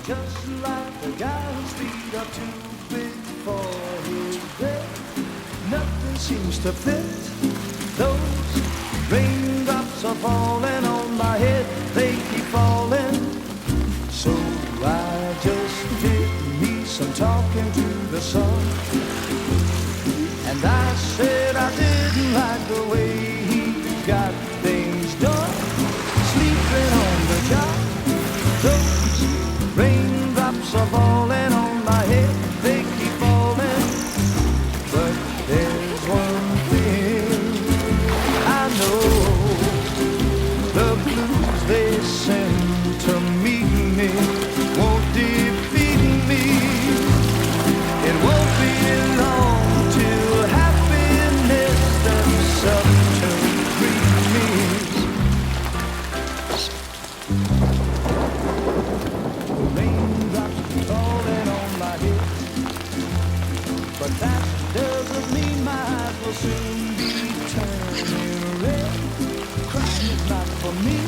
just like a guy whose feet are too big for his bed. Nothing seems to fit. Those raindrops are falling on my head. They keep falling. So I just did me some talking to the sun. And I said I didn't like the way he got things done. Sleeping on the job. Those raindrops are falling on my head. They keep falling. But there's one thing I know. The blues they send to meet me won't defeat me. It won't be long till happiness steps up to greet me. Raindrops falling on my head, but that doesn't mean my eyes will soon be turning red. Crying is not for me,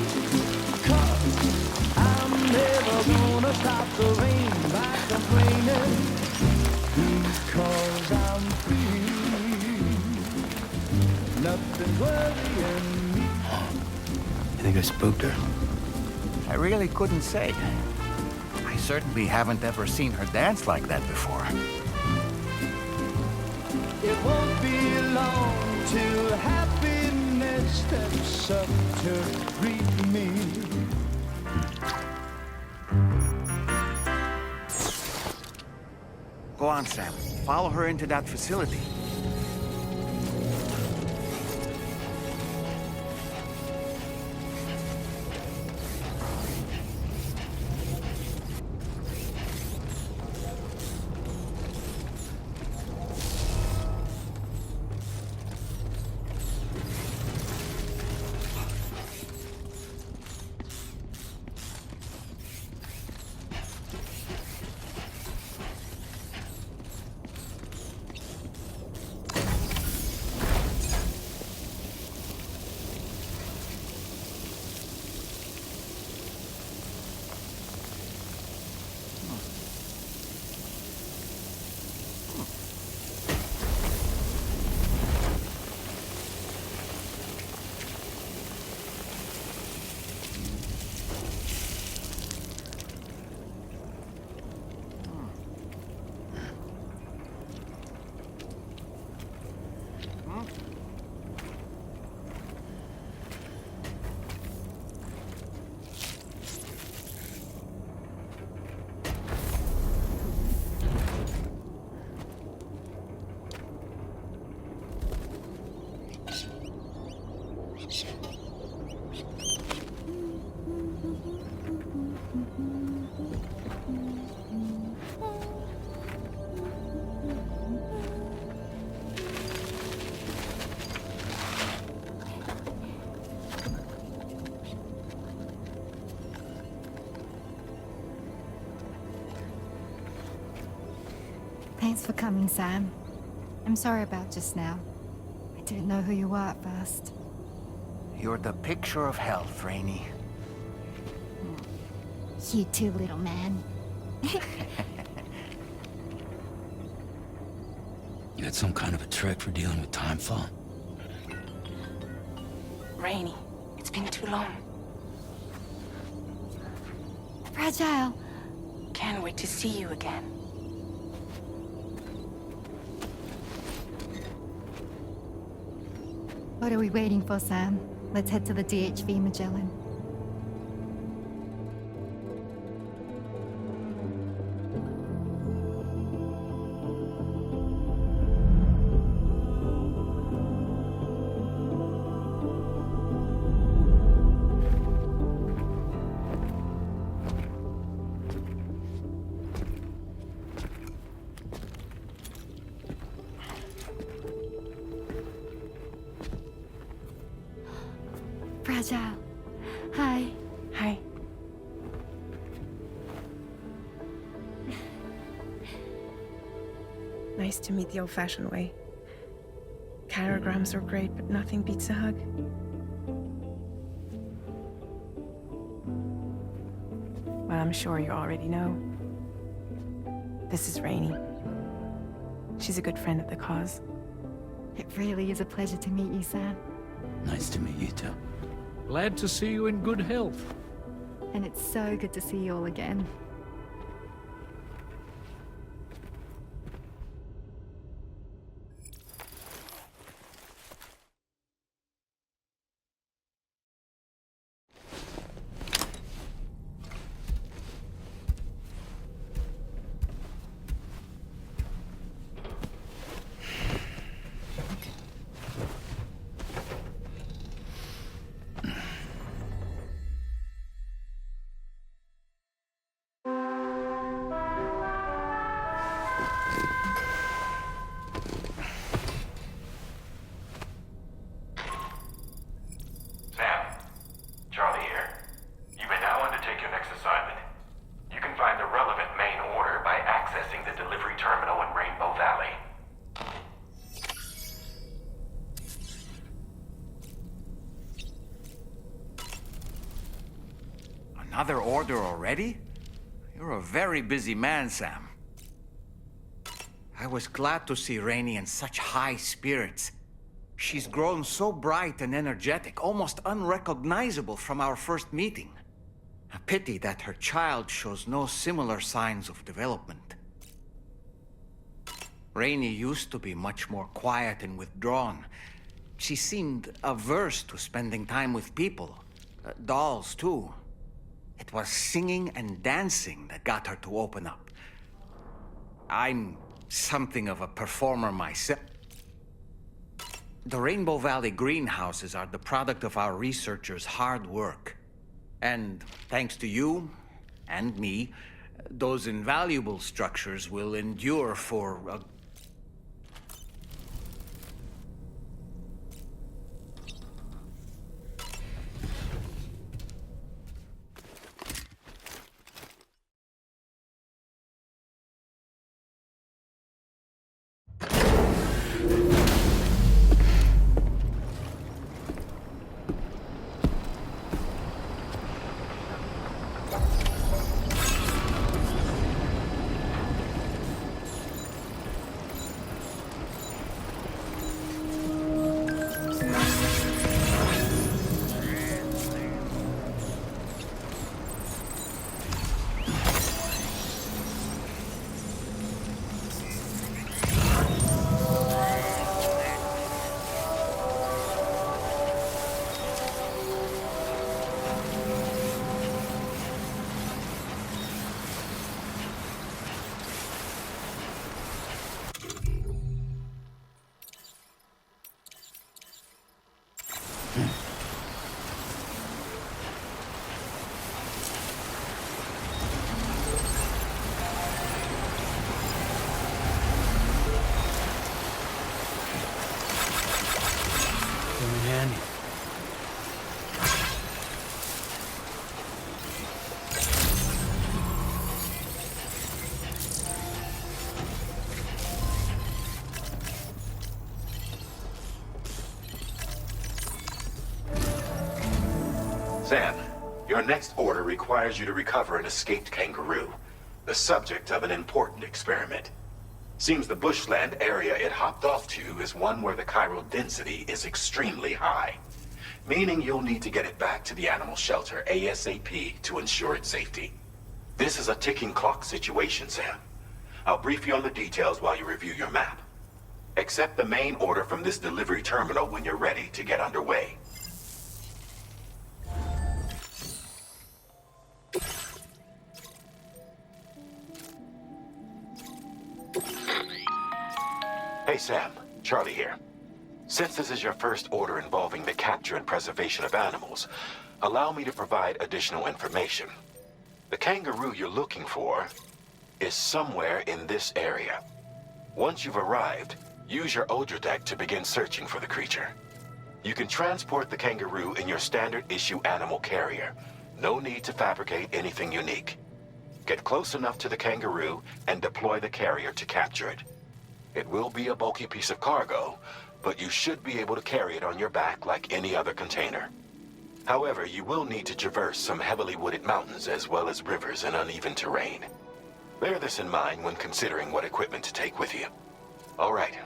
'cause I'm never gonna stop the rain by complaining, because I'm free. Nothing's worrying me. You think I spooked her? I really couldn't say. I certainly haven't ever seen her dance like that before. It won't be long till happiness steps up to greet me. Go on, Sam. Follow her into that facility. Thanks for coming, Sam. I'm sorry about just now. I didn't know who you were at first. You're the picture of health, Rainey. You too, little man. You had some kind of a trick for dealing with time fall? Rainey, it's been too long. Fragile. Can't wait to see you again. What are we waiting for, Sam? Let's head to the DHV Magellan. Fragile. Hi. Hi. Nice to meet the old-fashioned way. Catagrams are great, but nothing beats a hug. Well, I'm sure you already know. This is Rainey. She's a good friend of the cause. It really is a pleasure to meet you, Sam. Nice to meet you too. Glad to see you in good health. And it's so good to see you all again. Sam, Charlie here. You may now undertake your next assignment. You can find the relevant main order by accessing the delivery terminal in Rainbow Valley. Another order already? You're a very busy man, Sam. I was glad to see Rainey in such high spirits. She's grown so bright and energetic, almost unrecognizable from our first meeting. A pity that her child shows no similar signs of development. Rainey used to be much more quiet and withdrawn. She seemed averse to spending time with people. Dolls, too. It was singing and dancing that got her to open up. I'm something of a performer myself. The Rainbow Valley greenhouses are the product of our researchers' hard work. And thanks to you and me, those invaluable structures will endure for a... Sam, your next order requires you to recover an escaped kangaroo, the subject of an important experiment. Seems the bushland area it hopped off to is one where the chiral density is extremely high, meaning you'll need to get it back to the animal shelter ASAP to ensure its safety. This is a ticking clock situation, Sam. I'll brief you on the details while you review your map. Accept the main order from this delivery terminal when you're ready to get underway. Hey Sam, Charlie here. Since this is your first order involving the capture and preservation of animals, allow me to provide additional information. The kangaroo you're looking for is somewhere in this area. Once you've arrived, use your Odra deck to begin searching for the creature. You can transport the kangaroo in your standard issue animal carrier. No need to fabricate anything unique. Get close enough to the kangaroo and deploy the carrier to capture it. It will be a bulky piece of cargo, but you should be able to carry it on your back like any other container. However, you will need to traverse some heavily wooded mountains as well as rivers and uneven terrain. Bear this in mind when considering what equipment to take with you. All right.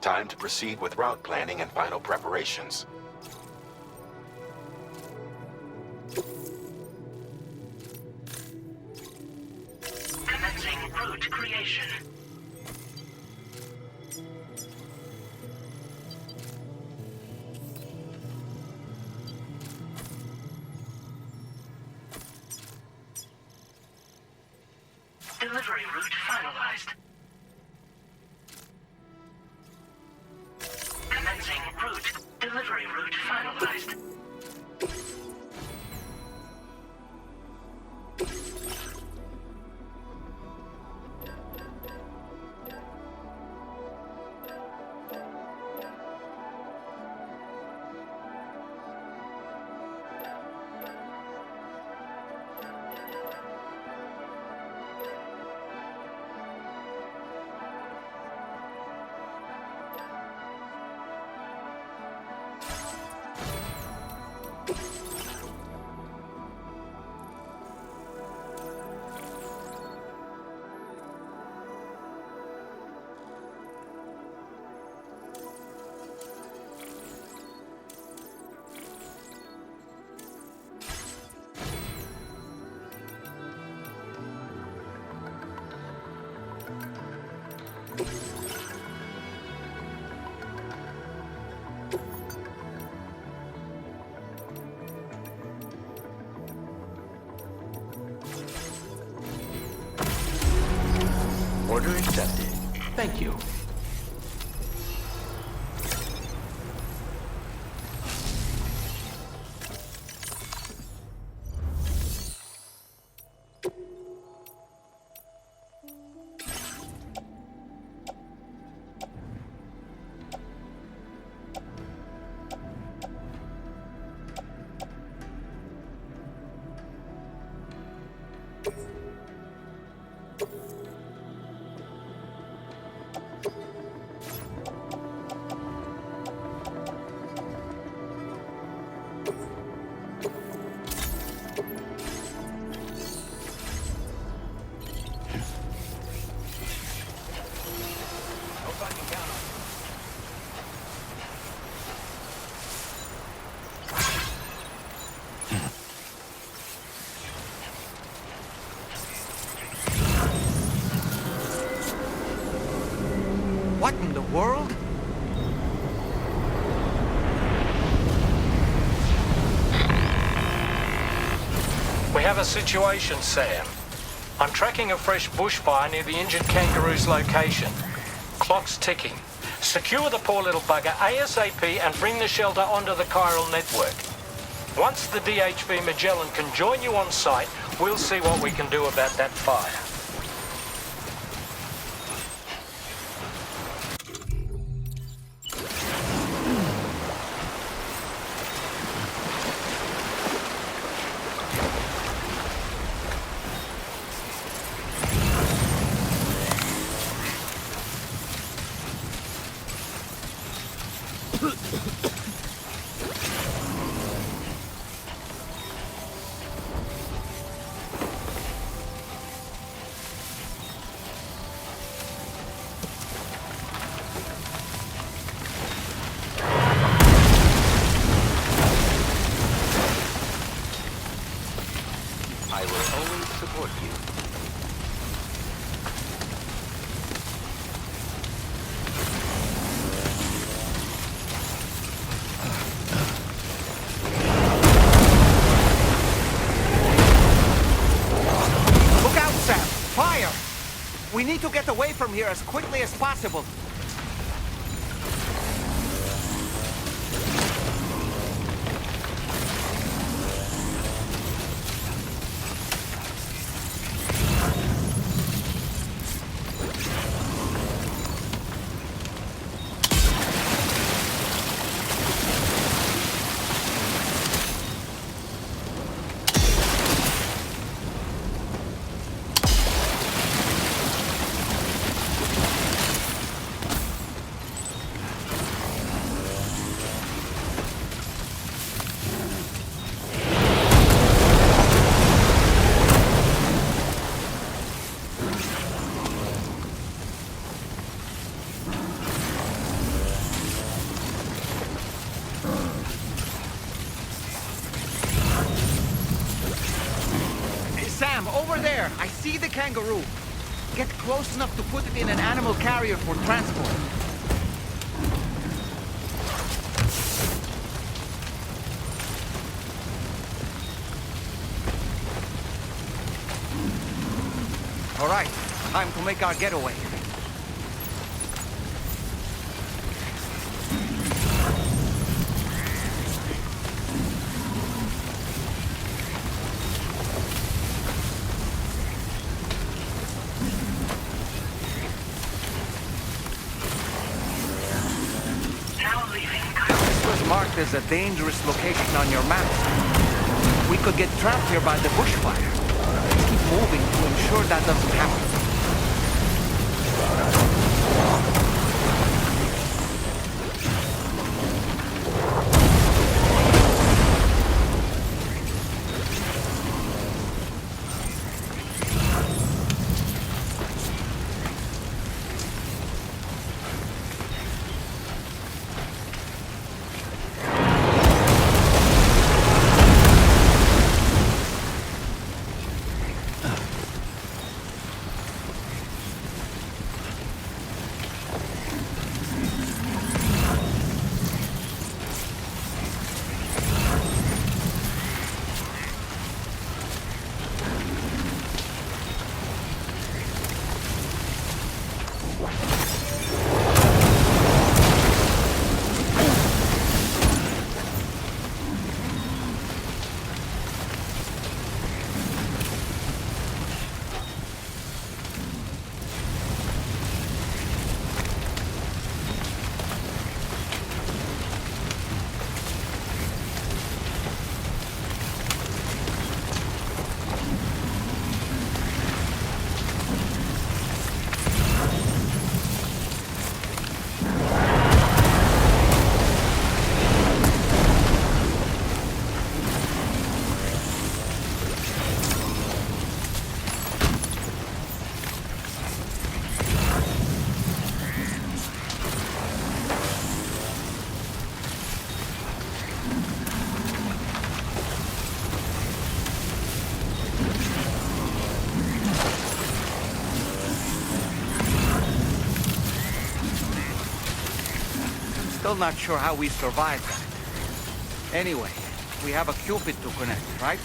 Time to proceed with route planning and final preparations. Commencing route creation. Delivery route finalized. Commencing route. Delivery route finalized. Order accepted. Thank you. What in the world? We have a situation, Sam. I'm tracking a fresh bushfire near the injured kangaroo's location. Clock's ticking. Secure the poor little bugger ASAP and bring the shelter onto the chiral network. Once the DHV Magellan can join you on site, we'll see what we can do about that fire. I will always support you. Look out, Sam! Fire! We need to get away from here as quickly as possible. Sam, over there! I see the kangaroo! Get close enough to put it in an animal carrier for transport. All right, time to make our getaway. Now leaving This was marked as a dangerous location on your map. We could get trapped here by the bushfire. Let's keep moving to ensure that doesn't happen. Still not sure how we survived that. Anyway, we have a Cupid to connect, right?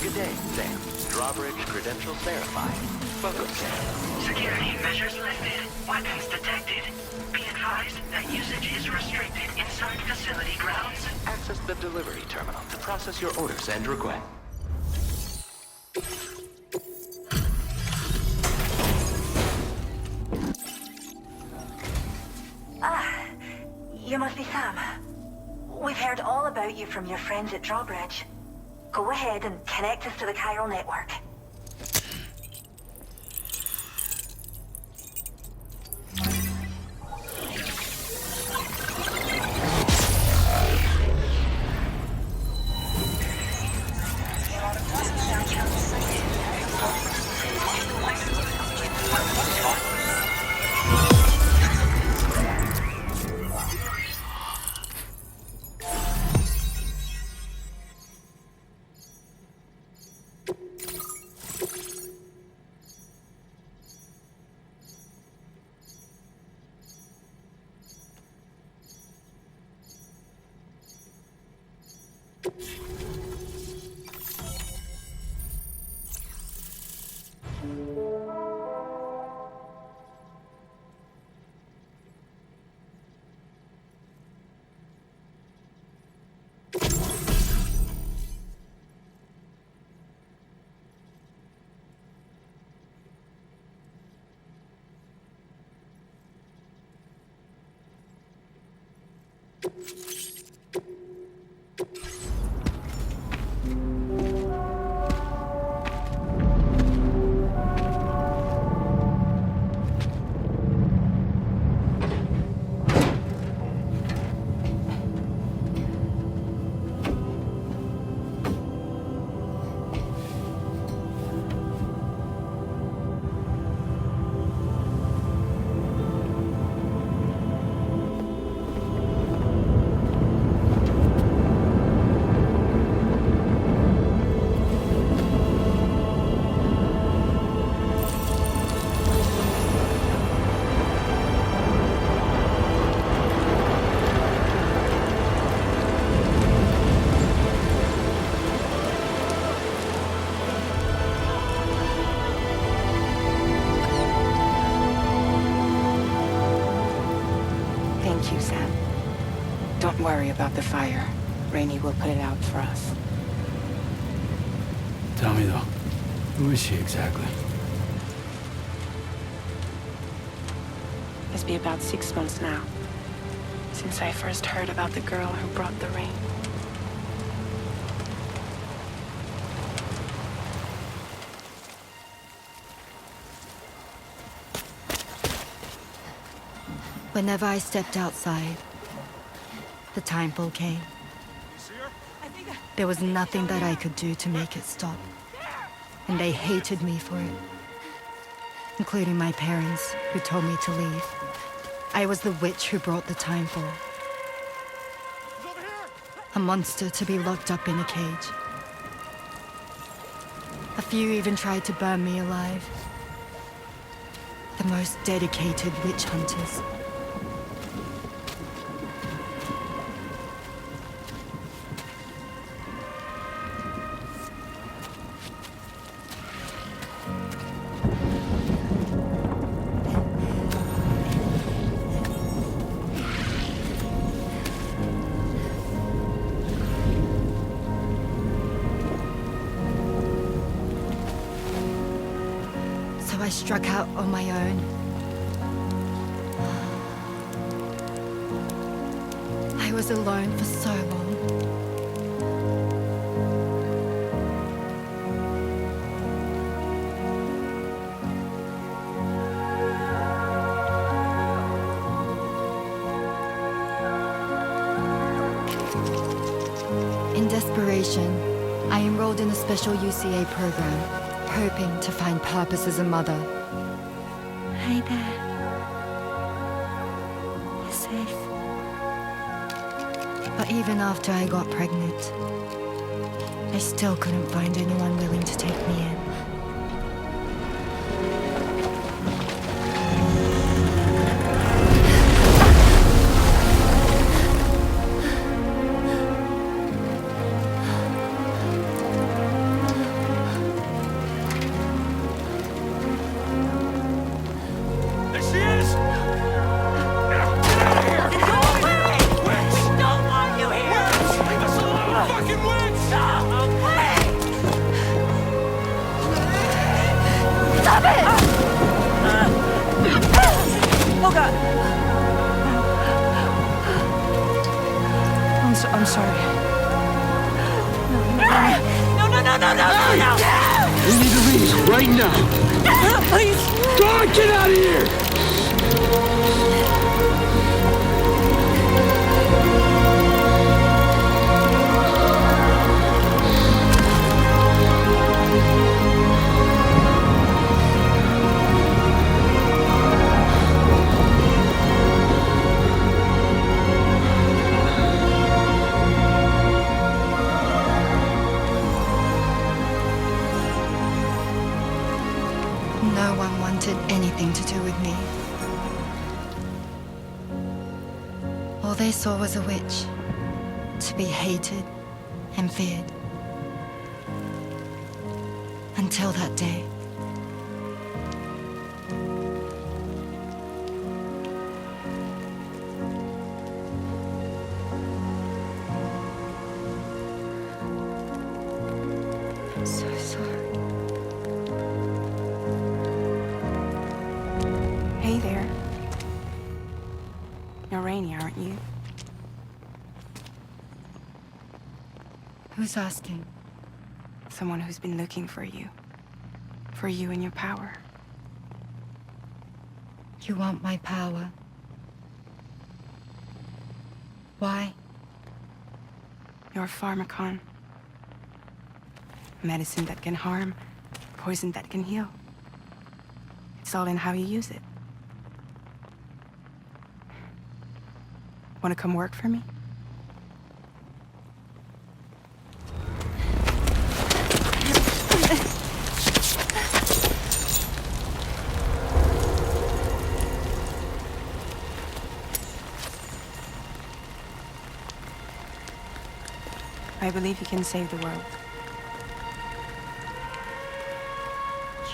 Good day, Sam. Drawbridge credentials verified. Welcome, Sam. security measures lifted. Weapons detected. Be advised that usage is restricted inside facility grounds. Access the delivery terminal to process your orders and request. You must be Sam. We've heard all about you from your friends at Drawbridge. Go ahead and connect us to the chiral network. Thank you, Sam. Don't worry about the fire. Rainey will put it out for us. Tell me though, who is she exactly? It's been about 6 months now, since I first heard about the girl who brought the rain. Whenever I stepped outside, the timefall came. There was nothing that I could do to make it stop. And they hated me for it. Including my parents, who told me to leave. I was the witch who brought the timefall. A monster to be locked up in a cage. A few even tried to burn me alive. The most dedicated witch hunters. I struck out on my own. I was alone for so long. In desperation, I enrolled in a special UCA program. Hoping to find purpose as a mother. Hi there. You're safe. But even after I got pregnant, I still couldn't find anyone willing to take me in. I'm sorry. No! We need to leave right now. Please! God, get out of here! No one wanted anything to do with me. All they saw was a witch, to be hated and feared. Until that day. I'm so sorry. Hey there. You're Rainey, aren't you? Who's asking? Someone who's been looking for you. For you and your power. You want my power? Why? You're a pharmacon. Medicine that can harm, poison that can heal. It's all in how you use it. Want to come work for me? I believe you can save the world.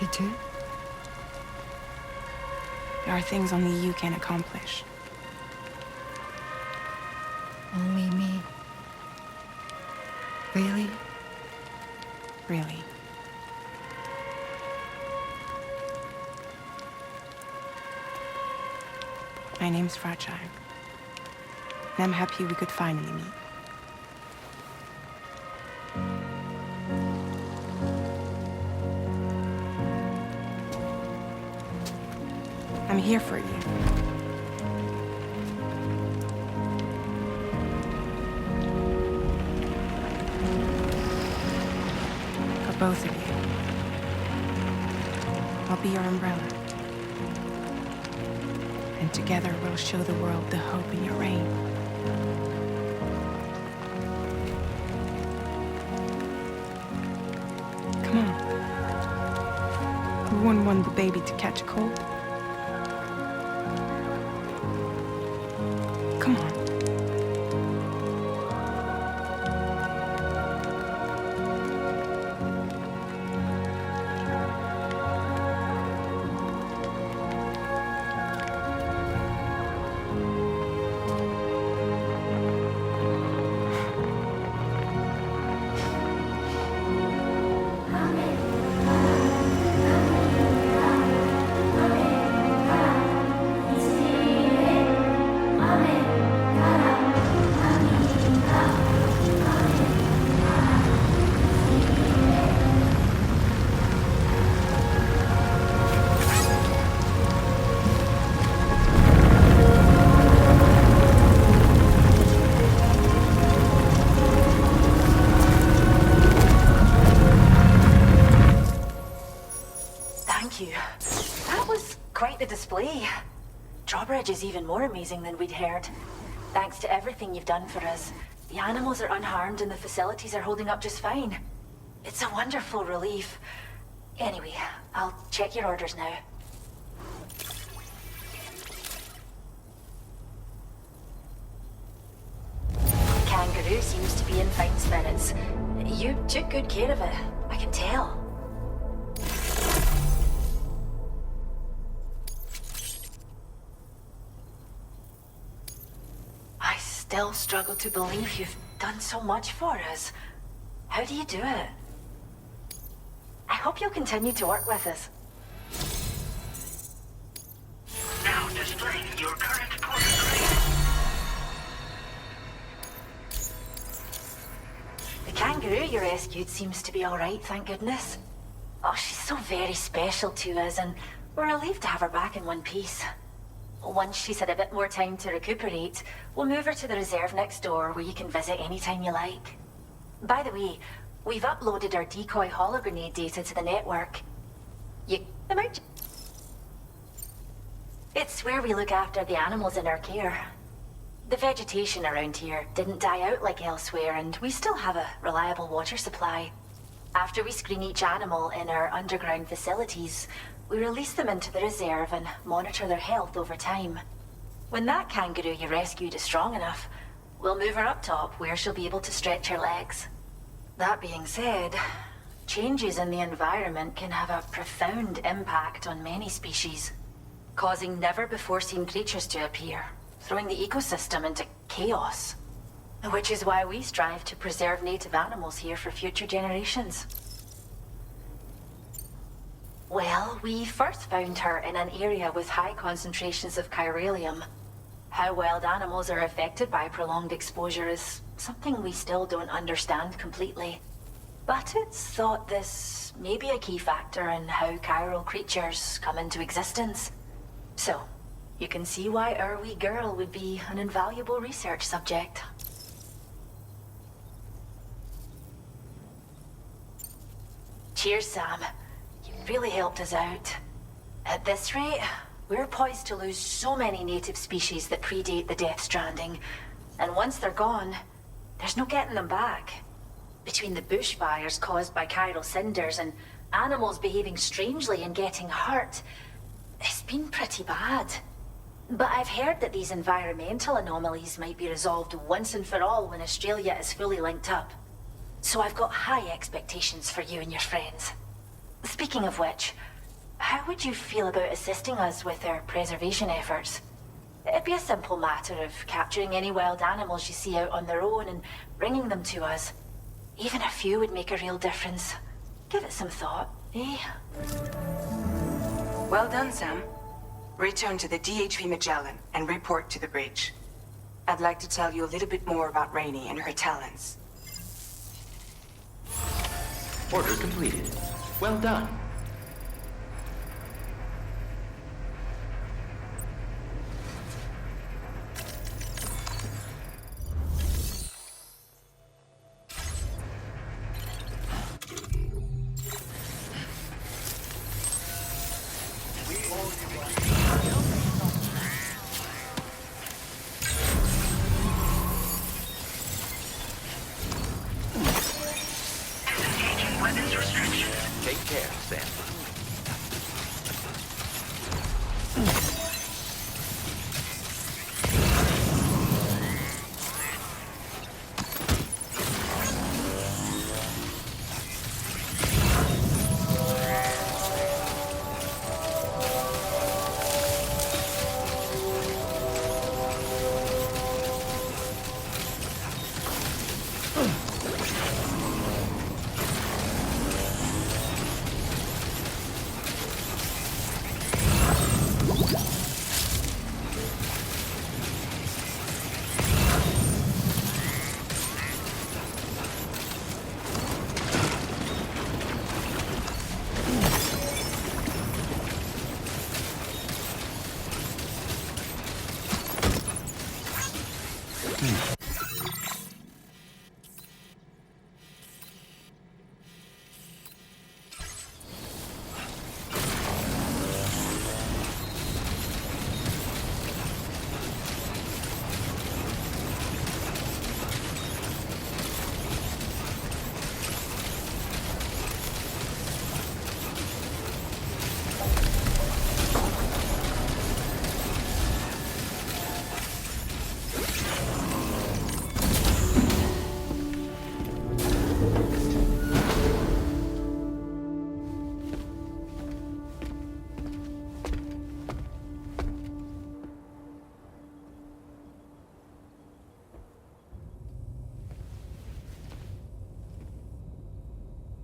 You do? There are things only you can accomplish. Only me. Really? Really. My name's Fragile. And I'm happy we could finally meet. I'm here for you. For both of you. I'll be your umbrella. And together we'll show the world the hope in your reign. Come on. Who wouldn't want the baby to catch a cold? Come on. Thank you. That was quite the display. Drawbridge is even more amazing than we'd heard. Thanks to everything you've done for us, the animals are unharmed and the facilities are holding up just fine. It's a wonderful relief. Anyway, I'll check your orders now. The kangaroo seems to be in fine spirits. You took good care of it, I can tell. I still struggle to believe you've done so much for us. How do you do it? I hope you'll continue to work with us. Now displaying your current port grade. The kangaroo you rescued seems to be alright, thank goodness. Oh, she's so very special to us, and we're relieved to have her back in one piece. Once she's had a bit more time to recuperate, we'll move her to the reserve next door where you can visit anytime you like. By the way, we've uploaded our decoy hologrenade data to the network. It's where we look after the animals in our care. The vegetation around here didn't die out like elsewhere, and we still have a reliable water supply. After we screen each animal in our underground facilities, we release them into the reserve and monitor their health over time. When that kangaroo you rescued is strong enough, we'll move her up top where she'll be able to stretch her legs. That being said, changes in the environment can have a profound impact on many species, causing never-before-seen creatures to appear, throwing the ecosystem into chaos. Which is why we strive to preserve native animals here for future generations. Well, we first found her in an area with high concentrations of chiralium. How wild animals are affected by prolonged exposure is something we still don't understand completely. But it's thought this may be a key factor in how chiral creatures come into existence. So, you can see why our wee girl would be an invaluable research subject. Cheers, Sam. You really helped us out. At this rate, we're poised to lose so many native species that predate the Death Stranding. And once they're gone, there's no getting them back. Between the bushfires caused by chiral cinders and animals behaving strangely and getting hurt, it's been pretty bad. But I've heard that these environmental anomalies might be resolved once and for all when Australia is fully linked up. So I've got high expectations for you and your friends. Speaking of which, how would you feel about assisting us with our preservation efforts? It'd be a simple matter of capturing any wild animals you see out on their own and bringing them to us. Even a few would make a real difference. Give it some thought, eh? Well done, Sam. Return to the DHV Magellan and report to the bridge. I'd like to tell you a little bit more about Rainey and her talents. Order completed. Well done. Disengaging weapons restrictions. Take care, Sam.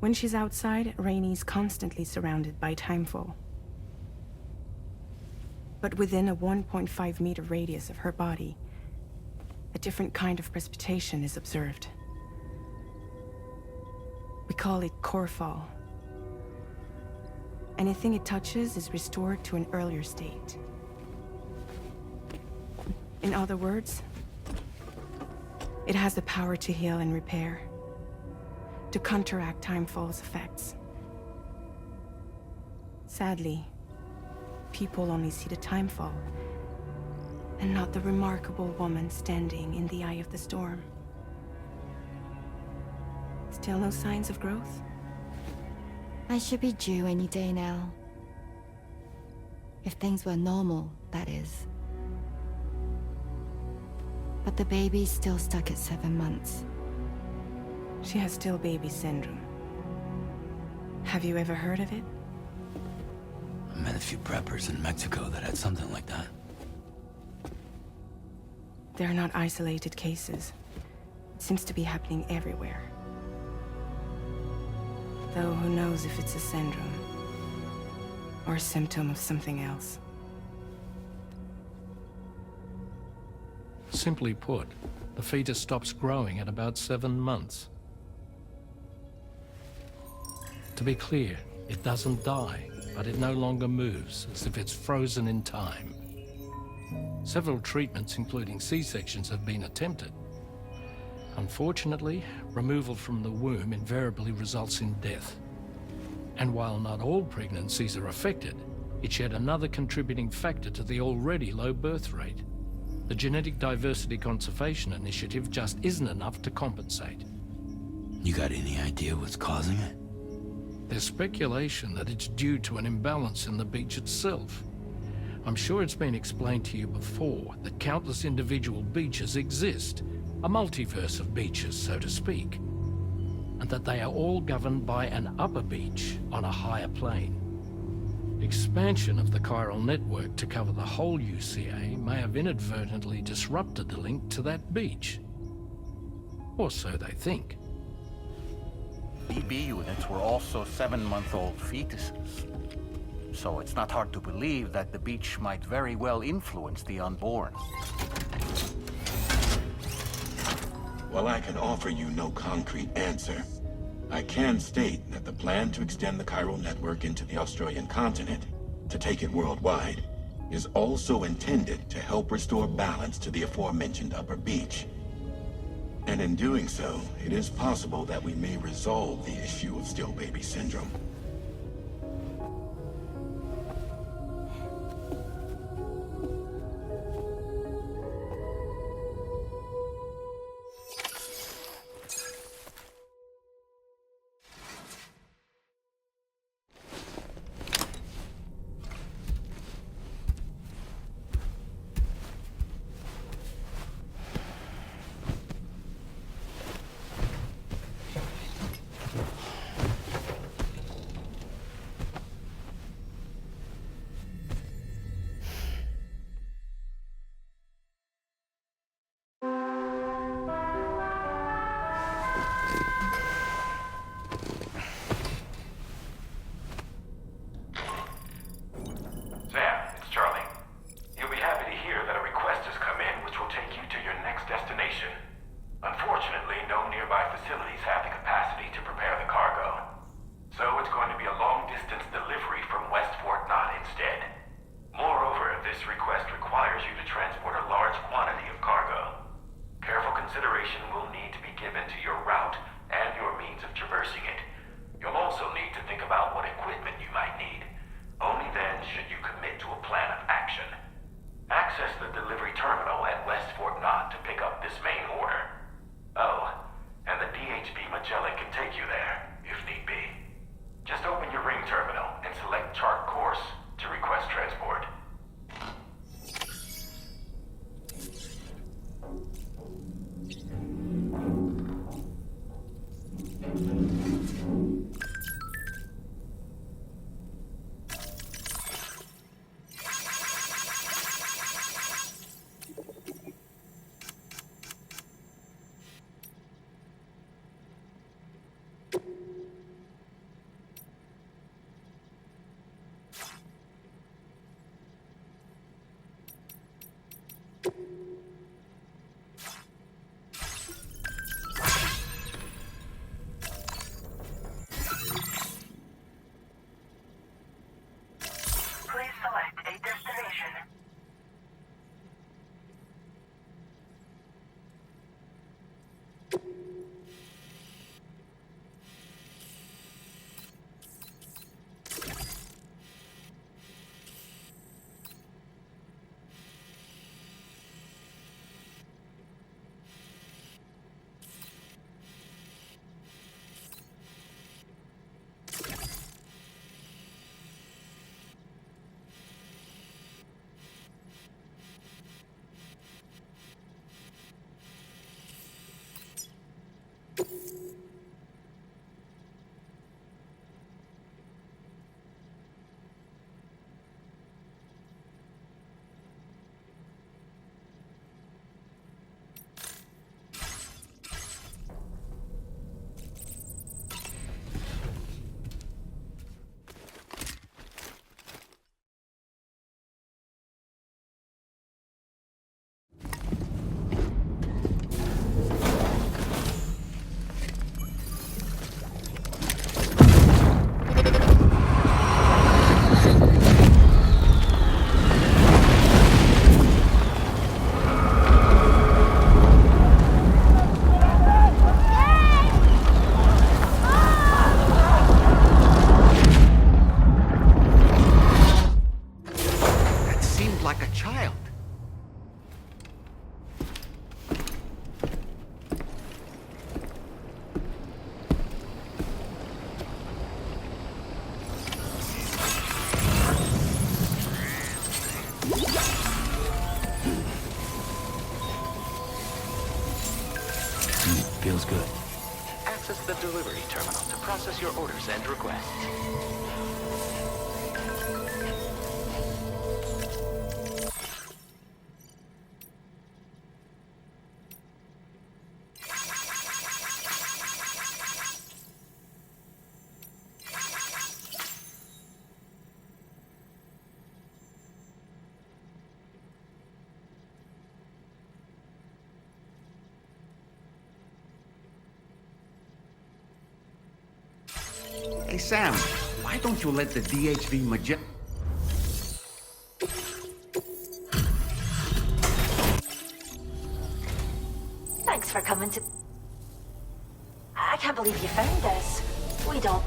When she's outside, Rainey's constantly surrounded by timefall. But within a 1.5-meter radius of her body, a different kind of precipitation is observed. We call it core fall. Anything it touches is restored to an earlier state. In other words, it has the power to heal and repair, to counteract timefall's effects. Sadly, people only see the timefall, and not the remarkable woman standing in the eye of the storm. Still no signs of growth? I should be due any day now. If things were normal, that is. But the baby's still stuck at 7 months. She has still baby syndrome. Have you ever heard of it? I met a few preppers in Mexico that had something like that. They're not isolated cases. It seems to be happening everywhere. Though who knows if it's a syndrome or a symptom of something else. Simply put, the fetus stops growing at about 7 months. To be clear, it doesn't die, but it no longer moves, as if it's frozen in time. Several treatments, including C-sections, have been attempted. Unfortunately, removal from the womb invariably results in death. And while not all pregnancies are affected, it's yet another contributing factor to the already low birth rate. The Genetic Diversity Conservation Initiative just isn't enough to compensate. You got any idea what's causing it? There's speculation that it's due to an imbalance in the beach itself. I'm sure it's been explained to you before that countless individual beaches exist, a multiverse of beaches, so to speak, and that they are all governed by an upper beach on a higher plane. Expansion of the chiral network to cover the whole UCA may have inadvertently disrupted the link to that beach. Or so they think. BB units were also 7-month-old fetuses. So it's not hard to believe that the beach might very well influence the unborn. While I can offer you no concrete answer, I can state that the plan to extend the chiral network into the Australian continent, to take it worldwide, is also intended to help restore balance to the aforementioned upper beach. And in doing so, it is possible that we may resolve the issue of still baby syndrome. the delivery terminal to process your orders and requests. Hey, Sam, why don't you let the DHV Thanks for coming to... I can't believe you found this. We don't...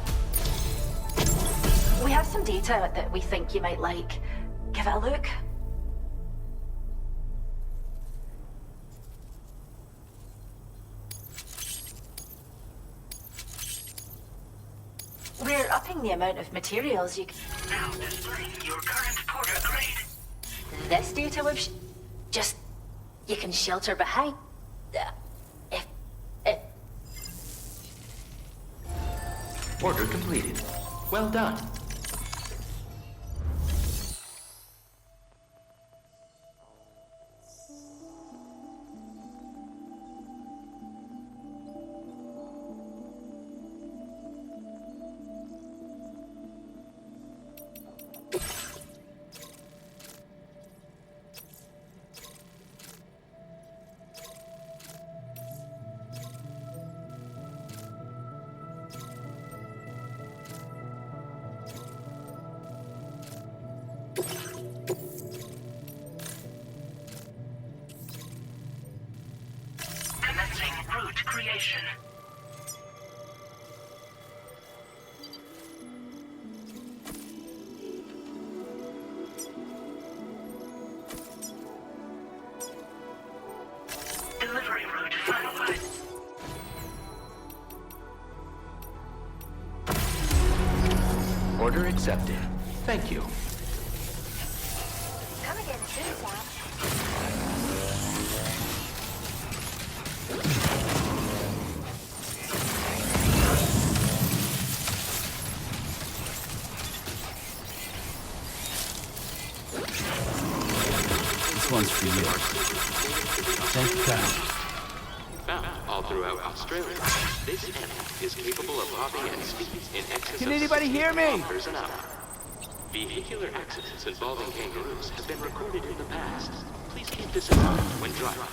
We have some data that we think you might like. Give it a look. We're upping the amount of materials you can... Now displaying your current porter grade. This data we've... Just... You can shelter behind... If... Order completed. Well done. Commencing route creation. Delivery route finalized. Order accepted. Thank you. Come again soon, Sam. This one's for you. Thank you, God. Found all throughout Australia, this animal is capable of hopping at speeds in excess Can of anybody hear me? 60 kilometers an hour. Vehicular accidents involving kangaroos have been recorded in the past. Please keep this in mind when driving.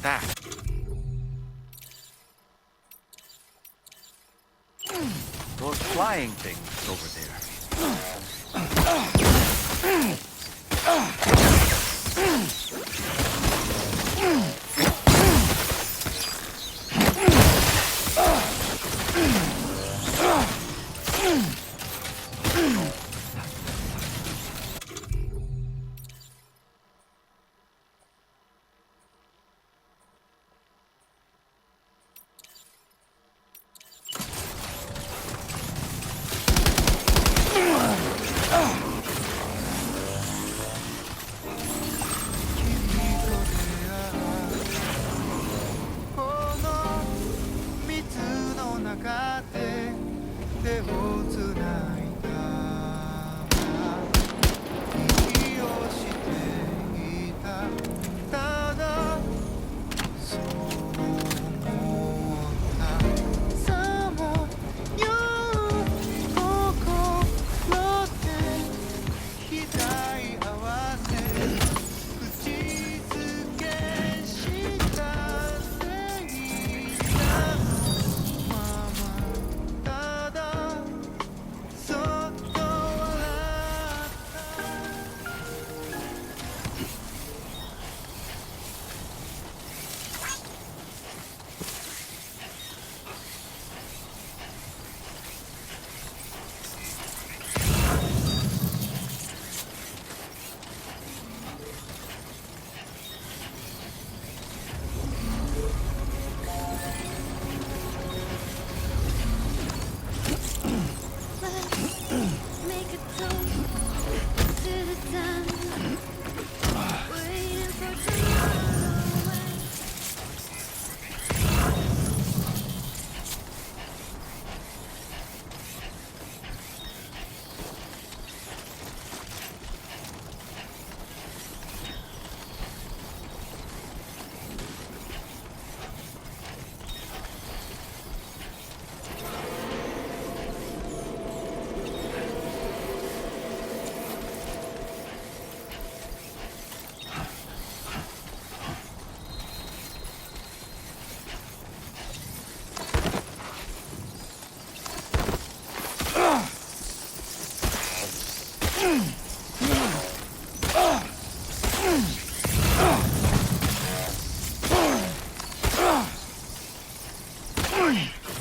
that? Those flying things over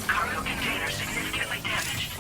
Cargo container significantly damaged.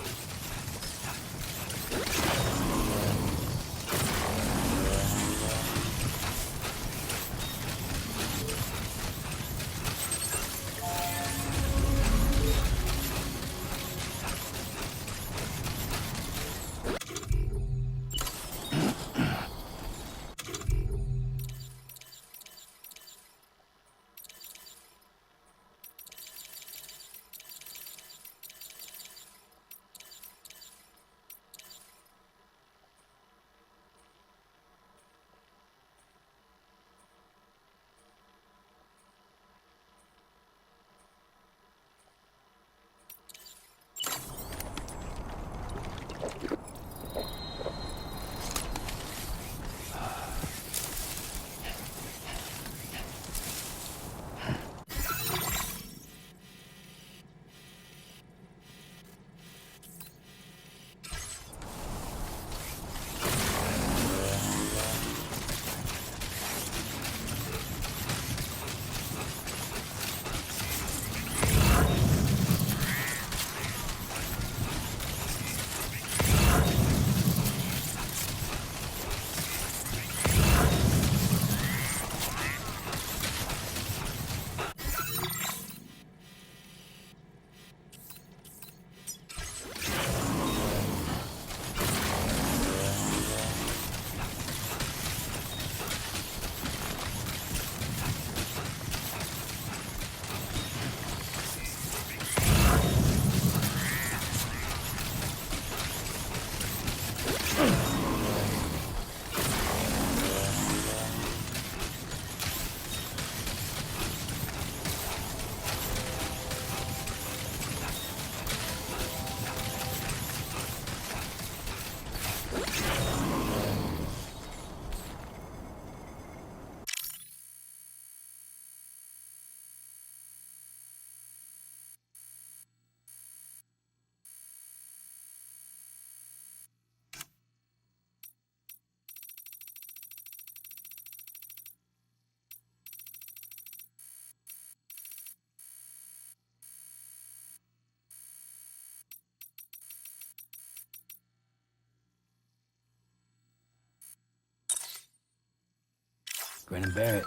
Grin and bear it.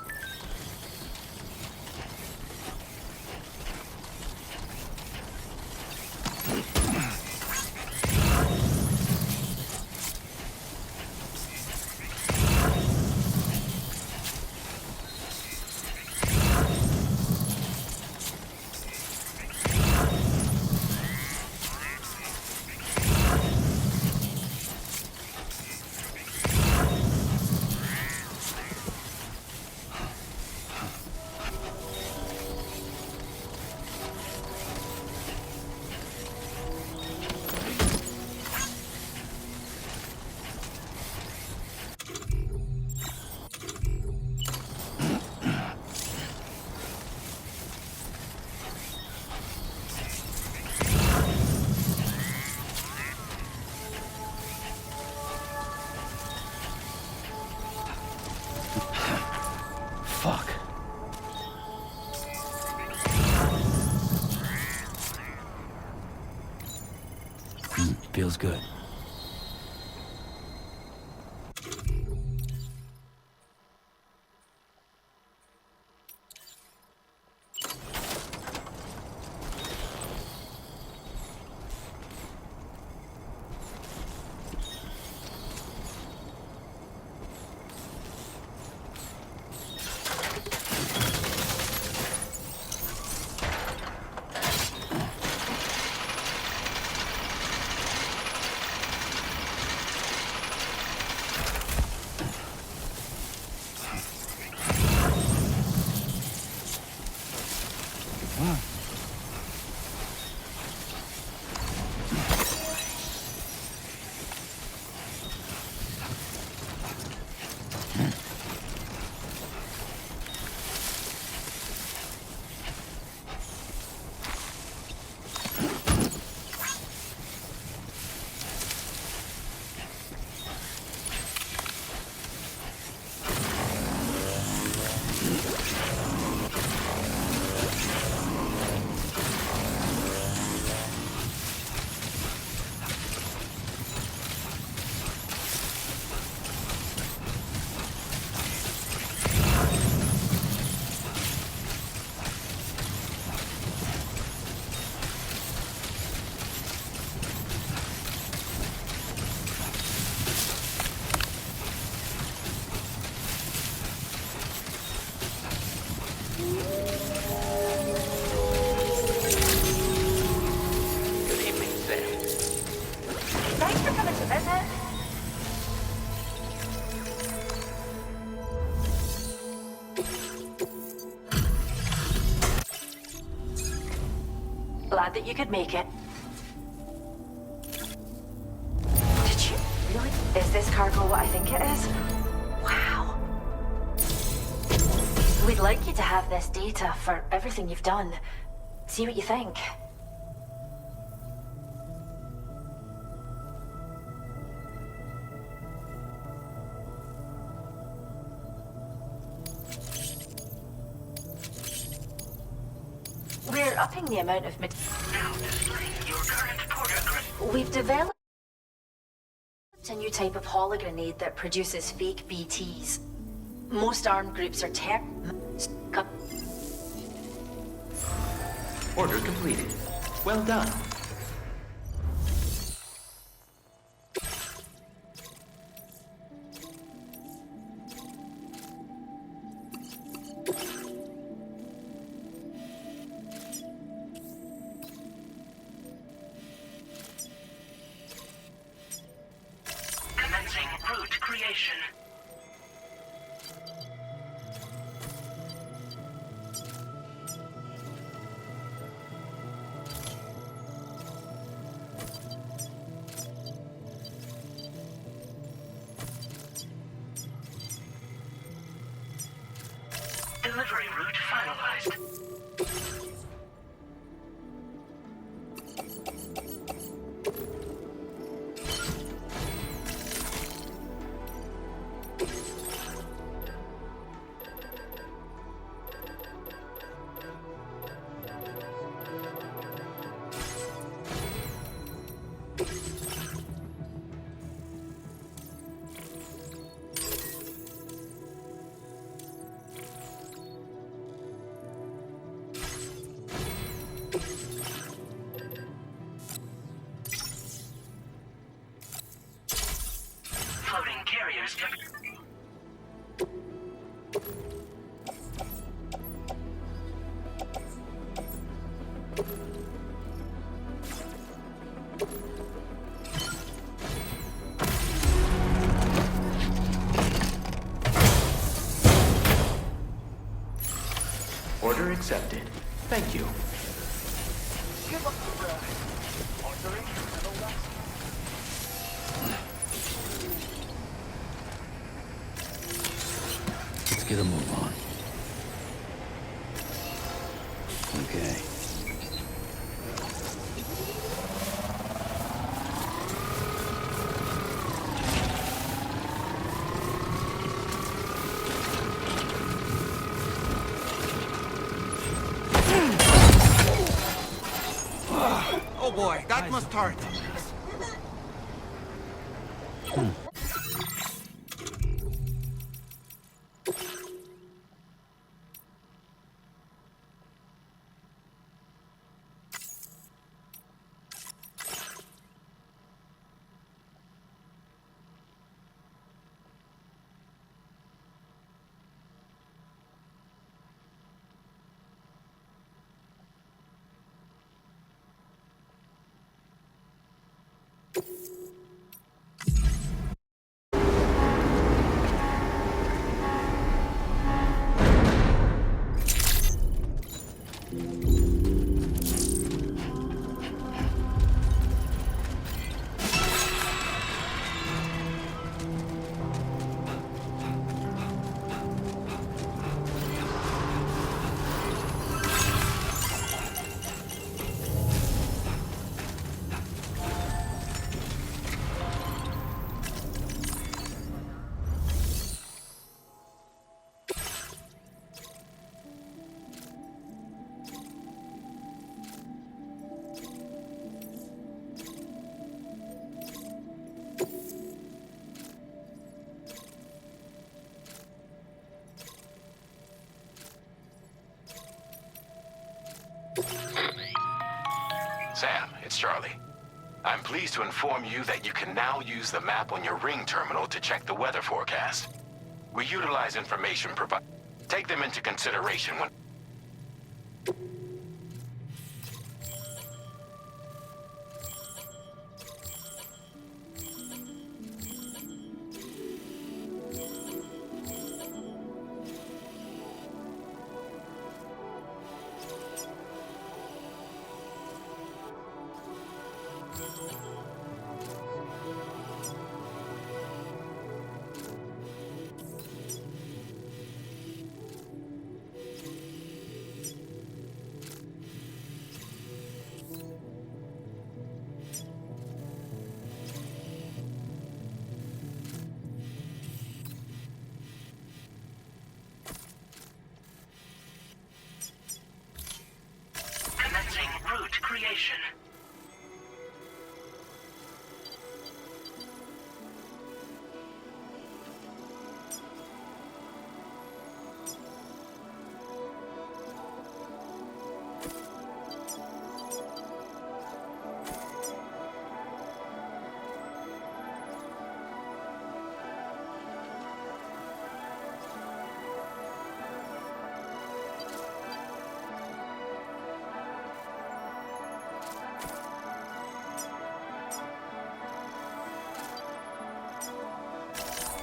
Fuck. Feels good. Glad that you could make it. Did you really? Is this cargo what I think it is? Wow. We'd like you to have this data for everything you've done. See what you think. We're upping the amount of Now displaying your current portal. We've developed a new type of holo grenade that produces fake BTs. Most armed groups are Order completed. Well done. Commencing route creation. Delivery route finalized. Floating carriers can... Order accepted. Thank you. Let's get a move on. Okay. Oh boy, that must hurt. Sam, it's Charlie. I'm pleased to inform you that you can now use the map on your ring terminal to check the weather forecast. We utilize information provided. Take them into consideration when...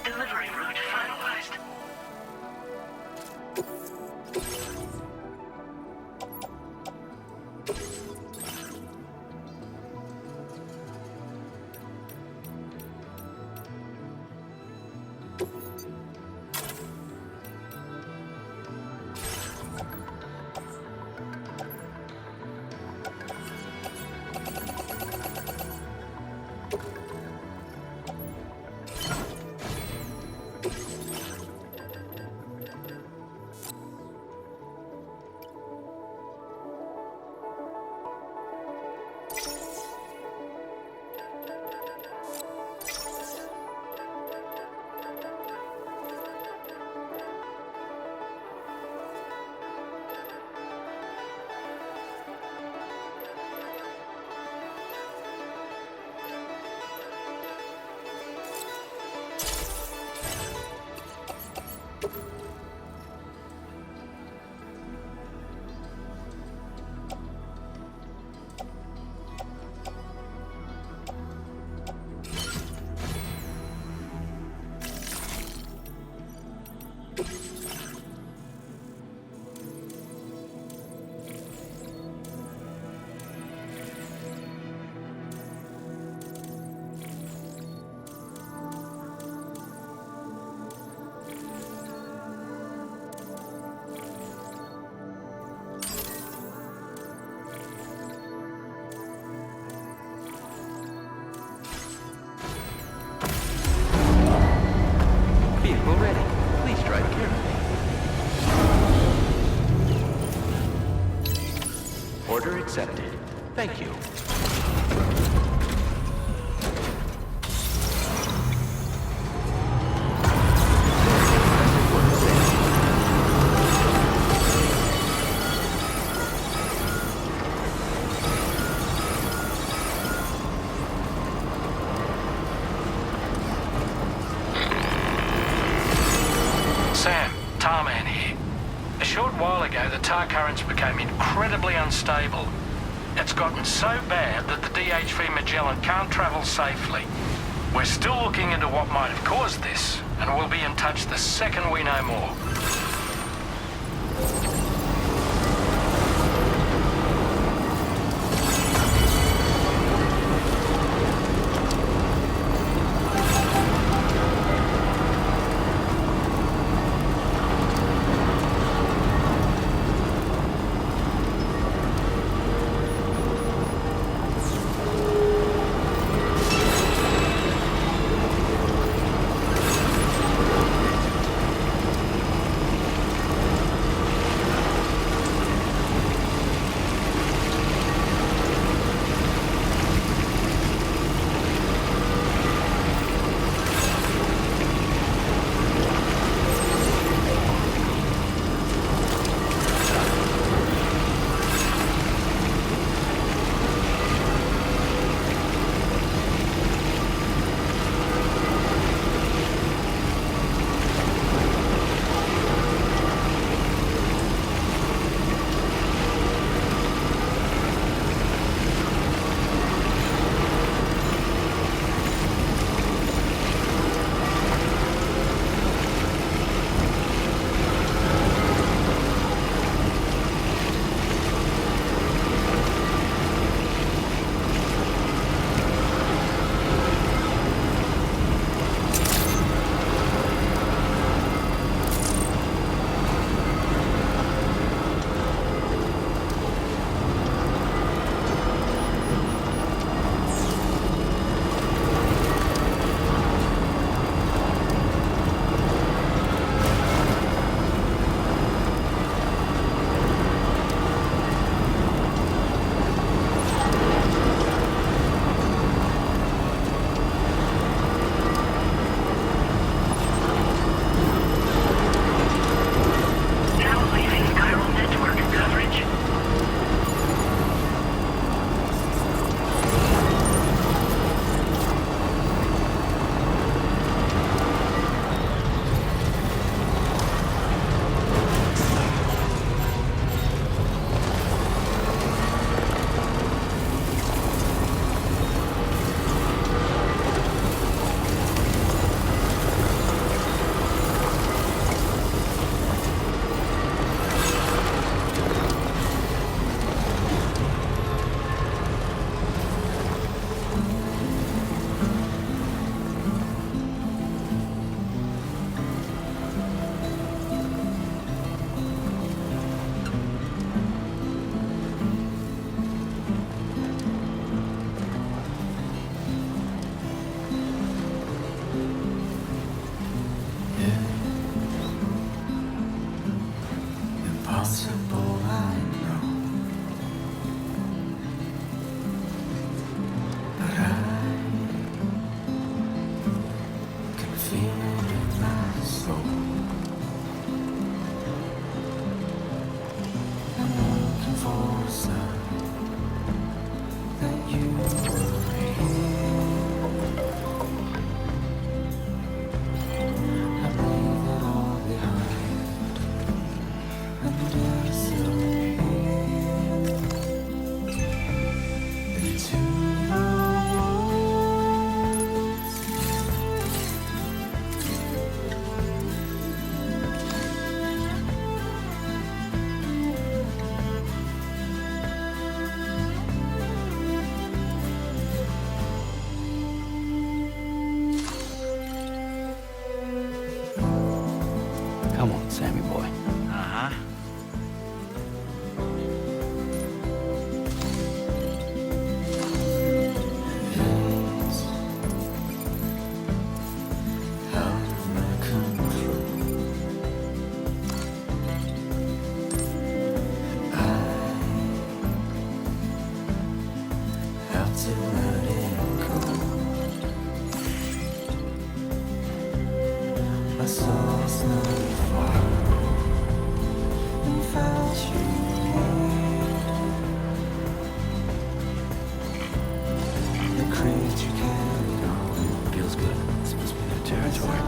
Delivery route finalized. Vehicle ready. Please drive carefully. Order accepted. Thank you. Sam, Tarman here. A short while ago, the tar currents became incredibly unstable. It's gotten so bad that the DHV Magellan can't travel safely. We're still looking into what might have caused this, and we'll be in touch the second we know more. Come on, Sammy boy. Uh-huh. Feels good. This must be their territory.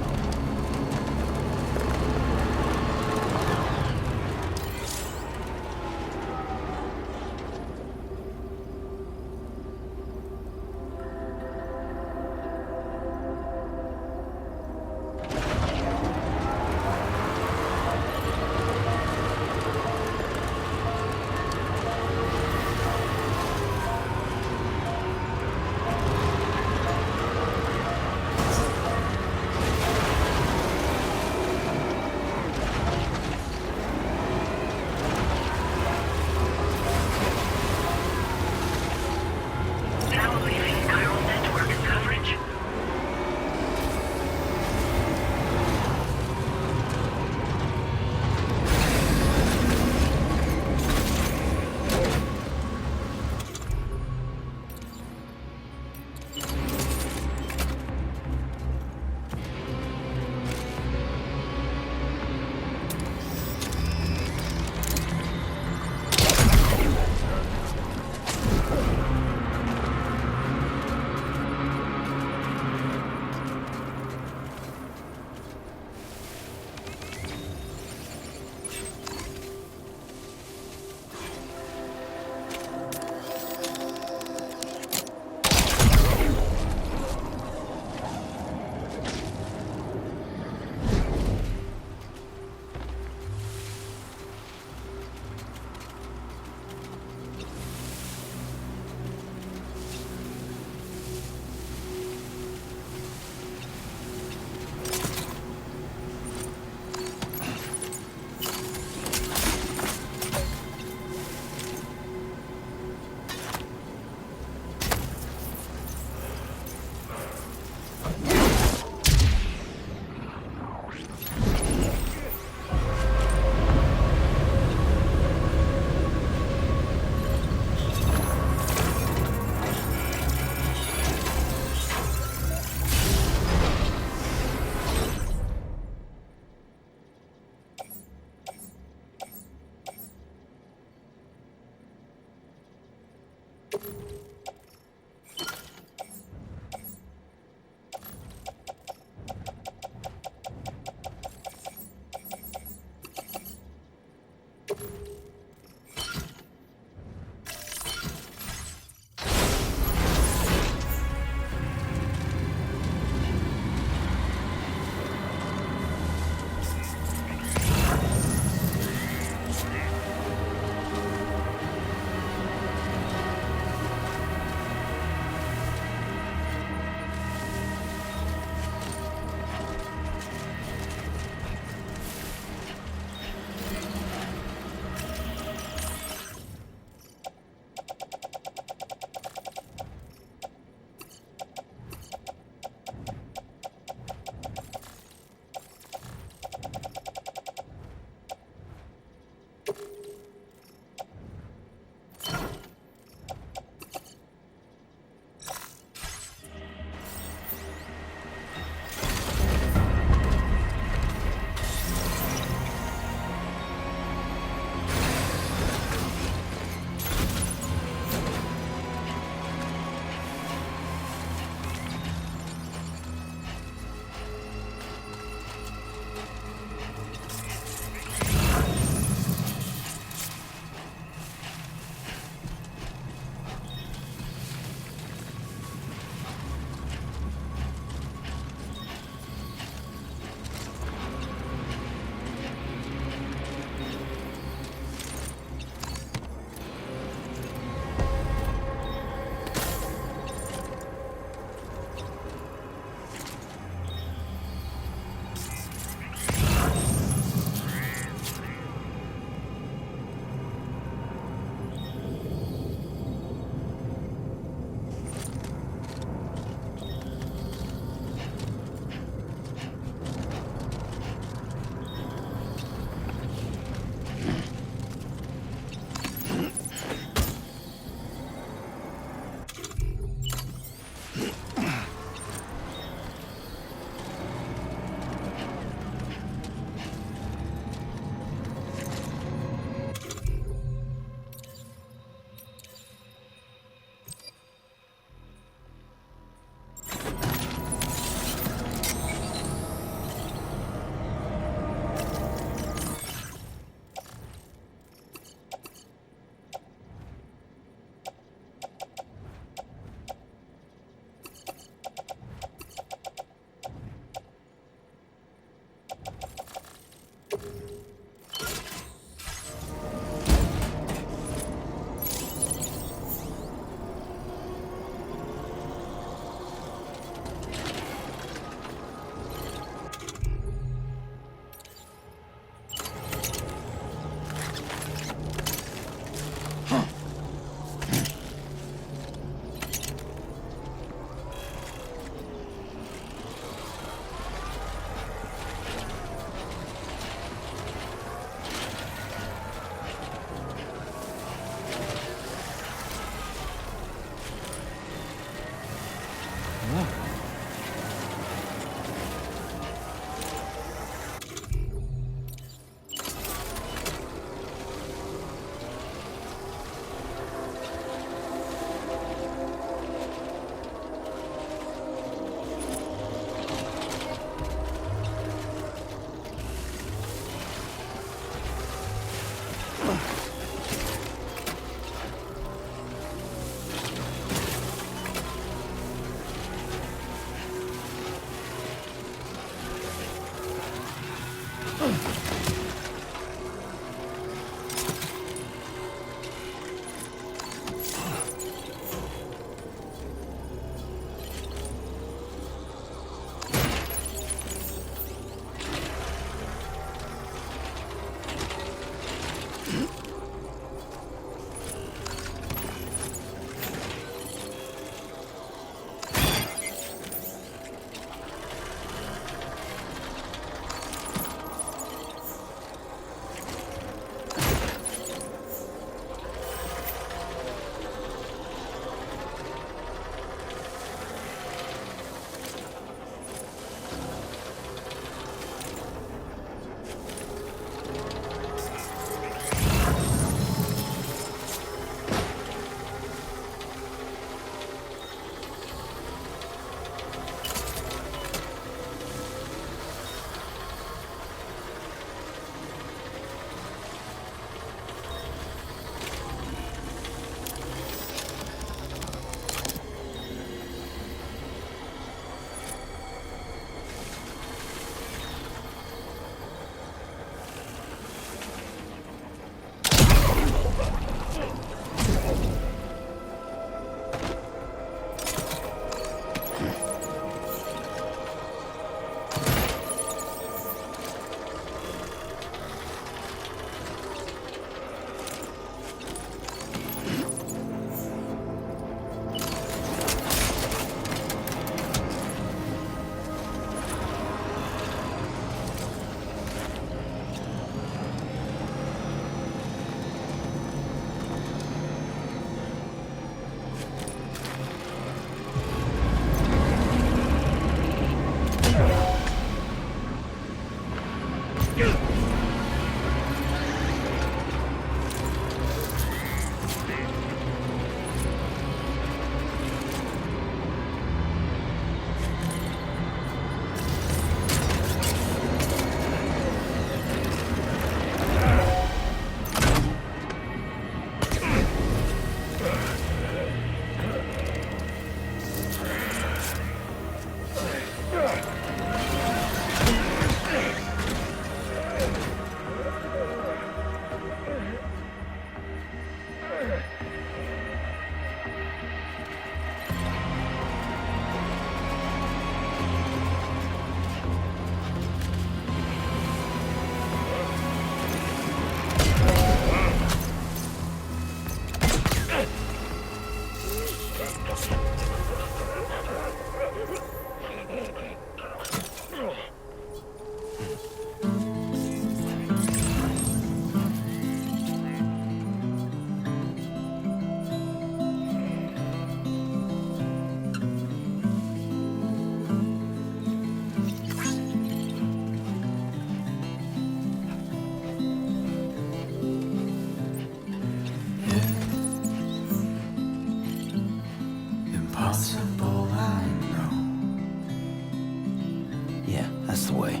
That's the way.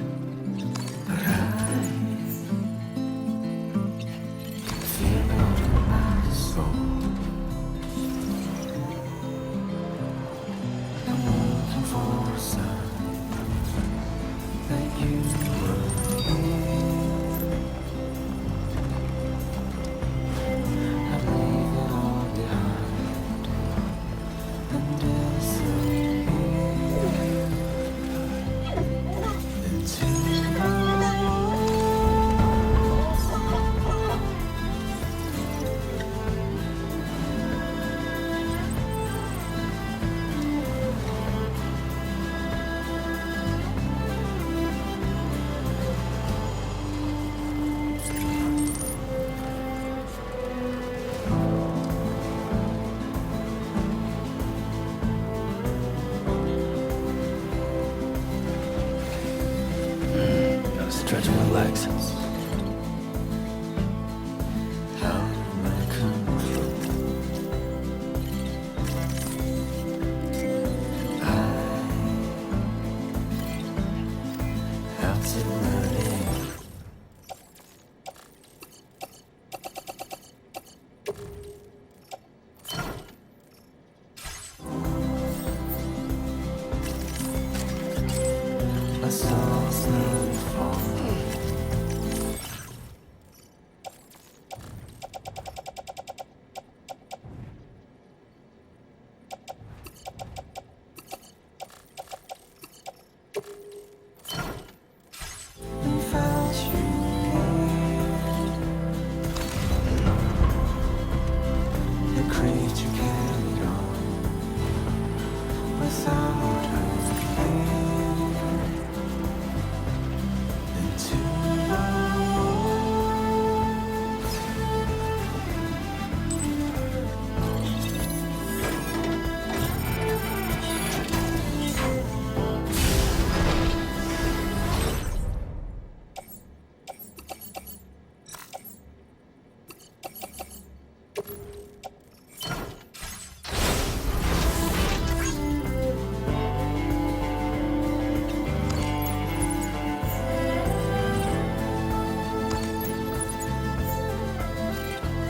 Gotta stretch my legs.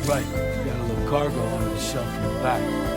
Right. Got a little cargo under the shelf in the back.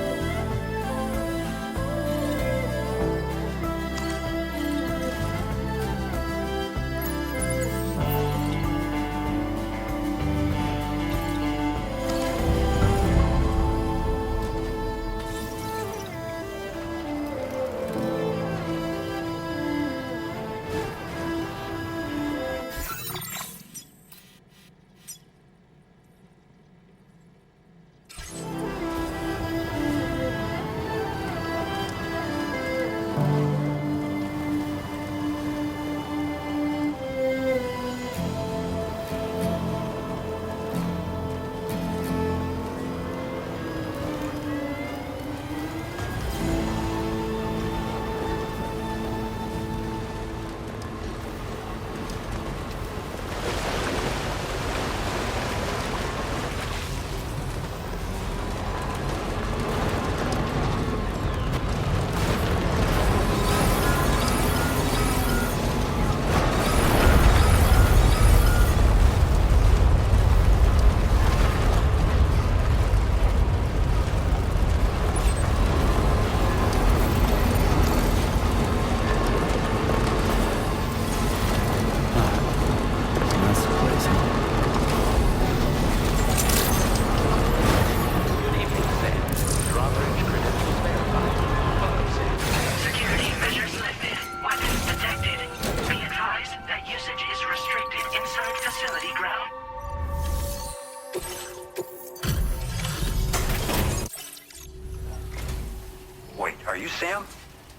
Sam?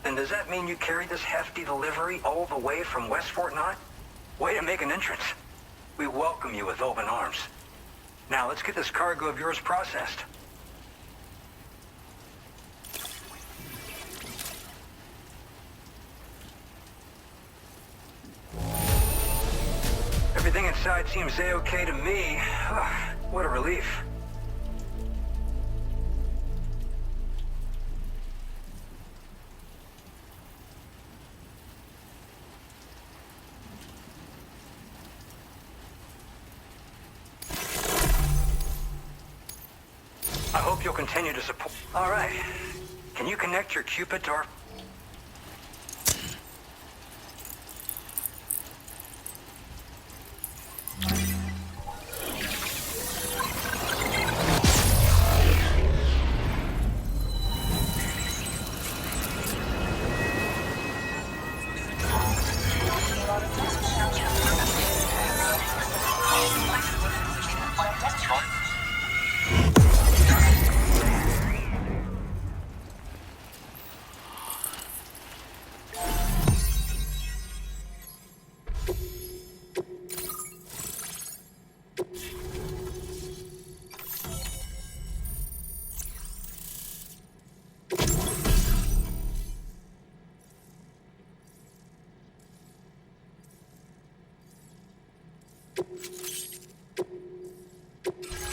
Then does that mean you carried this hefty delivery all the way from West Fort Knott? Way to make an entrance. We welcome you with open arms. Now let's get this cargo of yours processed. Everything inside seems A-okay to me. What a relief. hope you'll continue to support. All right. Can you connect your Cupid to our...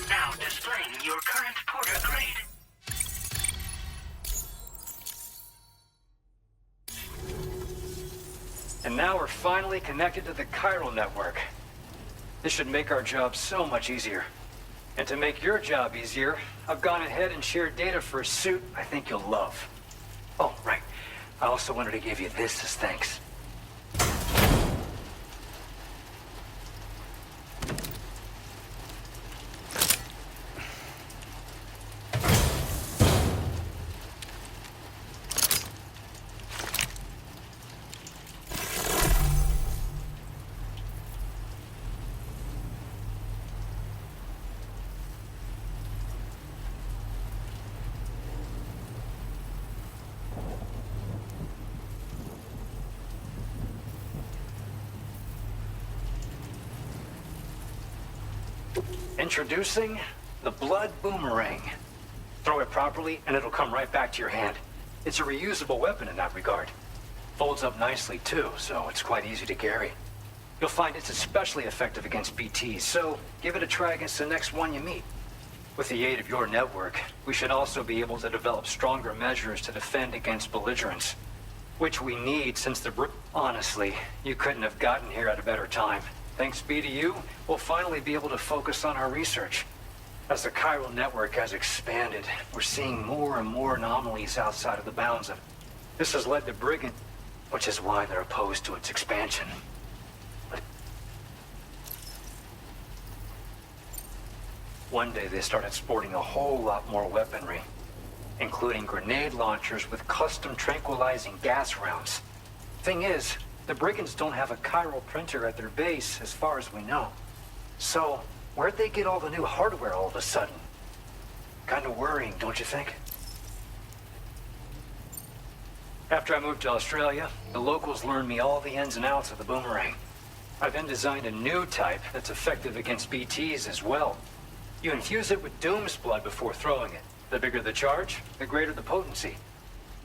Now displaying your current porter grade. And now we're finally connected to the chiral network. This should make our job so much easier. And to make your job easier, I've gone ahead and shared data for a suit I think you'll love. Oh, right. I also wanted to give you this as thanks. Introducing the Blood Boomerang. Throw it properly and it'll come right back to your hand. It's a reusable weapon in that regard. Folds up nicely too, so it's quite easy to carry. You'll find it's especially effective against BTs, so give it a try against the next one you meet. With the aid of your network, we should also be able to develop stronger measures to defend against belligerents. Which we need since honestly, you couldn't have gotten here at a better time. Thanks be to you, we'll finally be able to focus on our research. As the chiral network has expanded, we're seeing more and more anomalies outside of the bounds of it. This has led to brigand, which is why they're opposed to its expansion. One day they started sporting a whole lot more weaponry, including grenade launchers with custom tranquilizing gas rounds. Thing is, the brigands don't have a chiral printer at their base, as far as we know. So, where'd they get all the new hardware all of a sudden? Kinda worrying, don't you think? After I moved to Australia, the locals learned me all the ins and outs of the boomerang. I then designed a new type that's effective against BTs as well. You infuse it with Doom's blood before throwing it. The bigger the charge, the greater the potency.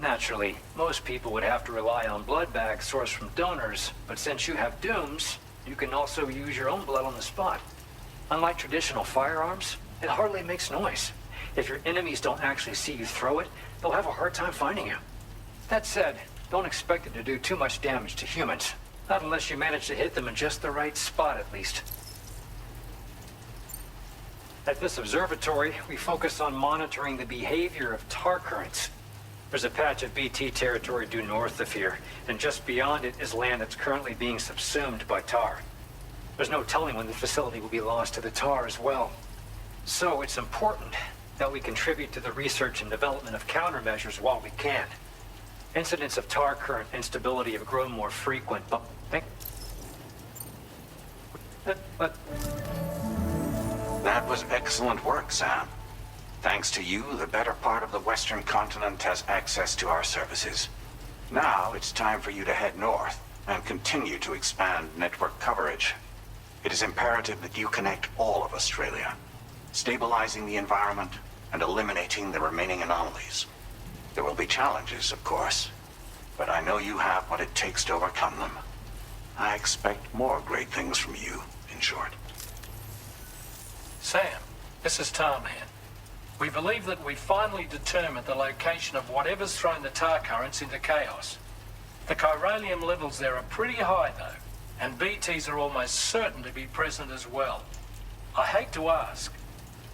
Naturally, most people would have to rely on blood bags sourced from donors, but since you have Dooms, you can also use your own blood on the spot. Unlike traditional firearms, it hardly makes noise. If your enemies don't actually see you throw it, they'll have a hard time finding you. That said, don't expect it to do too much damage to humans. Not unless you manage to hit them in just the right spot, at least. At this observatory, we focus on monitoring the behavior of tar currents. There's a patch of BT territory due north of here, and just beyond it is land that's currently being subsumed by tar. There's no telling when the facility will be lost to the tar as well. So it's important that we contribute to the research and development of countermeasures while we can. Incidents of tar current instability have grown more frequent, but That was excellent work, Sam. Thanks to you, the better part of the Western continent has access to our services. Now it's time for you to head north and continue to expand network coverage. It is imperative that you connect all of Australia, stabilizing the environment and eliminating the remaining anomalies. There will be challenges, of course, but I know you have what it takes to overcome them. I expect more great things from you, in short. Sam, this is Tarman. We believe that we finally determined the location of whatever's thrown the tar currents into chaos. The chiralium levels there are pretty high, though, and BTs are almost certain to be present as well. I hate to ask,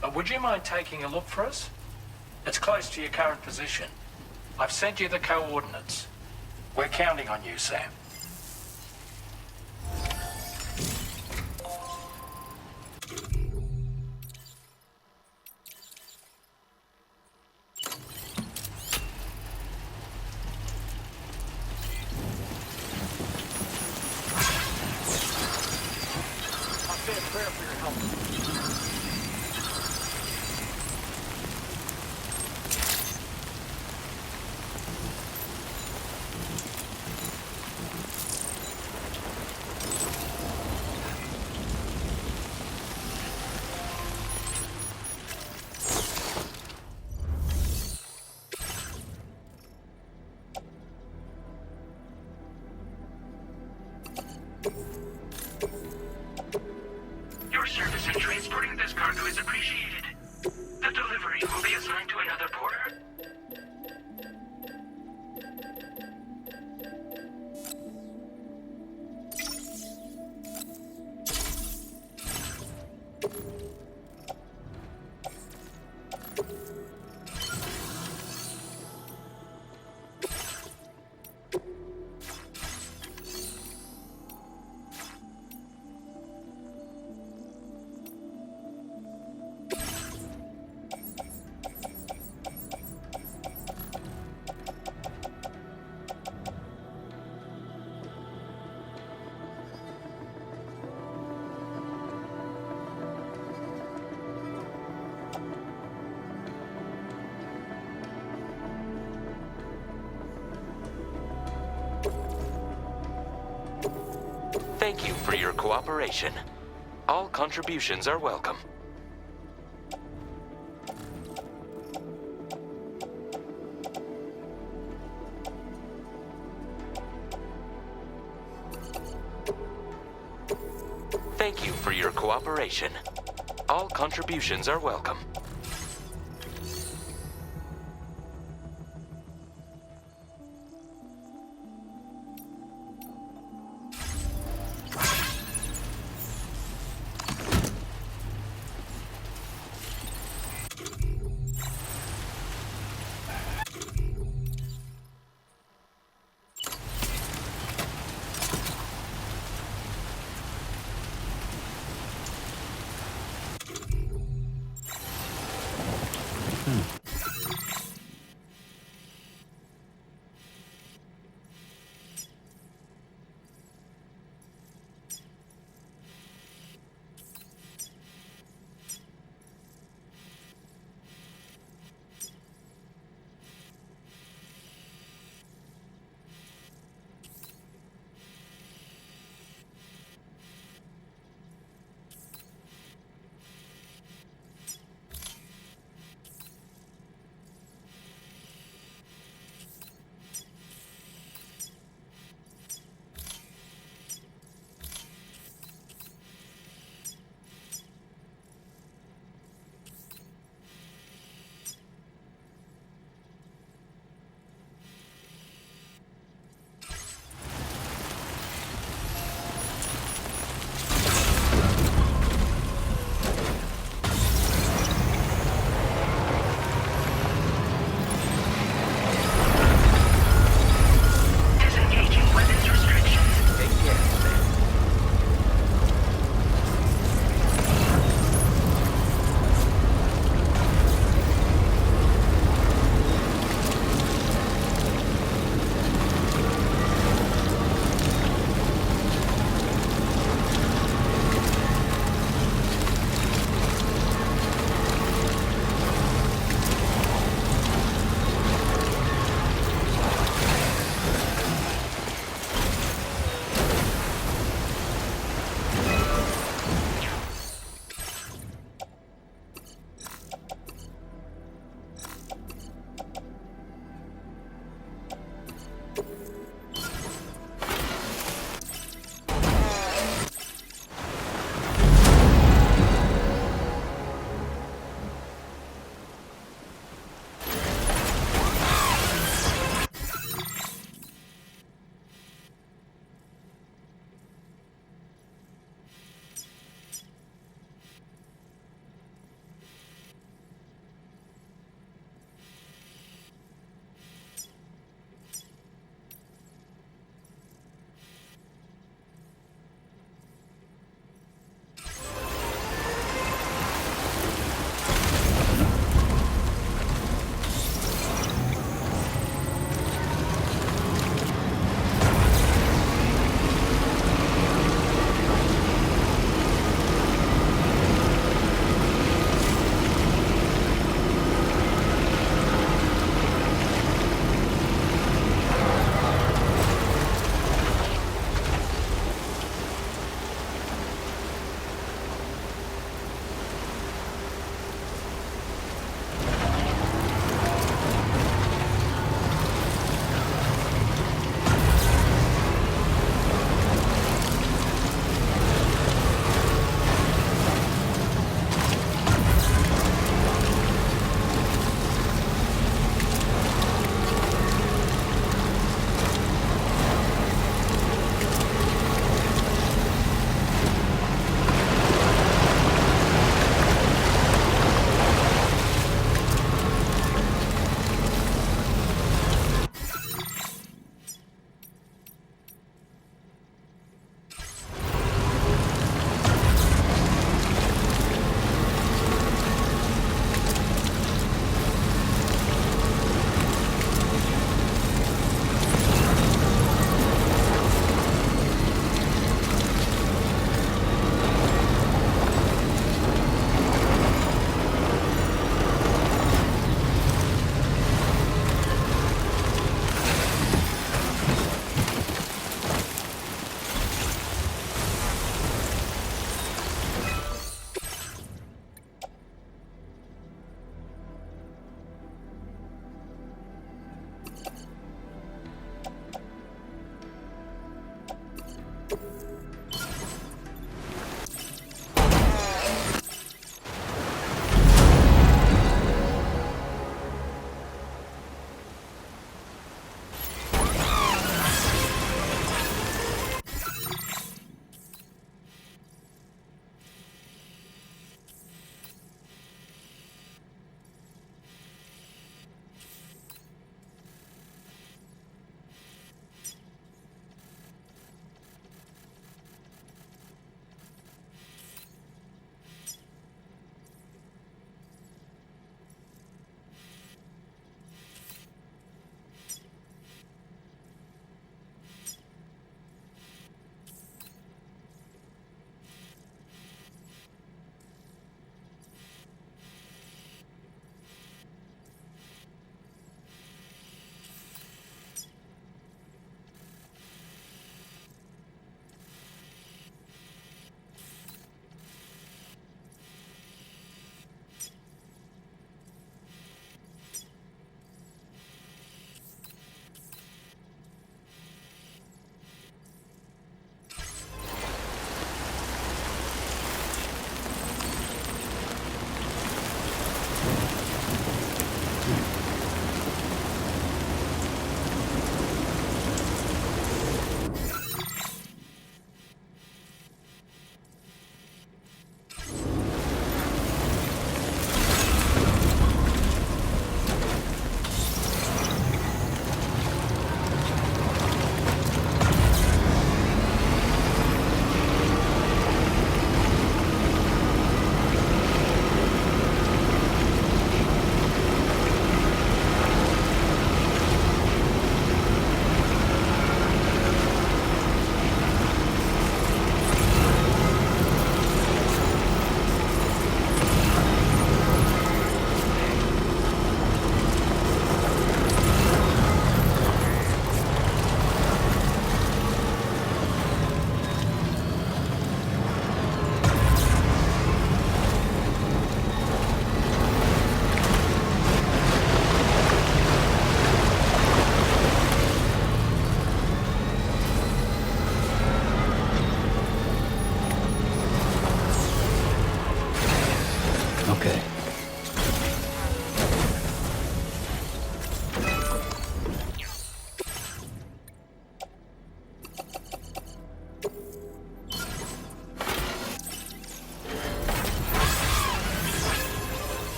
but would you mind taking a look for us? It's close to your current position. I've sent you the coordinates. We're counting on you, Sam. Your service in transporting this cargo is appreciated. The delivery will be assigned to another porter. Thank you for your cooperation. All contributions are welcome. Thank you for your cooperation. All contributions are welcome.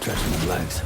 stretching my legs.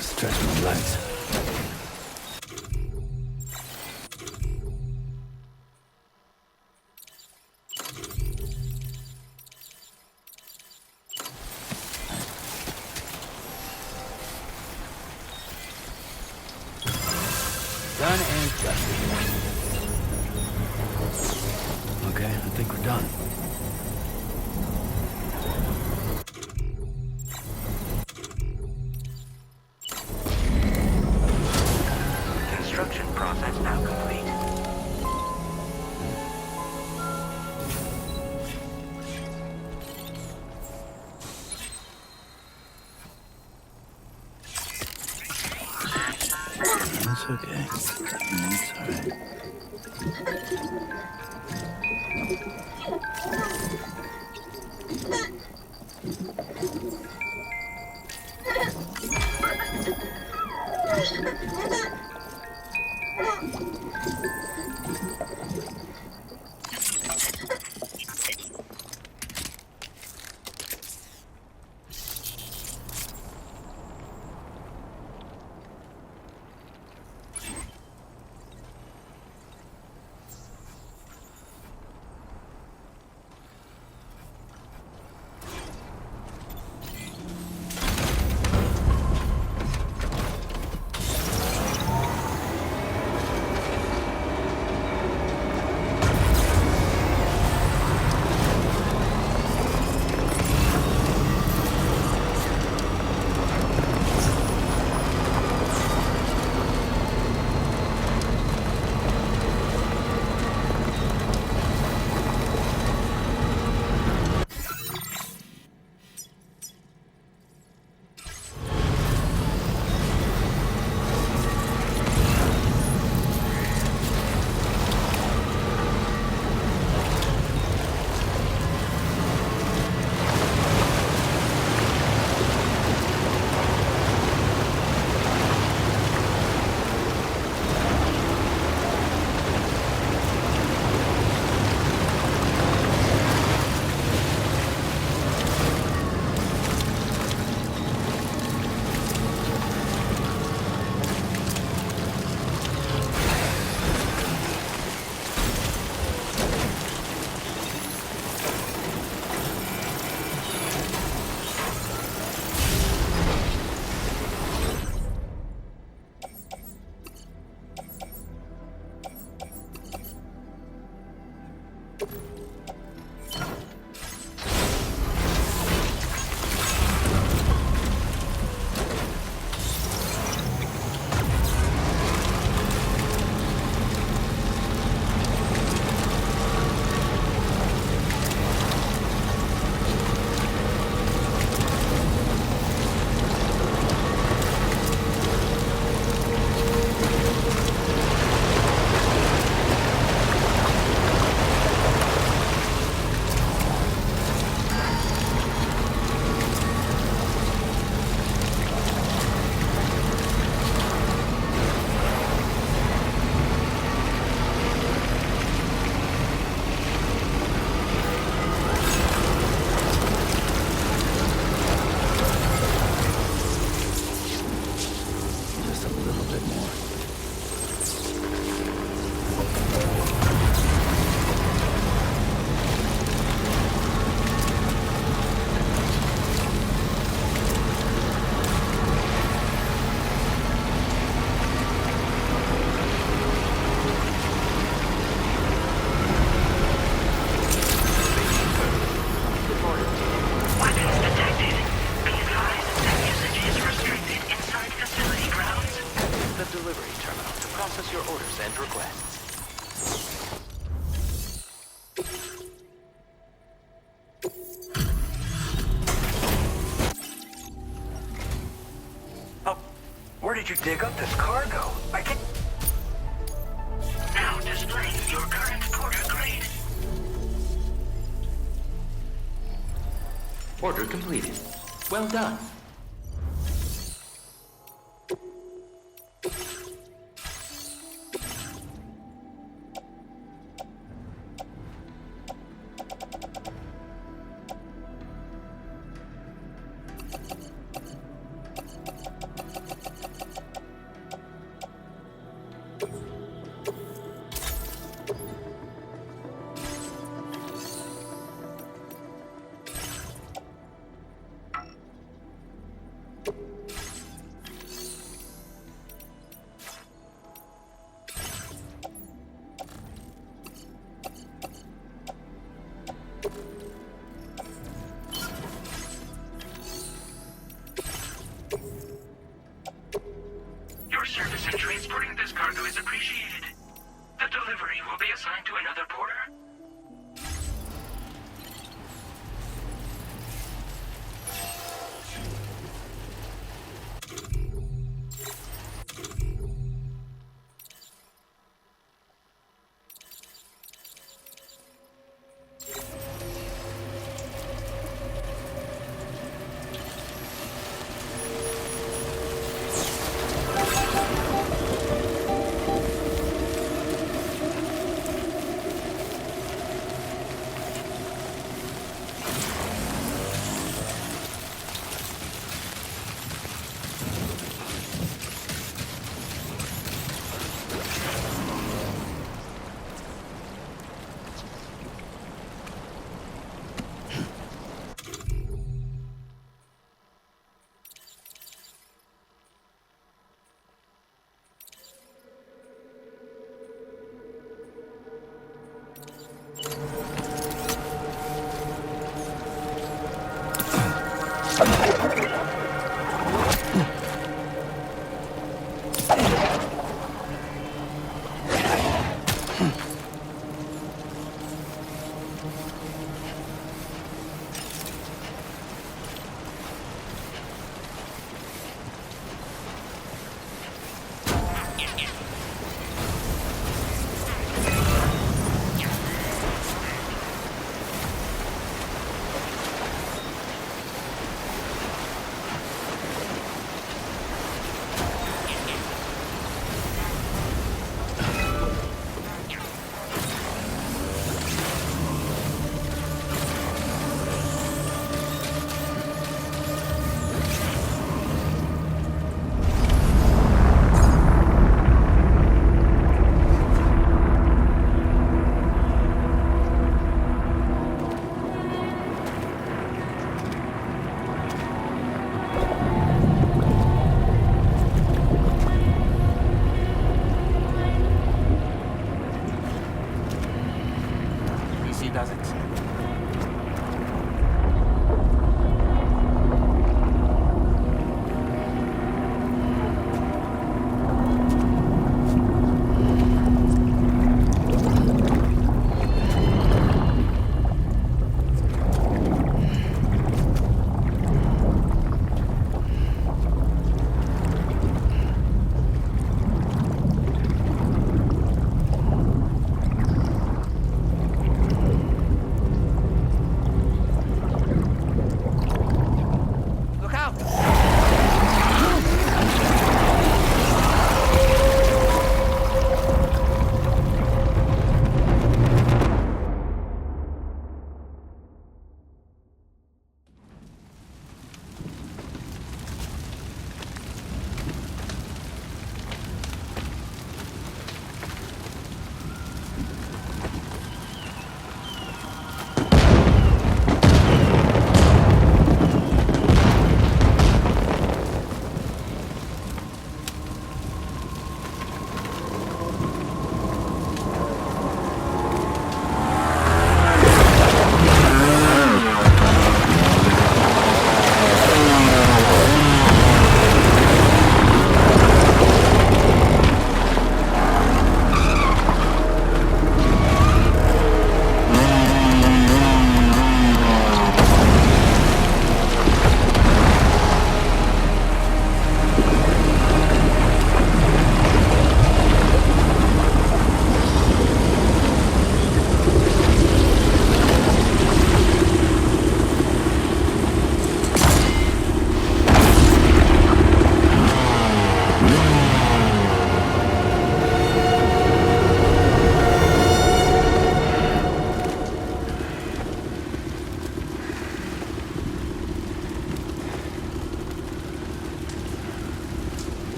Stretch my legs. Done and dusted. Okay, I think we're done. Construction process now complete. That's okay. That's all right. you dig up this cargo? I can't... Now displaying your current porter grade. Order completed. Well done. Your service in transporting this cargo is appreciated. The delivery will be assigned to another porter.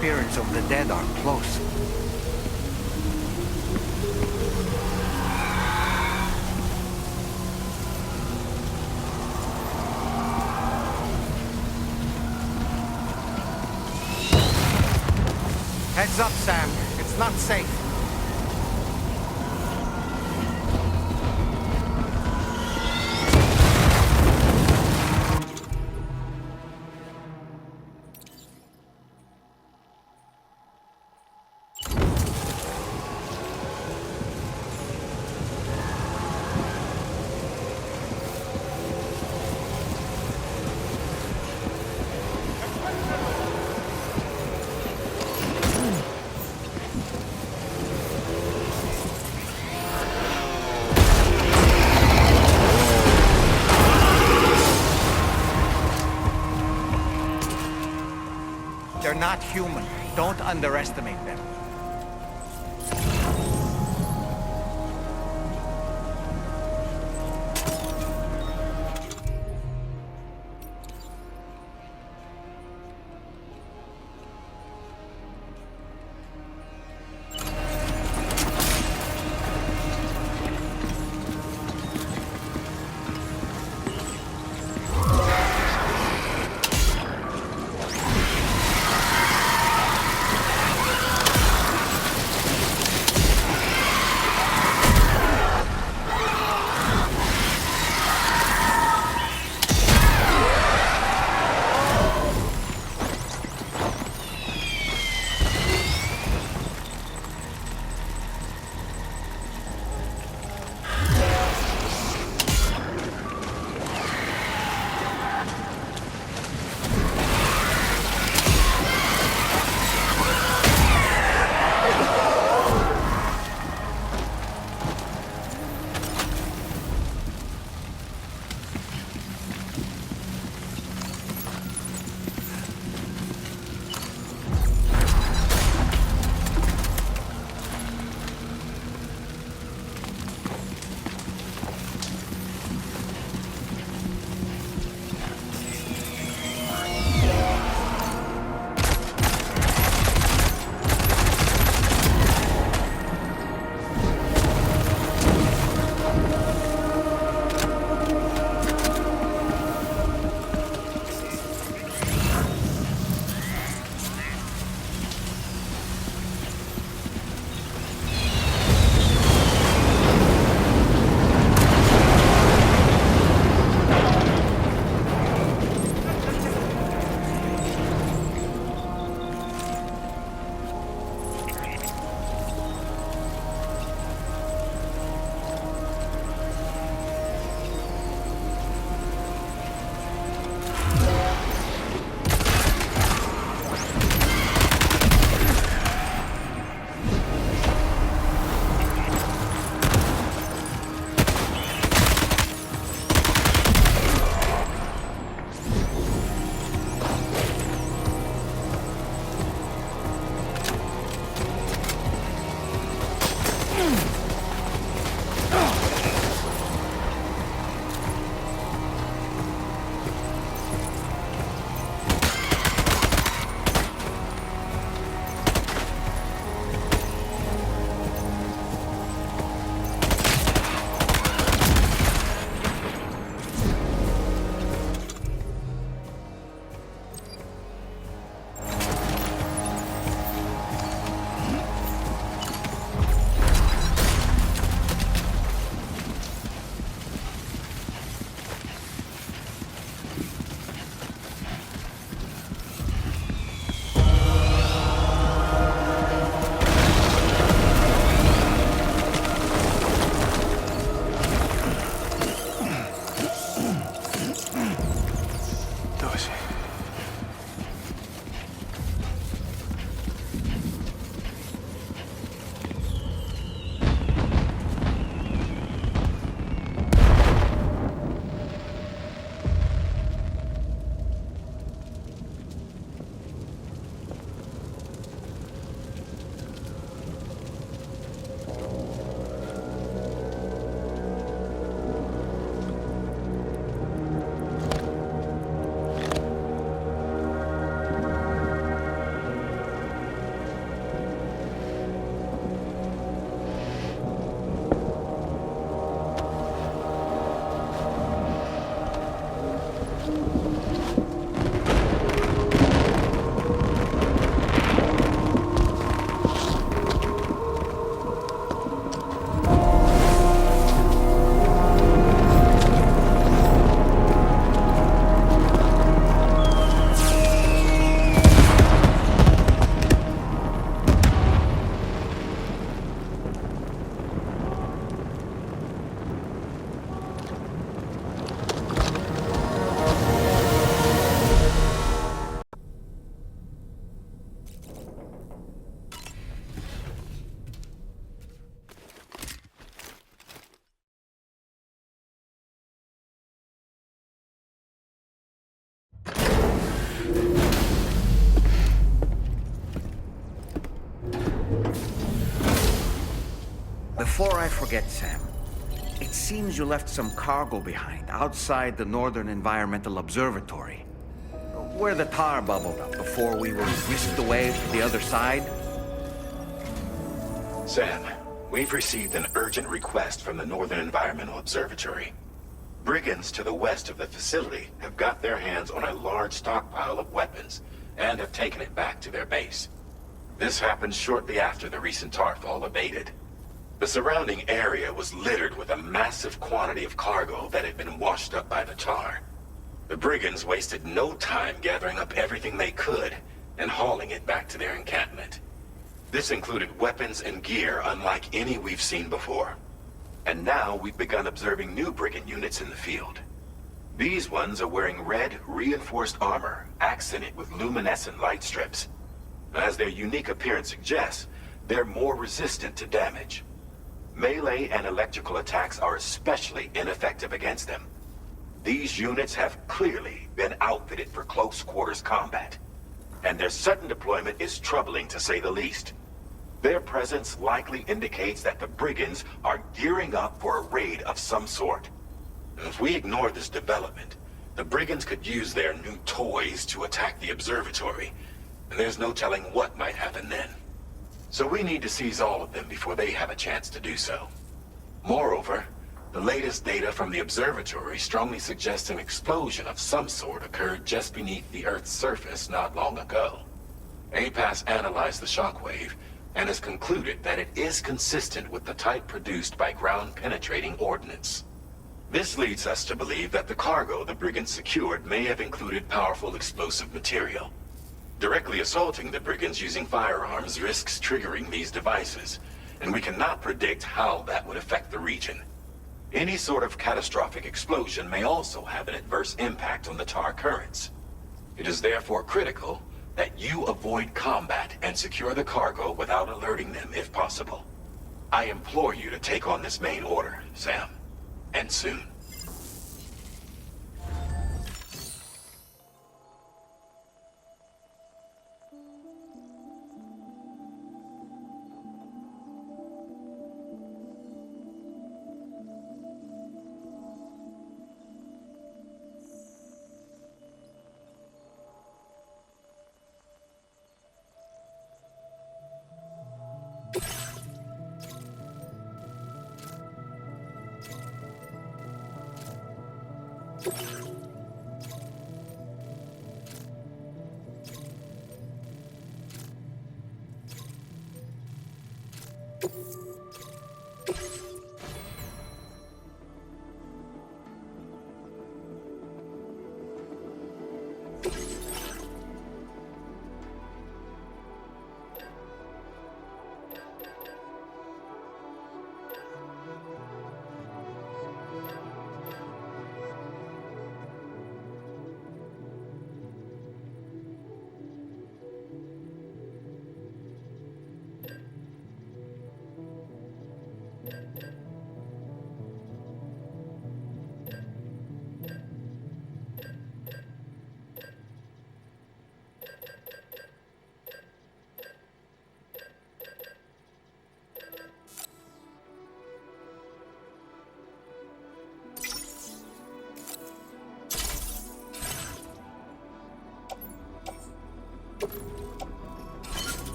spirits of the dead are close. Heads up, Sam. It's not safe. They're not human. Don't underestimate them. Before I forget, Sam, it seems you left some cargo behind outside the Northern Environmental Observatory, where the tar bubbled up before we were whisked away to the other side. Sam, we've received an urgent request from the Northern Environmental Observatory. Brigands to the west of the facility have got their hands on a large stockpile of weapons and have taken it back to their base. This happened shortly after the recent tarfall abated. The surrounding area was littered with a massive quantity of cargo that had been washed up by the tar. The brigands wasted no time gathering up everything they could and hauling it back to their encampment. This included weapons and gear unlike any we've seen before. And now we've begun observing new brigand units in the field. These ones are wearing red, reinforced armor, accented with luminescent light strips. As their unique appearance suggests, they're more resistant to damage. Melee and electrical attacks are especially ineffective against them. These units have clearly been outfitted for close quarters combat, and their sudden deployment is troubling to say the least. Their presence likely indicates that the brigands are gearing up for a raid of some sort. If we ignore this development, the brigands could use their new toys to attack the observatory, and there's no telling what might happen then. So we need to seize all of them before they have a chance to do so. Moreover, the latest data from the observatory strongly suggests an explosion of some sort occurred just beneath the Earth's surface not long ago. APAS analyzed the shockwave and has concluded that it is consistent with the type produced by ground-penetrating ordnance. This leads us to believe that the cargo the brigands secured may have included powerful explosive material. Directly assaulting the brigands using firearms risks triggering these devices, and we cannot predict how that would affect the region. Any sort of catastrophic explosion may also have an adverse impact on the tar currents. It is therefore critical that you avoid combat and secure the cargo without alerting them if possible. I implore you to take on this main order, Sam. And soon.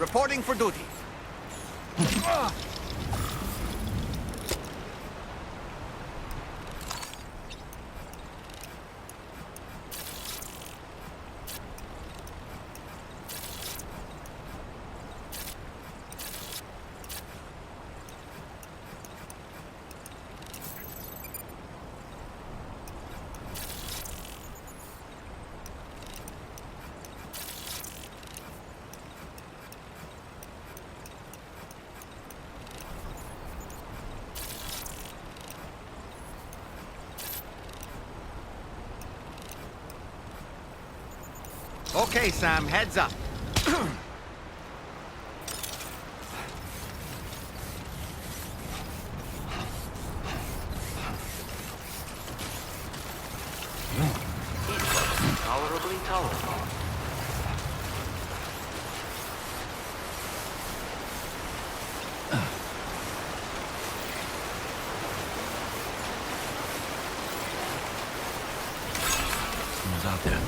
reporting for duty. Okay, Sam, heads up. Tolerably tolerable. Someone's out there.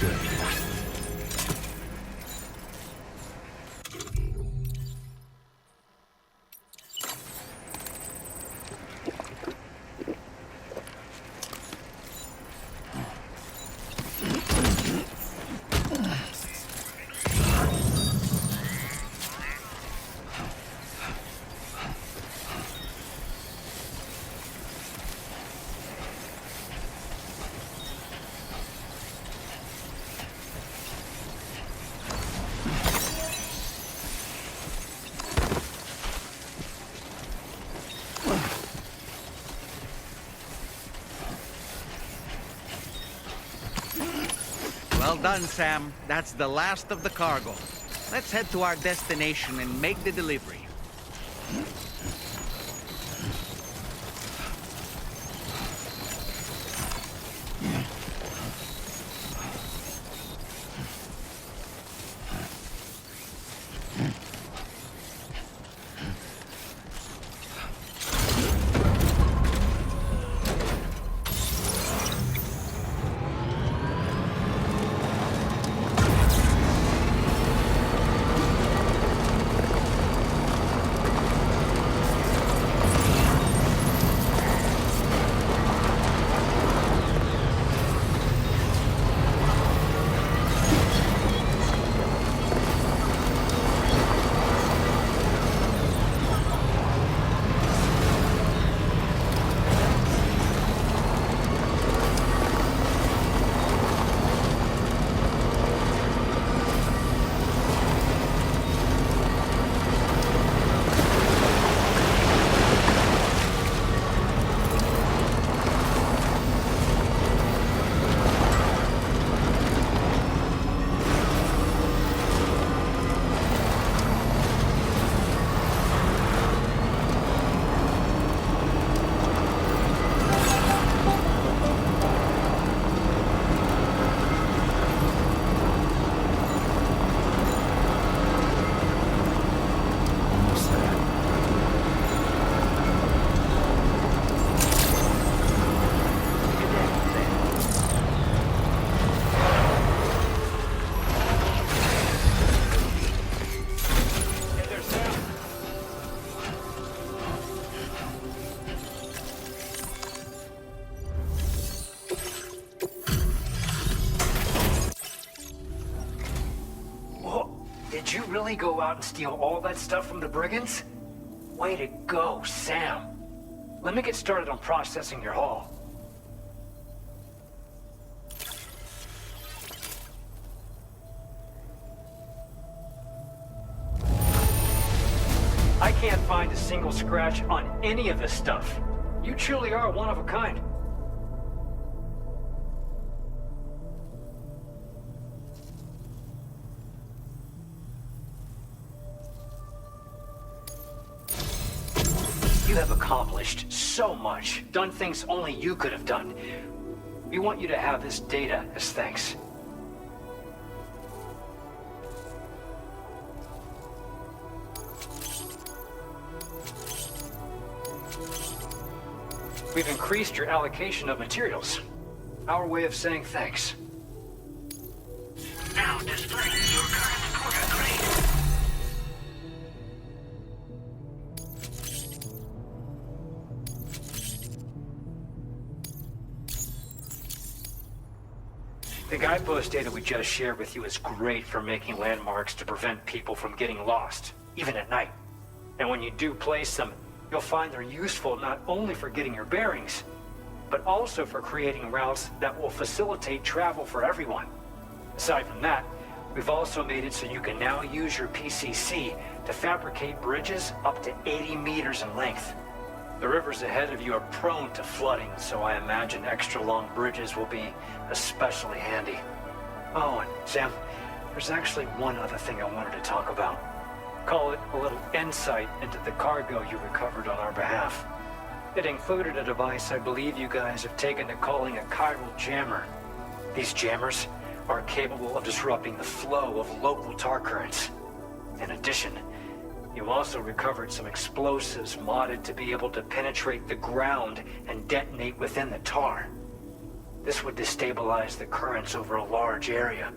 Good. Well done, Sam. That's the last of the cargo. Let's head to our destination and make the delivery. Did you really go out and steal all that stuff from the brigands? Way to go, Sam. Let me get started on processing your haul. I can't find a single scratch on any of this stuff. You truly are one of a kind. You have accomplished so much, done things only you could have done. We want you to have this data as thanks. We've increased your allocation of materials. Our way of saying thanks. Now display your current quarter grade. The guidepost data we just shared with you is great for making landmarks to prevent people from getting lost, even at night. And when you do place them, you'll find they're useful not only for getting your bearings, but also for creating routes that will facilitate travel for everyone. Aside from that, we've also made it so you can now use your PCC to fabricate bridges up to 80 meters in length. The rivers ahead of you are prone to flooding, so I imagine extra long bridges will be especially handy. Oh, and Sam, there's actually one other thing I wanted to talk about. Call it a little insight into the cargo you recovered on our behalf. It included a device I believe you guys have taken to calling a chiral jammer. These jammers are capable of disrupting the flow of local tar currents. In addition, you also recovered some explosives modded to be able to penetrate the ground and detonate within the tar. This would destabilize the currents over a large area.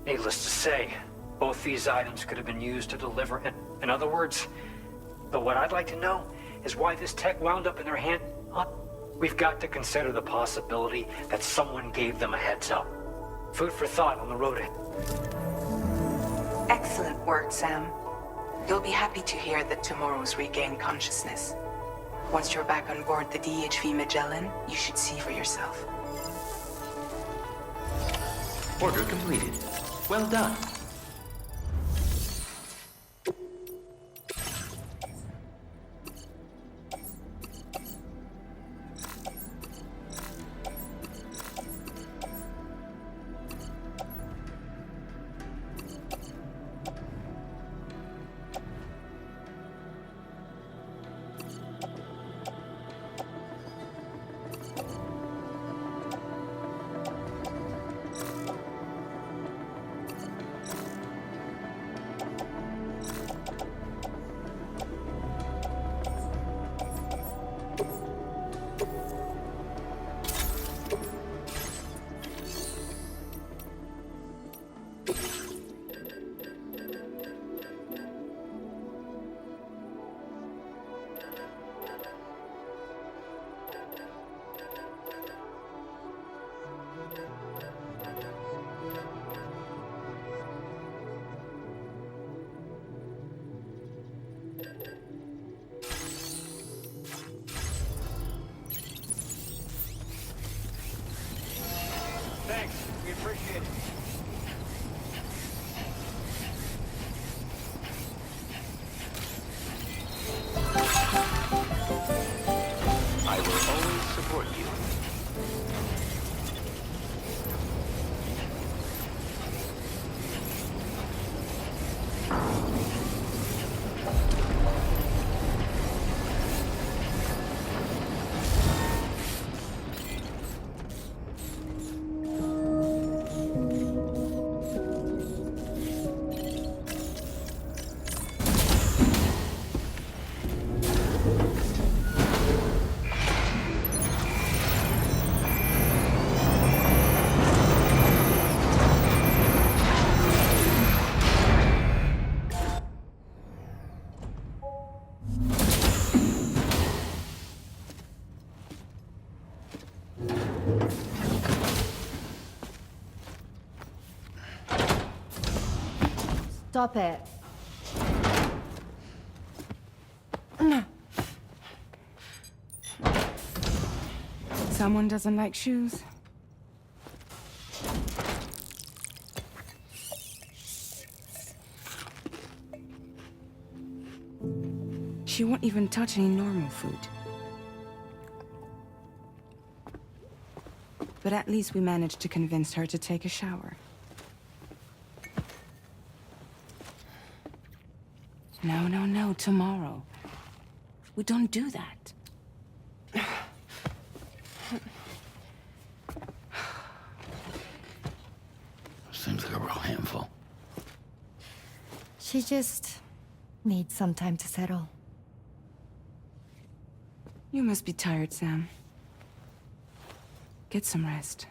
Needless to say, both these items could have been used to deliver it. In other words, but what I'd like to know is why this tech wound up in their hand. We've got to consider the possibility that someone gave them a heads up. Food for thought on the road in. Excellent work, Sam. You'll be happy to hear that tomorrow's regained consciousness. Once you're back on board the DHV Magellan, you should see for yourself. Order completed. Well done. Thanks. We appreciate it. I will always support you. Stop it. Someone doesn't like shoes? She won't even touch any normal food. But at least we managed to convince her to take a shower. No, tomorrow. We don't do that. Seems like a real handful. She just needs some time to settle. You must be tired, Sam. Get some rest.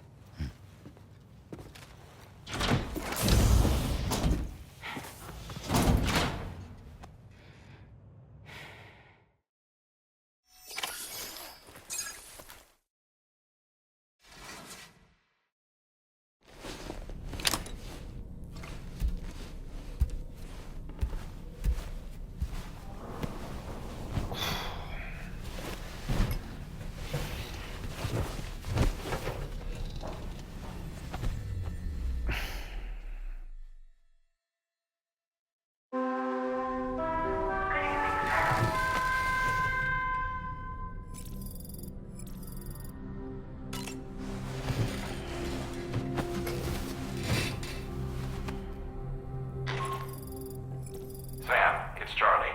Sam, it's Charlie.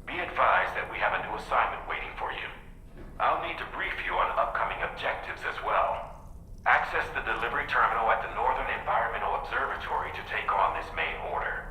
Be advised that we have a new assignment waiting for you. I'll need to brief you on upcoming objectives as well. Access the delivery terminal at the Northern Environmental Observatory to take on this main order.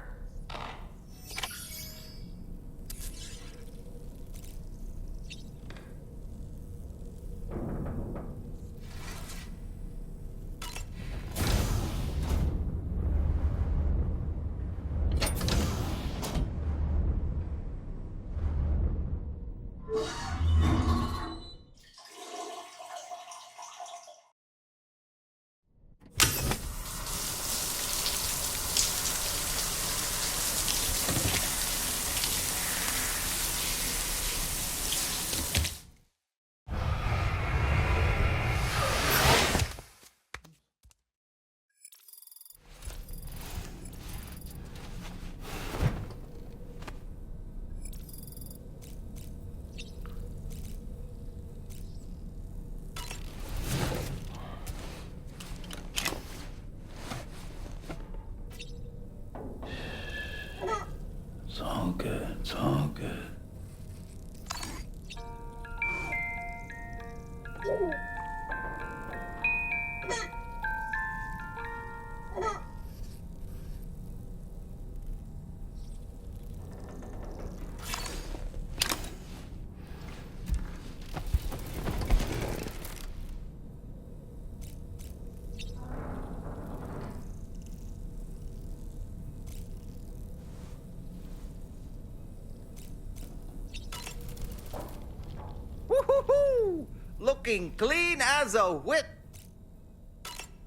looking clean as a whip.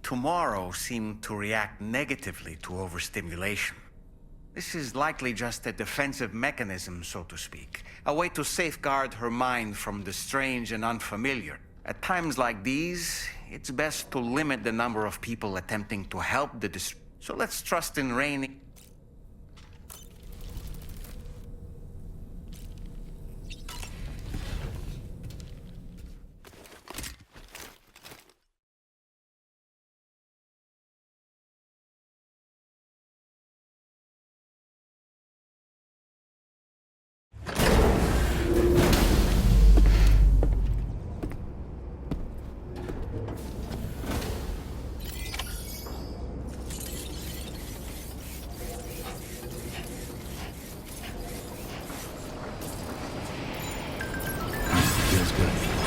Tomorrow seemed to react negatively to overstimulation. This is likely just a defensive mechanism, so to speak. A way to safeguard her mind from the strange and unfamiliar. At times like these, it's best to limit the number of people attempting to help the So let's trust in Rain. Feels good.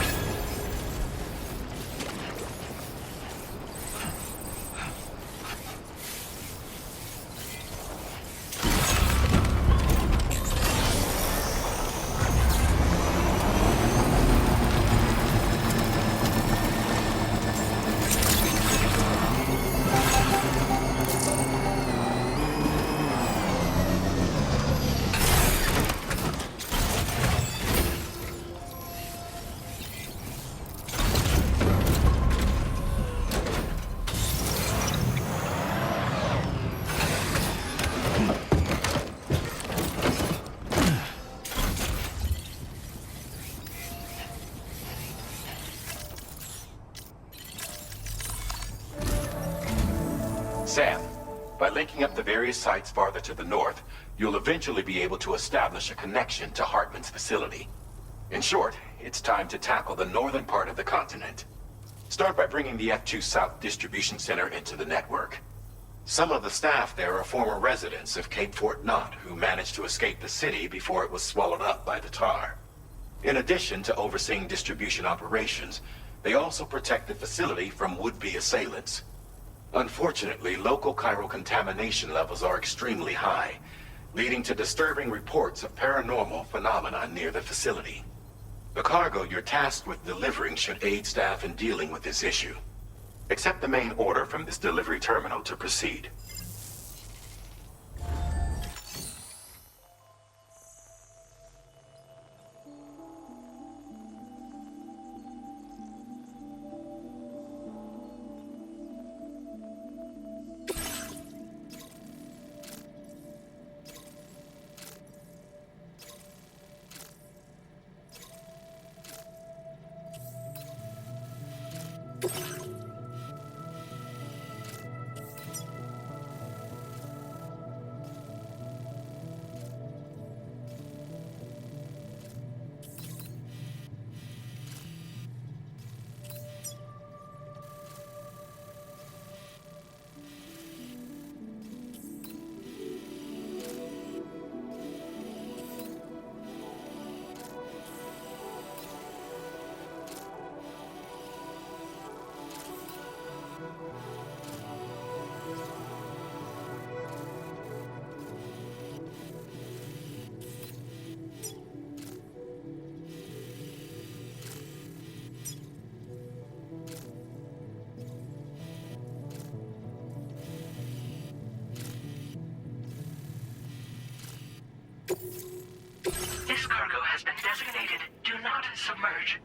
Sam, by linking up the various sites farther to the north, you'll eventually be able to establish a connection to Hartman's facility. In short, it's time to tackle the northern part of the continent. Start by bringing the F2 South Distribution Center into the network. Some of the staff there are former residents of Cape Fort Knott who managed to escape the city before it was swallowed up by the tar. In addition to overseeing distribution operations, they also protect the facility from would-be assailants. Unfortunately, local chiral contamination levels are extremely high, leading to disturbing reports of paranormal phenomena near the facility. The cargo you're tasked with delivering should aid staff in dealing with this issue. Accept the main order from this delivery terminal to proceed. This cargo has been designated Do Not Submerge.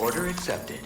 Order accepted.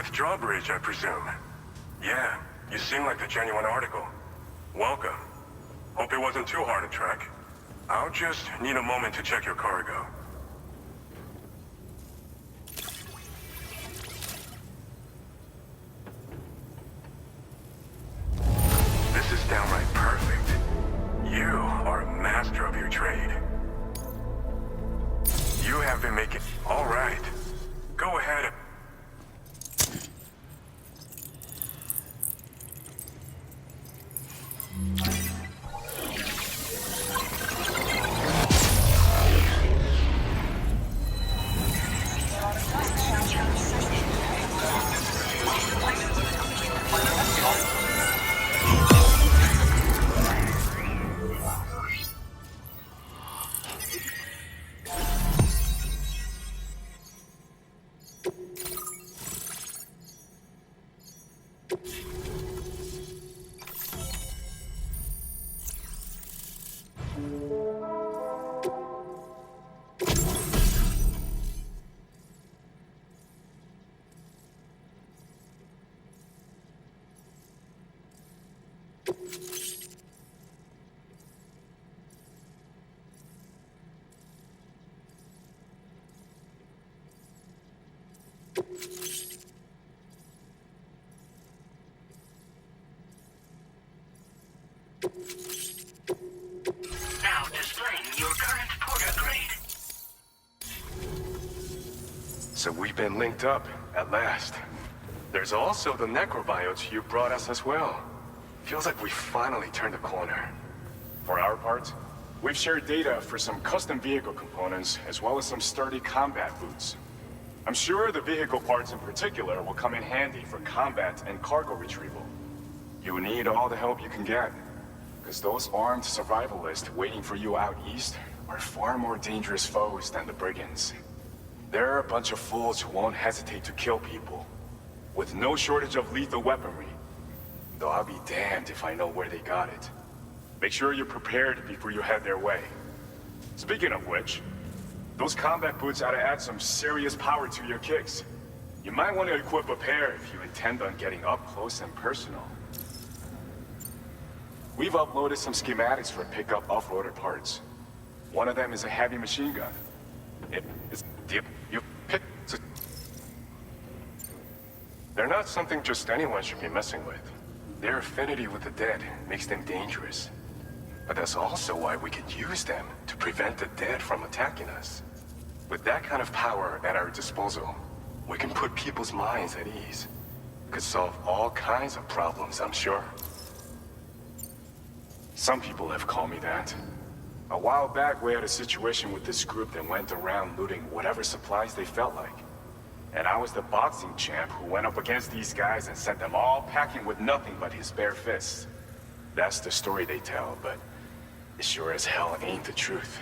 with Drawbridge, I presume. Yeah, you seem like the genuine article. Welcome. Hope it wasn't too hard to track. I'll just need a moment to check your cargo. This is downright perfect. You are a master of your trade. You have been making... All right. Go ahead. Now displaying your current porter grade. So we've been linked up, at last. There's also the necrobiotes you brought us as well. Feels like we finally turned the corner. For our part, we've shared data for some custom vehicle components, as well as some sturdy combat boots. I'm sure the vehicle parts in particular will come in handy for combat and cargo retrieval. You need all the help you can get, because those armed survivalists waiting for you out east are far more dangerous foes than the brigands. They're a bunch of fools who won't hesitate to kill people, with no shortage of lethal weaponry. Though I'll be damned if I know where they got it. Make sure you're prepared before you head their way. Speaking of which, those combat boots ought to add some serious power to your kicks. You might want to equip a pair if you intend on getting up close and personal. We've uploaded some schematics for pickup off-roader parts. One of them is a heavy machine gun. They're not something just anyone should be messing with. Their affinity with the dead makes them dangerous. But that's also why we could use them to prevent the dead from attacking us. With that kind of power at our disposal, we can put people's minds at ease. Could solve all kinds of problems, I'm sure. Some people have called me that. A while back, we had a situation with this group that went around looting whatever supplies they felt like. And I was the boxing champ who went up against these guys and sent them all packing with nothing but his bare fists. That's the story they tell, but it sure as hell ain't the truth.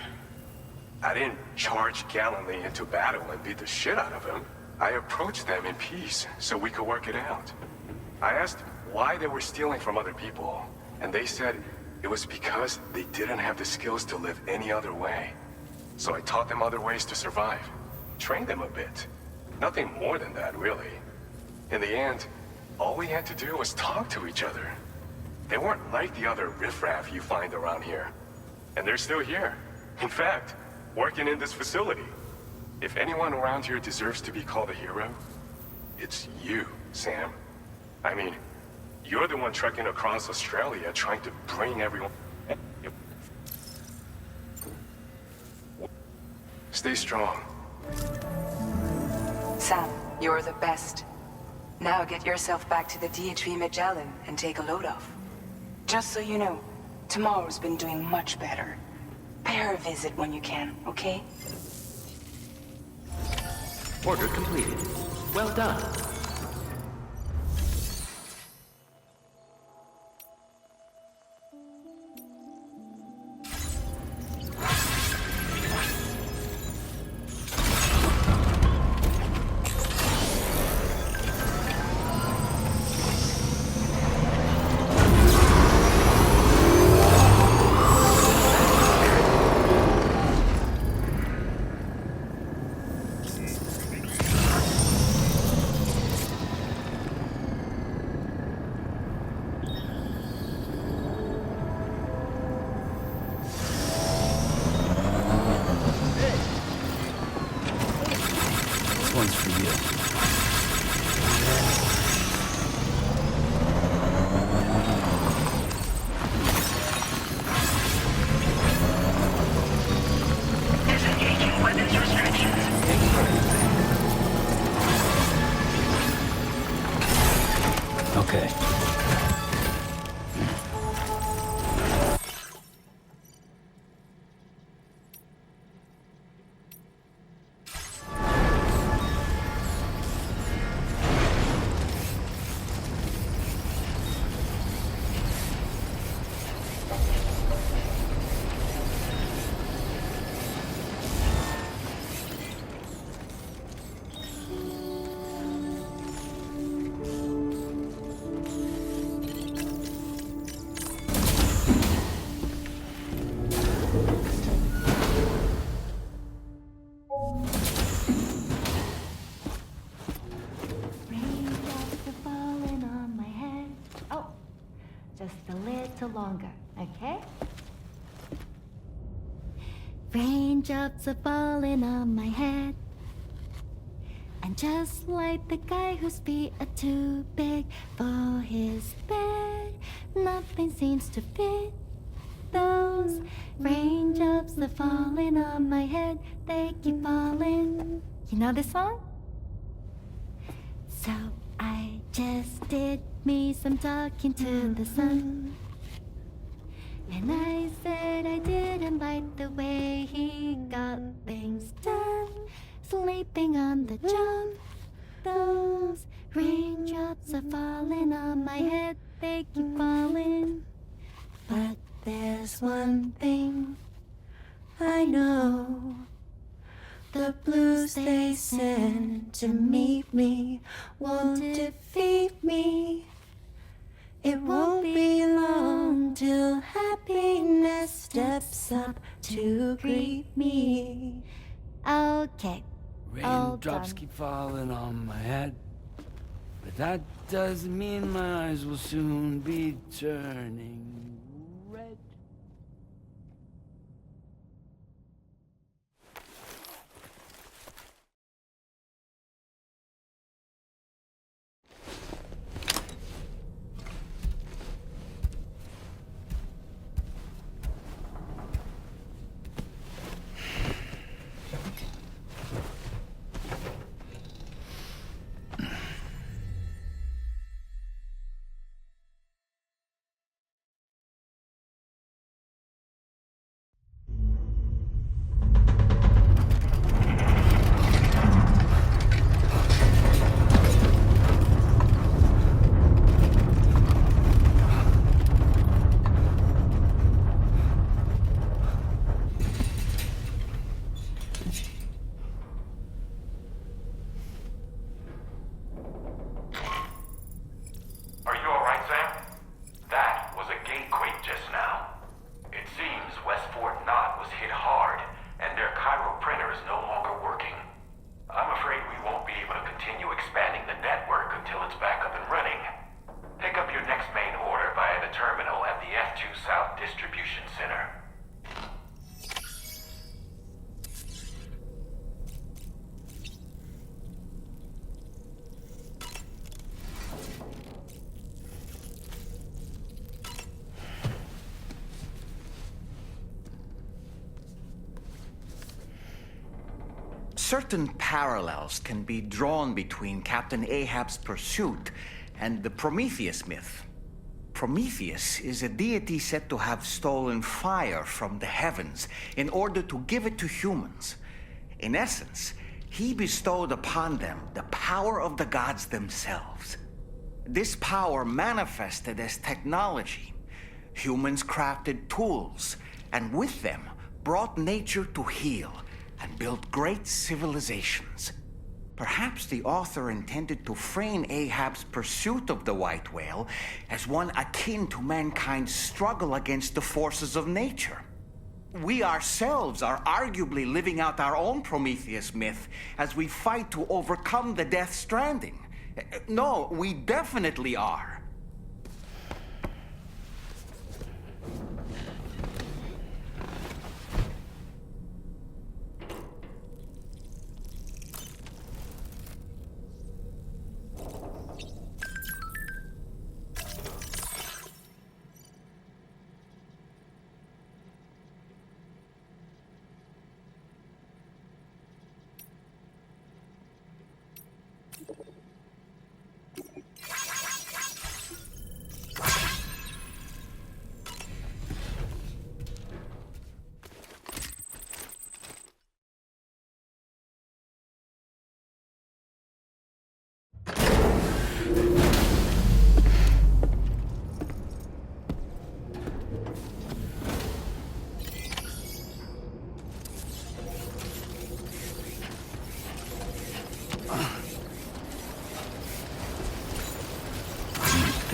I didn't charge gallantly into battle and beat the shit out of them. I approached them in peace so we could work it out. I asked why they were stealing from other people, and they said it was because they didn't have the skills to live any other way. So I taught them other ways to survive, trained them a bit. Nothing more than that, really. In the end, all we had to do was talk to each other. They weren't like the other riffraff you find around here. And they're still here. In fact, working in this facility. If anyone around here deserves to be called a hero, it's you, Sam. I mean, you're the one trekking across Australia trying to bring everyone... Stay strong. Sam, you're the best. Now get yourself back to the DHV Magellan and take a load off. Just so you know, tomorrow's been doing much better. Pay her a visit when you can, okay? Order completed. Well done. Okay. Raindrops are falling on my head. Oh, just a little longer, okay? Raindrops are falling on my head. And just like the guy whose feet are too big for his bed, nothing seems to fit. Those raindrops are falling on my head, they keep falling. You know this song? So I just did me some talking to the sun. And I said I didn't like the way he got things done. Sleeping on the job. Those raindrops are falling on my head, they keep falling. But there's one thing I know. The blues they send to meet me won't defeat me. It won't be long till happiness steps up to greet me. Okay. All Raindrops done. keep falling on my head. But that doesn't mean my eyes will soon be turning red. Are you alright, Sam? That was a gatequake just now. It seems West Fort Knott was hit hard, and their Cairo printer is no longer working. I'm afraid we won't be able to continue expanding the network until it's back up and running. Pick up your next main order via the terminal at the F2 South Distribution Center. Certain parallels can be drawn between Captain Ahab's pursuit and the Prometheus myth. Prometheus is a deity said to have stolen fire from the heavens in order to give it to humans. In essence, he bestowed upon them the power of the gods themselves. This power manifested as technology. Humans crafted tools, and with them brought nature to heal and built great civilizations. Perhaps the author intended to frame Ahab's pursuit of the white whale as one akin to mankind's struggle against the forces of nature. We ourselves are arguably living out our own Prometheus myth as we fight to overcome the Death Stranding. No, we definitely are.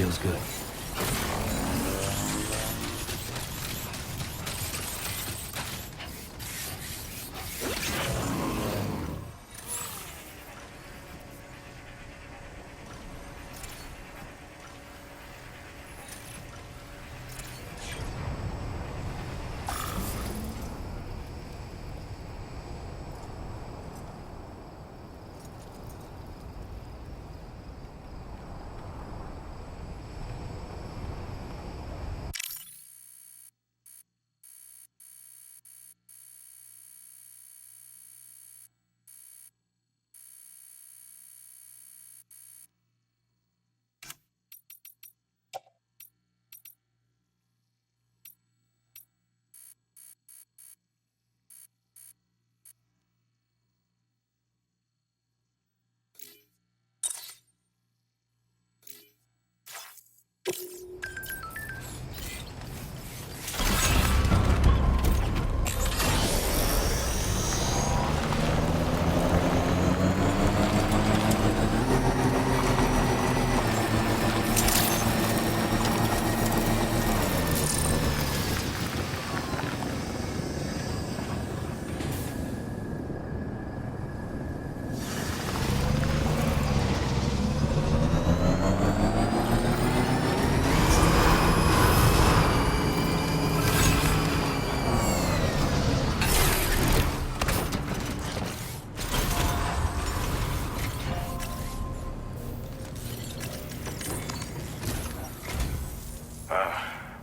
Feels good.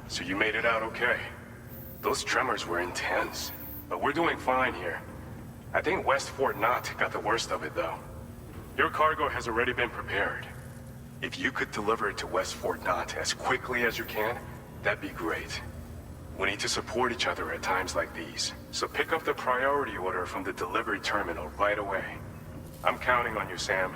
So you made it out okay. Those tremors were intense, but we're doing fine here. I think West Fort Knott got the worst of it, though. Your cargo has already been prepared. If you could deliver it to West Fort Knott as quickly as you can, that'd be great. We need to support each other at times like these, so pick up the priority order from the delivery terminal right away. I'm counting on you, Sam.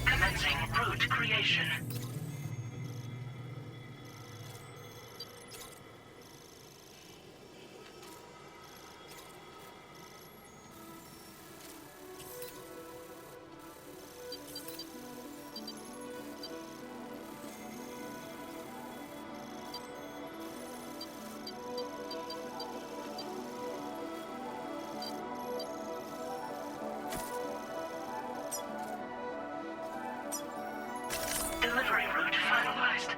Commencing route creation. Delivery route finalized.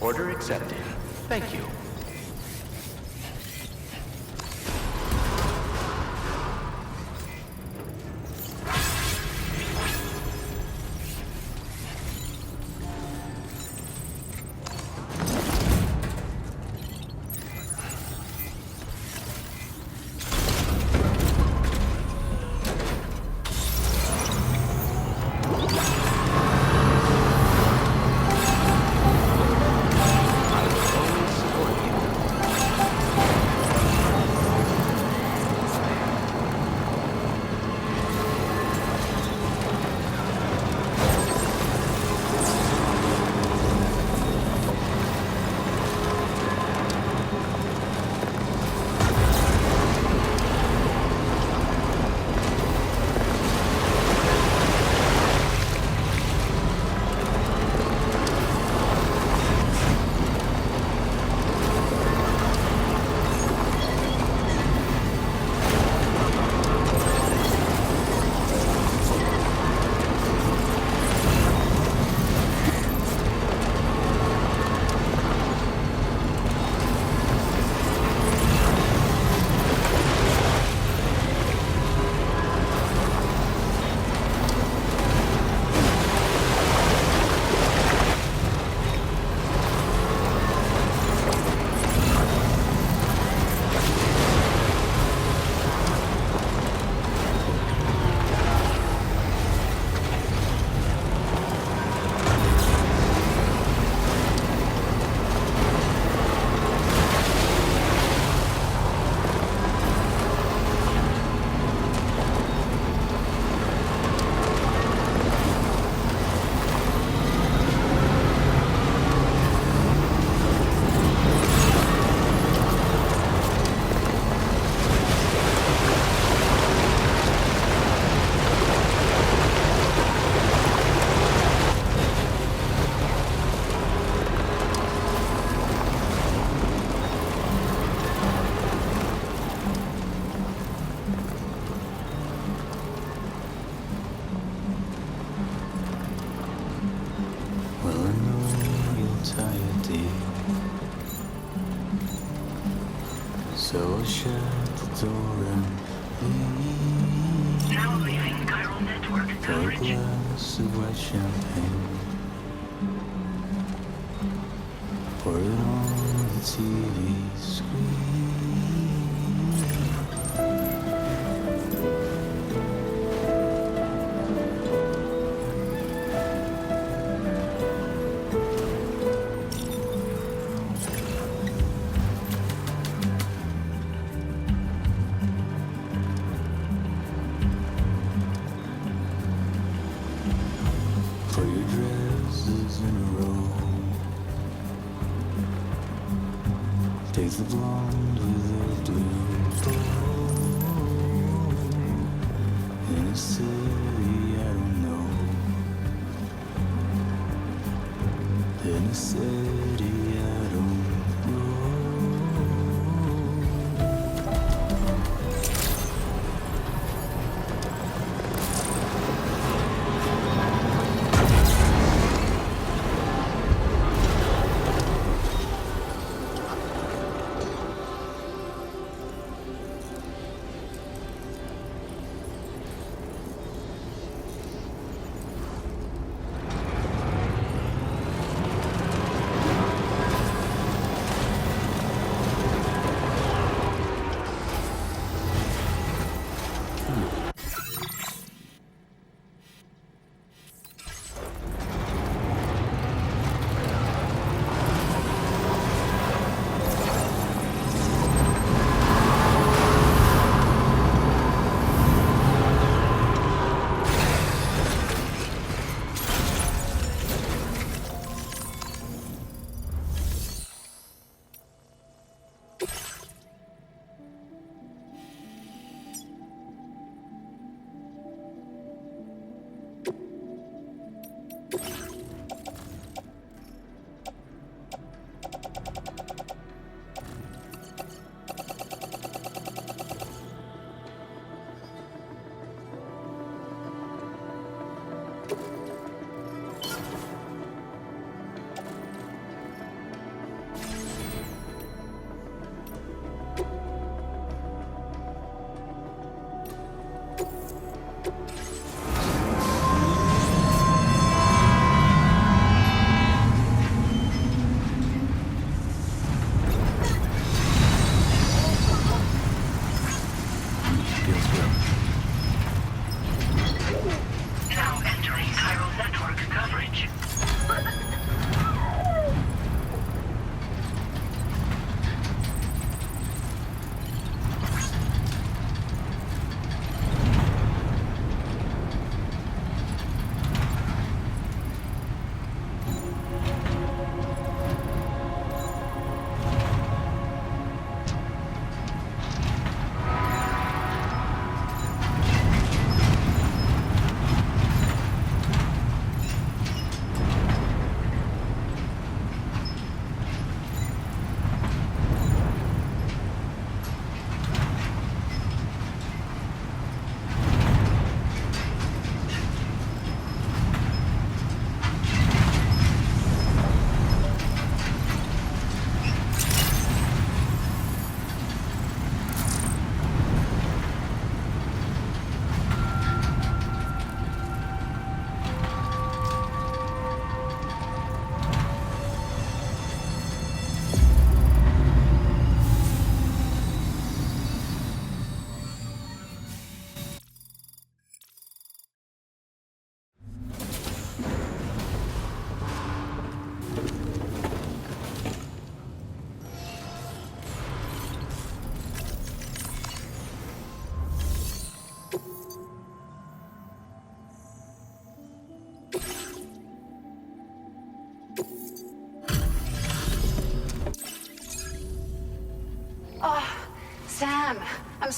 Order accepted. Thank you. So shut the door and leave. Now leaving chiral network For a coverage. glass of white champagne. Pour it on the TV screen. For your dresses in a row. Take the blonde with the blue bow. In a city I don't know. In a city I don't know.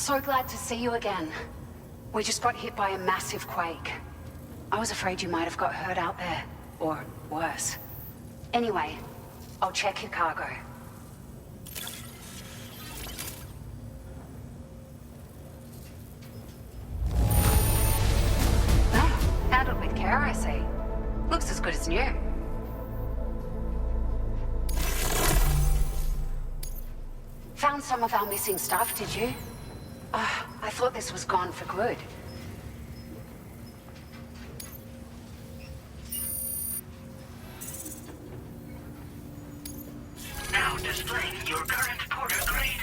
So glad to see you again. We just got hit by a massive quake. I was afraid you might have got hurt out there. Or worse. Anyway, I'll check your cargo. Oh, handled with care, I see. Looks as good as new. Found some of our missing stuff, did you? I thought this was gone for good. Now displaying your current porter grade.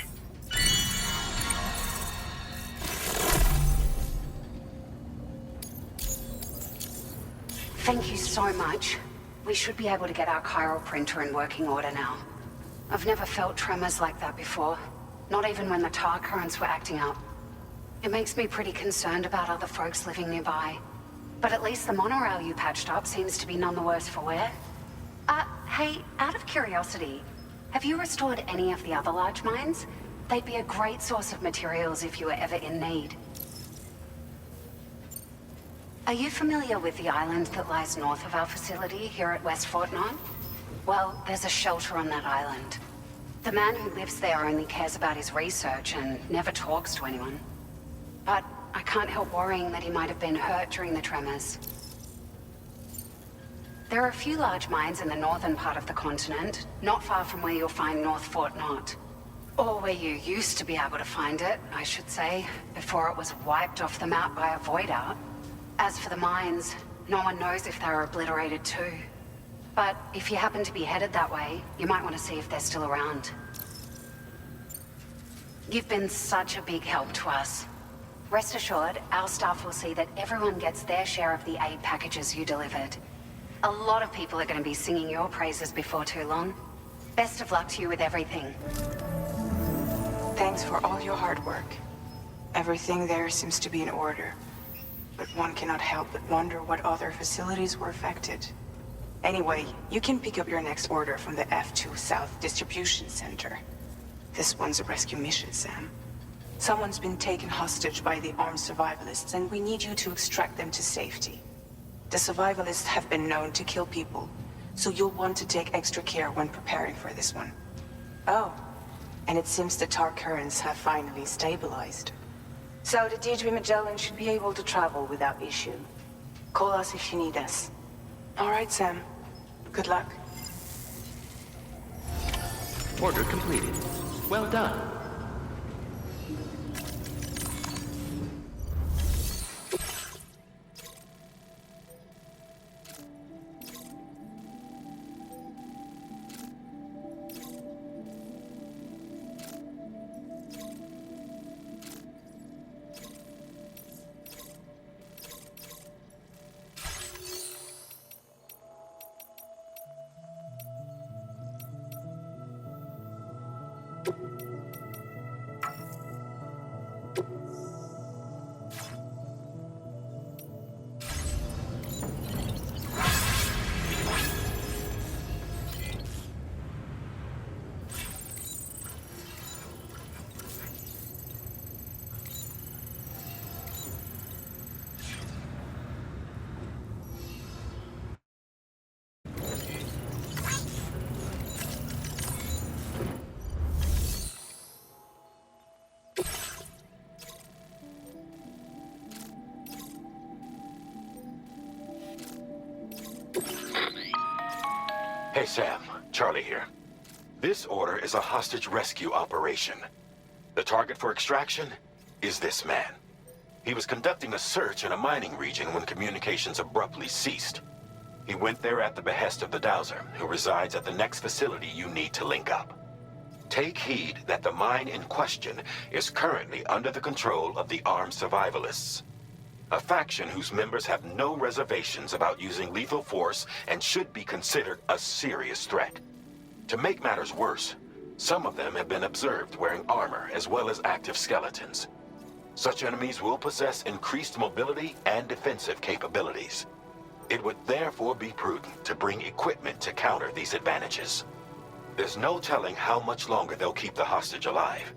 Thank you so much. We should be able to get our chiral printer in working order now. I've never felt tremors like that before. Not even when the tar currents were acting up. It makes me pretty concerned about other folks living nearby. But at least the monorail you patched up seems to be none the worse for wear. Hey, out of curiosity, have you restored any of the other large mines? They'd be a great source of materials if you were ever in need. Are you familiar with the island that lies north of our facility here at West Fort Knot? Well, there's a shelter on that island. The man who lives there only cares about his research and never talks to anyone. But I can't help worrying that he might have been hurt during the tremors. There are a few large mines in the northern part of the continent, not far from where you'll find North Fort Knot. Or where you used to be able to find it, I should say, before it was wiped off the map by a void out. As for the mines, no one knows if they were obliterated too. But if you happen to be headed that way, you might want to see if they're still around. You've been such a big help to us. Rest assured, our staff will see that everyone gets their share of the aid packages you delivered. A lot of people are going to be singing your praises before too long. Best of luck to you with everything. Thanks for all your hard work. Everything there seems to be in order. But one cannot help but wonder what other facilities were affected. Anyway, you can pick up your next order from the F2 South Distribution Center. This one's a rescue mission, Sam. Someone's been taken hostage by the armed survivalists, and we need you to extract them to safety. The survivalists have been known to kill people, so you'll want to take extra care when preparing for this one. Oh, and it seems the tar currents have finally stabilized. So the D3 Magellan should be able to travel without issue. Call us if you need us. All right, Sam. Good luck. Order completed. Well done. Hey, Sam. Charlie here. This order is a hostage rescue operation. The target for extraction is this man. He was conducting a search in a mining region when communications abruptly ceased. He went there at the behest of the Dowser, who resides at the next facility you need to link up. Take heed that the mine in question is currently under the control of the armed survivalists. A faction whose members have no reservations about using lethal force and should be considered a serious threat. To make matters worse, some of them have been observed wearing armor as well as active skeletons. Such enemies will possess increased mobility and defensive capabilities. It would therefore be prudent to bring equipment to counter these advantages. There's no telling how much longer they'll keep the hostage alive.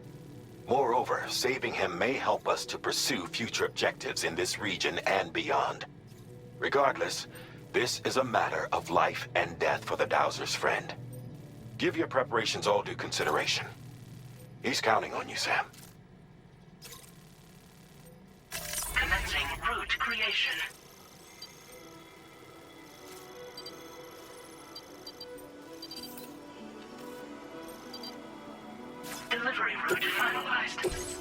Moreover, saving him may help us to pursue future objectives in this region and beyond. Regardless, this is a matter of life and death for the Dowser's friend. Give your preparations all due consideration. He's counting on you, Sam. Commencing route creation. Delivery route finalized.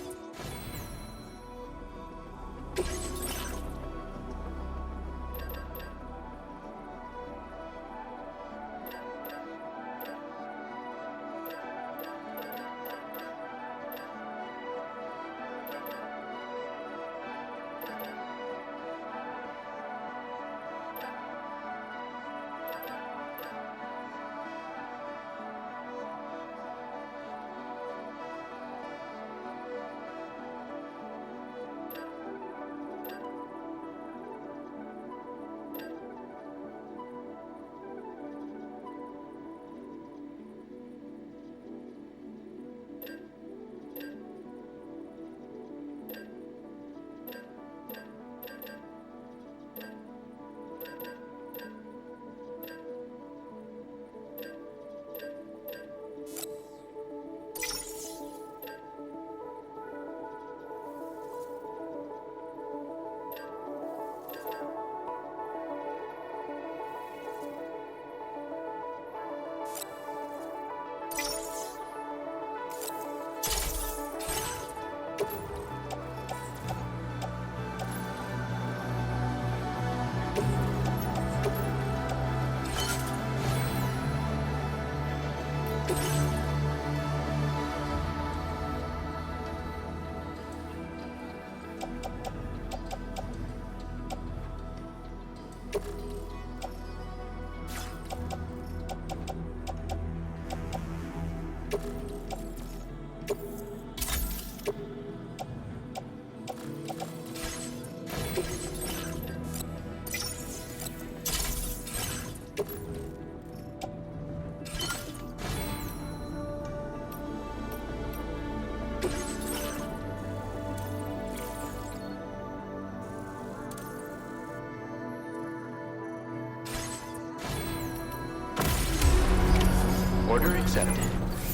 Order accepted.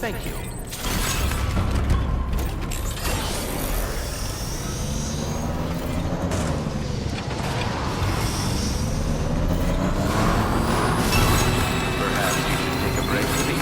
Thank you. Perhaps you should take a break from the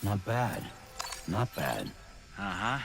Not bad. Not bad. Uh-huh.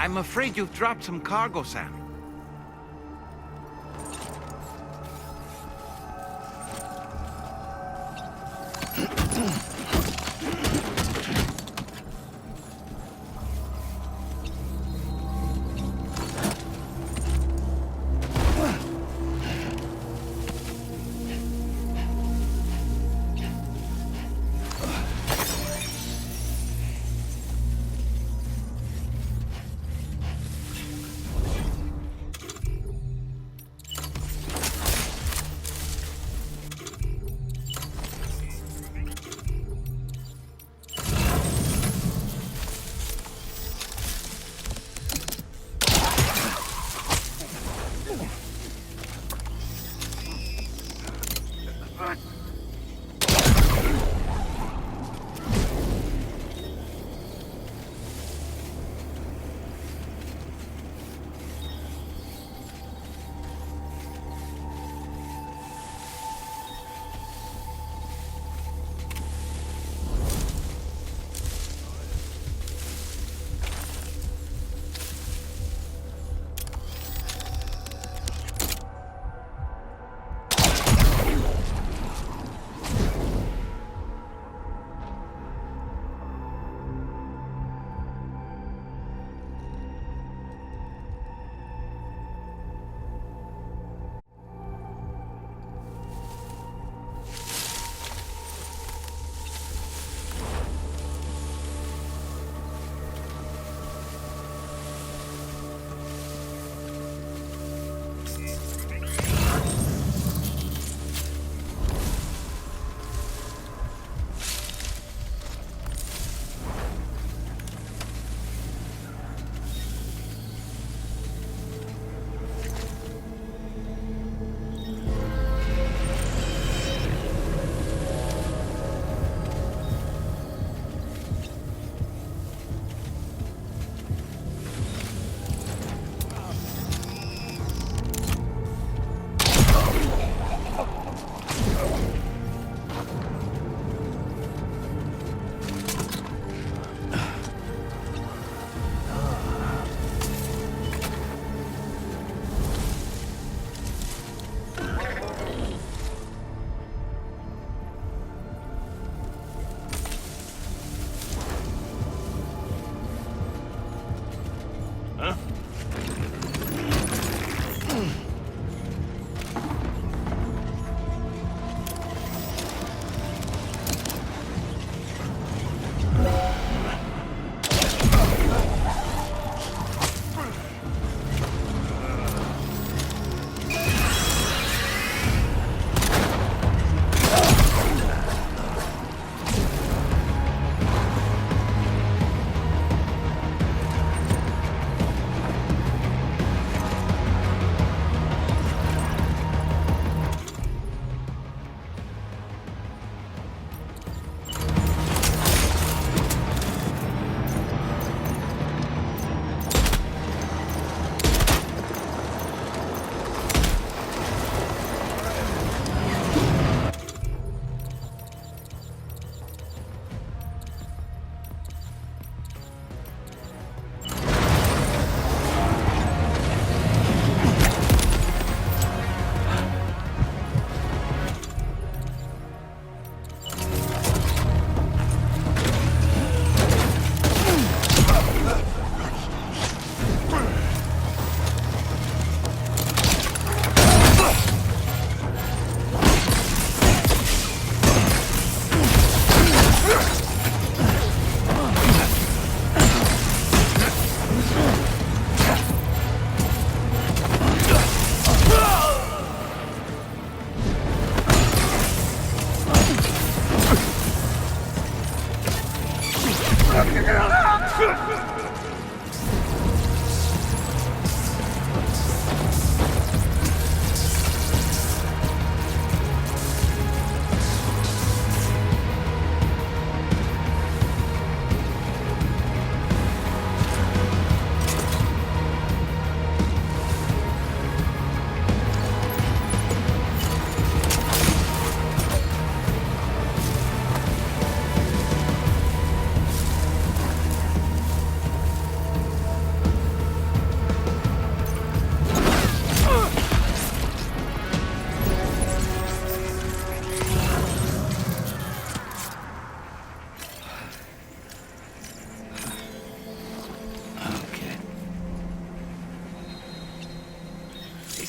I'm afraid you've dropped some cargo, Sam.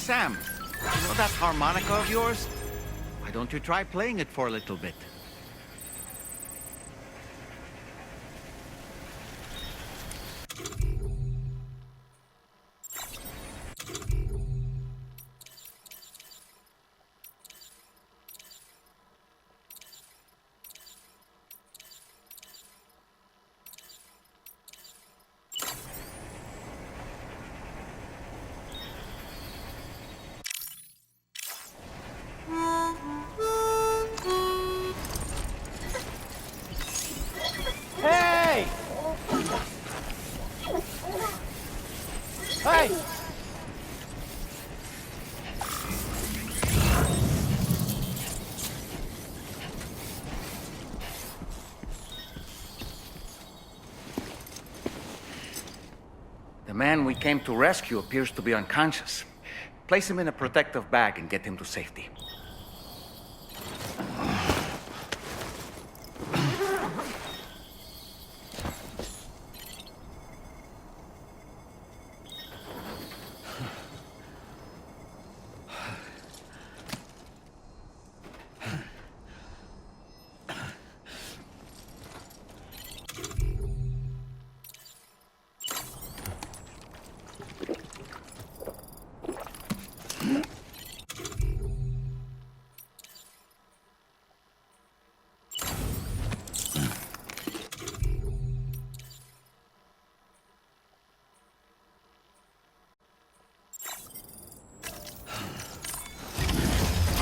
Sam, you know that harmonica of yours? Why don't you try playing it for a little bit? Hey! Hey! The man we came to rescue appears to be unconscious. Place him in a protective bag and get him to safety.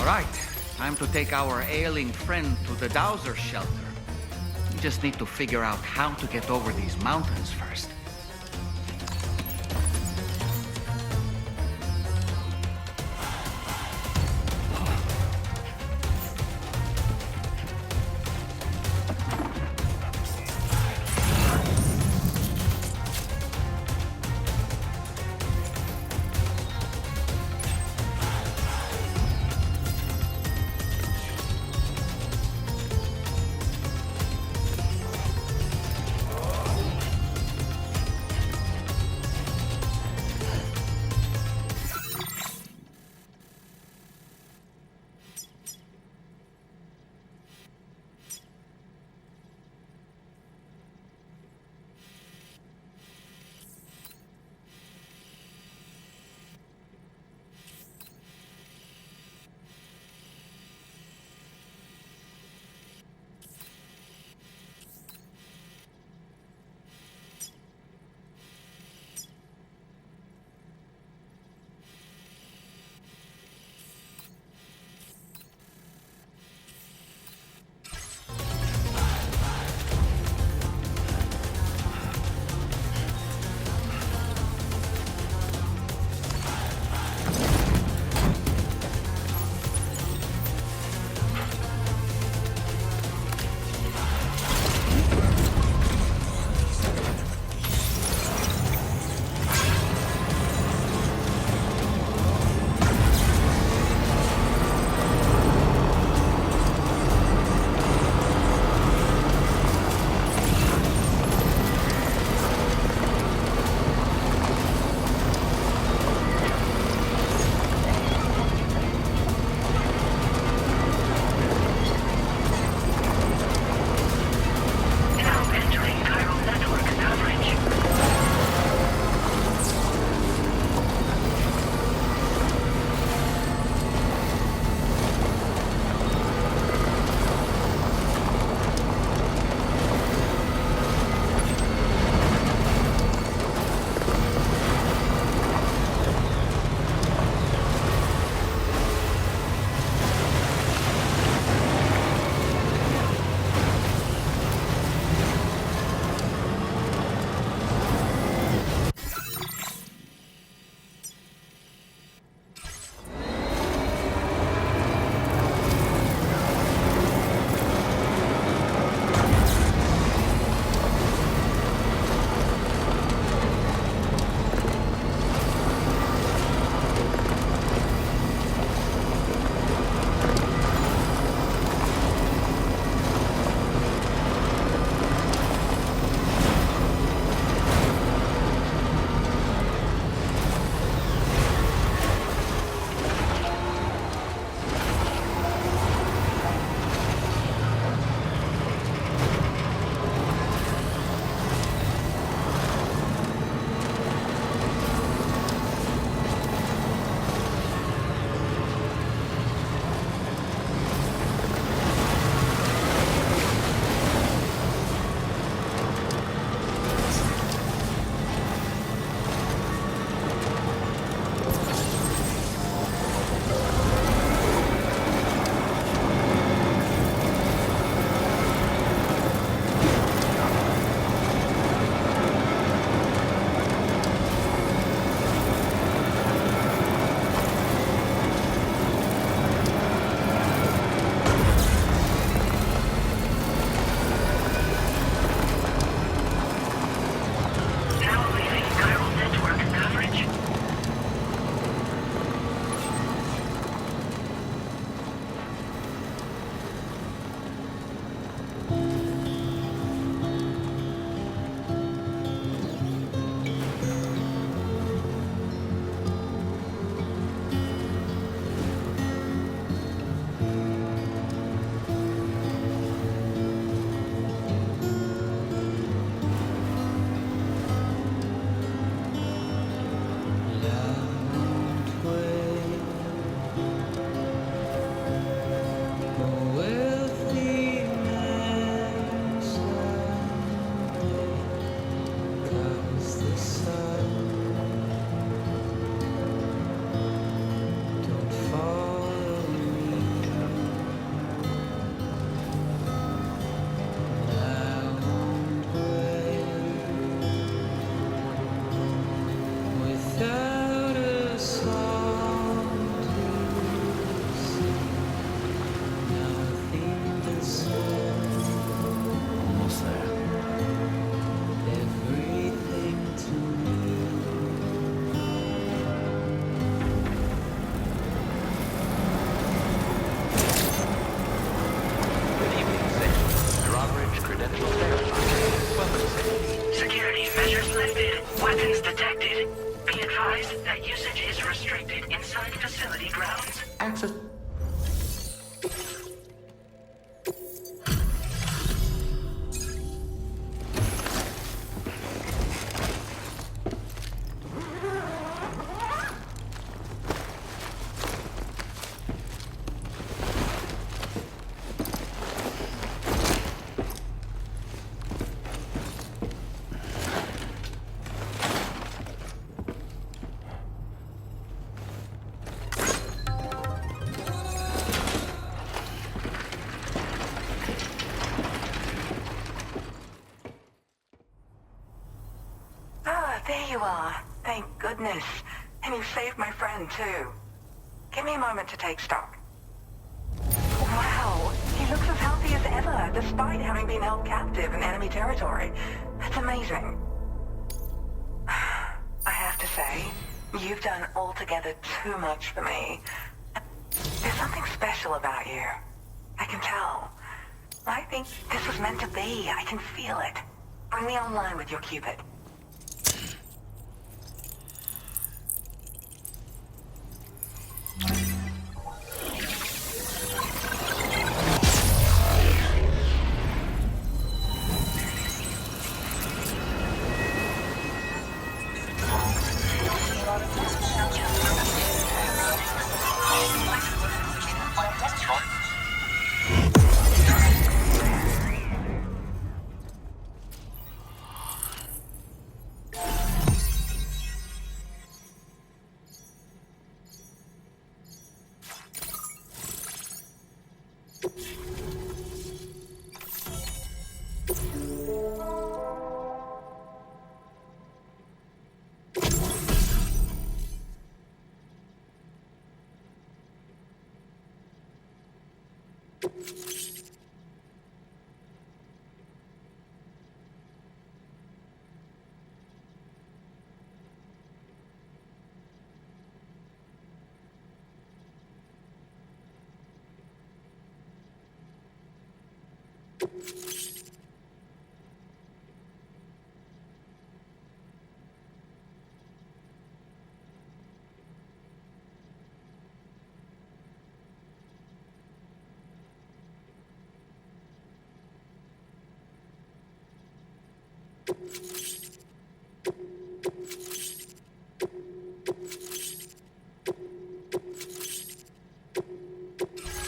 All right, time to take our ailing friend to the Dowser shelter. We just need to figure out how to get over these mountains first. inside facility grounds. Access. Ah, there you are. Thank goodness. And you saved my friend, too. Give me a moment to take stock. Wow, he looks as healthy as ever, despite having been held captive in enemy territory. That's amazing. I have to say, you've done altogether too much for me. There's something special about you. I can tell. I think this was meant to be. I can feel it. Bring me online with your Cupid.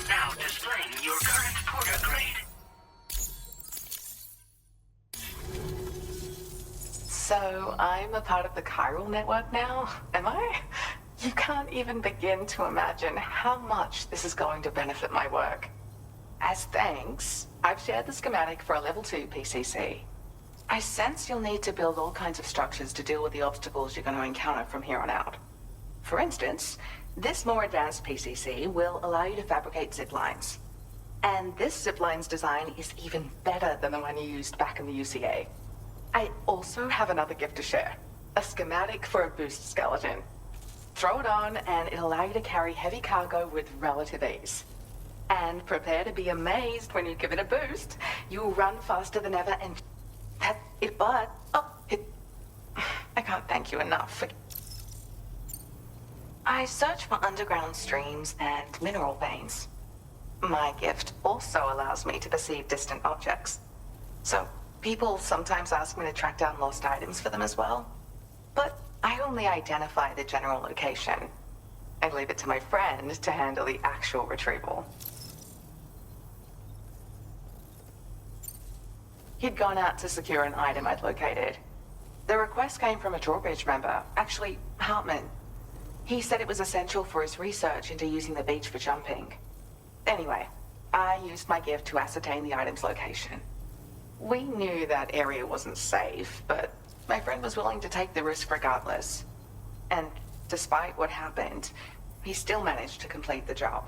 Now displaying your current porter grade. So, I'm a part of the chiral network now, am I? You can't even begin to imagine how much this is going to benefit my work. As thanks, I've shared the schematic for a level 2 PCC. I sense you'll need to build all kinds of structures to deal with the obstacles you're going to encounter from here on out. For instance, this more advanced PCC will allow you to fabricate zip lines. And this zip line's design is even better than the one you used back in the UCA. I also have another gift to share. A schematic for a boost skeleton. Throw it on and it'll allow you to carry heavy cargo with relative ease. And prepare to be amazed when you give it a boost. You'll run faster than ever and that's it, but... I can't thank you enough. I search for underground streams and mineral veins. My gift also allows me to perceive distant objects. So, people sometimes ask me to track down lost items for them as well. But I only identify the general location. I leave it to my friend to handle the actual retrieval. He'd gone out to secure an item I'd located. The request came from a drawbridge member, actually, Hartman. He said it was essential for his research into using the beach for jumping. Anyway, I used my gift to ascertain the item's location. We knew that area wasn't safe, but my friend was willing to take the risk regardless. And despite what happened, he still managed to complete the job.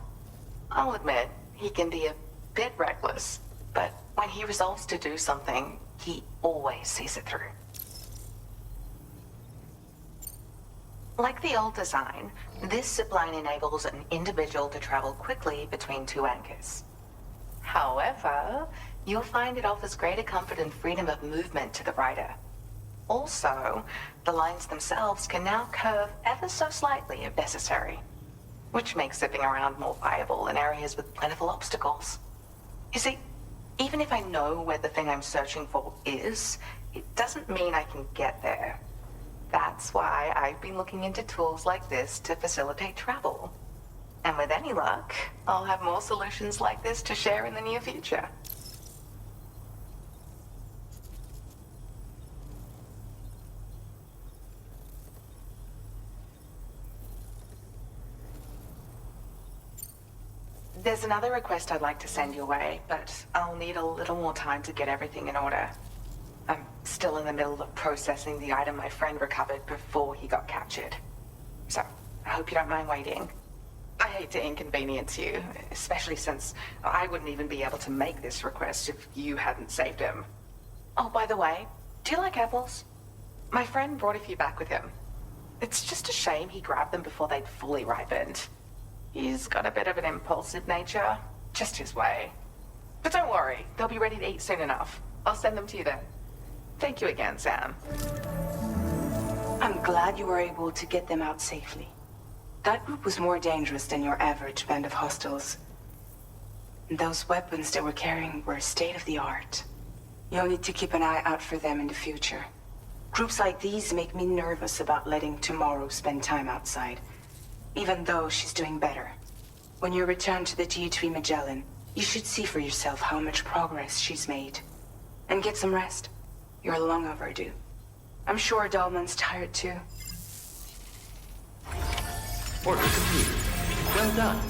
I'll admit, he can be a bit reckless, but when he resolves to do something, he always sees it through. Like the old design, this zipline enables an individual to travel quickly between two anchors. However, you'll find it offers greater comfort and freedom of movement to the rider. Also, the lines themselves can now curve ever so slightly if necessary. which makes zipping around more viable in areas with plentiful obstacles. You see, even if I know where the thing I'm searching for is, it doesn't mean I can get there. That's why I've been looking into tools like this to facilitate travel. And with any luck, I'll have more solutions like this to share in the near future. There's another request I'd like to send your way, but I'll need a little more time to get everything in order. I'm still in the middle of processing the item my friend recovered before he got captured. So, I hope you don't mind waiting. I hate to inconvenience you, especially since I wouldn't even be able to make this request if you hadn't saved him. Oh, by the way, do you like apples? My friend brought a few back with him. It's just a shame he grabbed them before they'd fully ripened. He's got a bit of an impulsive nature, just his way. But don't worry, they'll be ready to eat soon enough. I'll send them to you then. Thank you again, Sam. I'm glad you were able to get them out safely. That group was more dangerous than your average band of hostiles. Those weapons they were carrying were state-of-the-art. You'll need to keep an eye out for them in the future. Groups like these make me nervous about letting Tomorrow spend time outside, even though she's doing better. When you return to the D3 Magellan, you should see for yourself how much progress she's made. And get some rest. You're long overdue. I'm sure Dahlman's tired too. Order completed. Well done.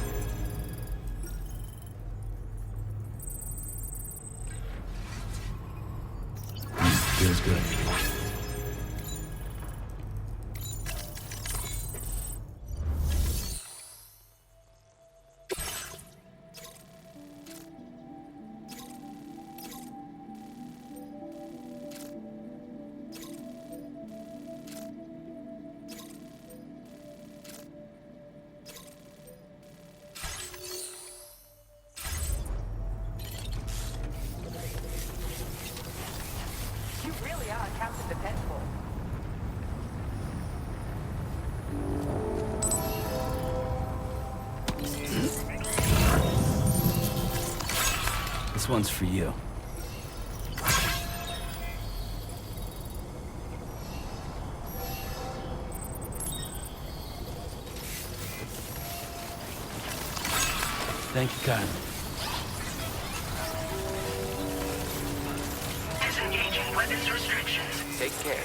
Feels good. You really are Captain Dependable. This one's for you. Thank you, Kyle. Disengaging weapons restrictions. Take care.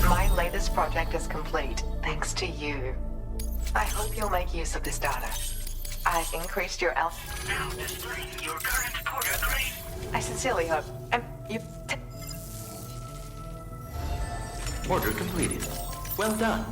My latest project is complete, thanks to you. I hope you'll make use of this data. I've increased your alpha. Now displaying your current porter grade. I sincerely hope. And you. Order completed. Well done.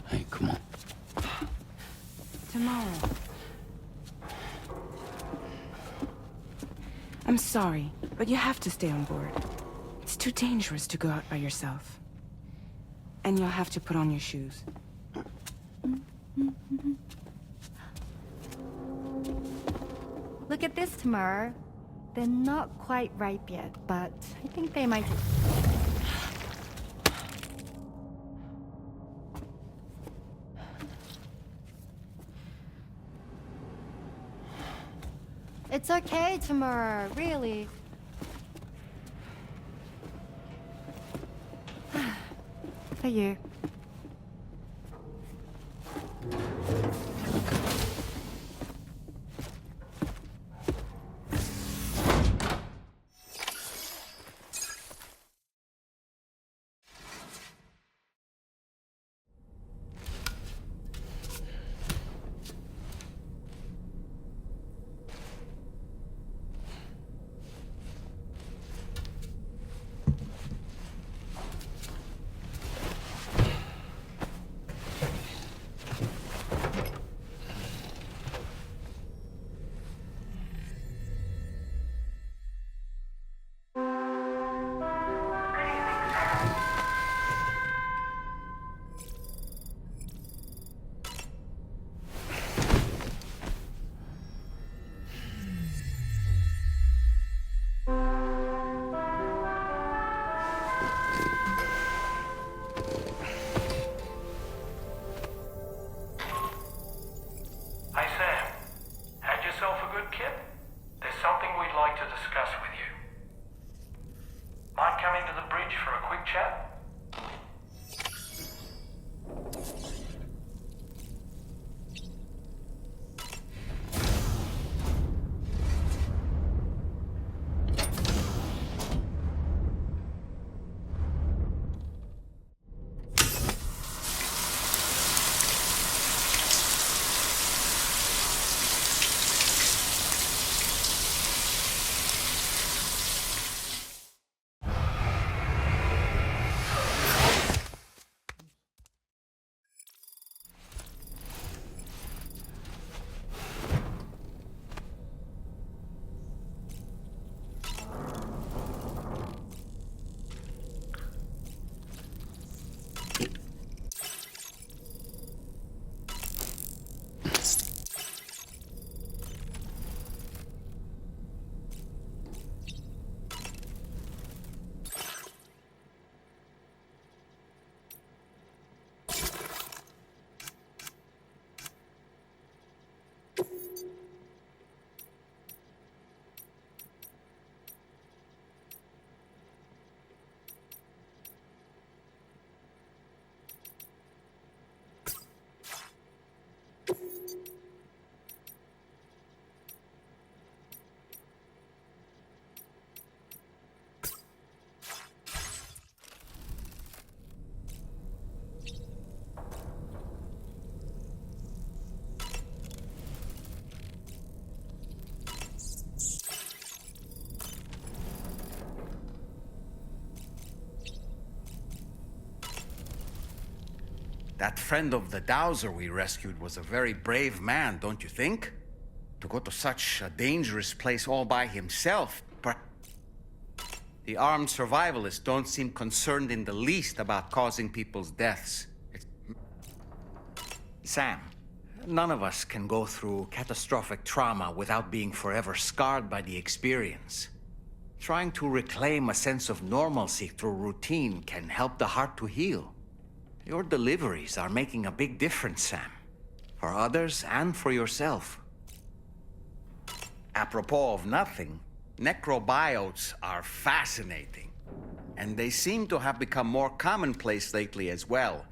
Hey, come on. Tomorrow. I'm sorry, but you have to stay on board. It's too dangerous to go out by yourself. And you'll have to put on your shoes. Look at this, Tamara. They're not quite ripe yet, but I think they might... It's okay, Tamara, really. For you. Hey Sam, had yourself a good kip? There's something we'd like to discuss with you. Mind coming to the bridge for a quick chat? That friend of the dowser we rescued was a very brave man, don't you think? To go to such a dangerous place all by himself. The armed survivalists don't seem concerned in the least about causing people's deaths. Sam, None of us can go through catastrophic trauma without being forever scarred by the experience. Trying to reclaim a sense of normalcy through routine can help the heart to heal. Your deliveries are making a big difference, Sam. For others and for yourself. Apropos of nothing, necrobiotes are fascinating. And they seem to have become more commonplace lately as well.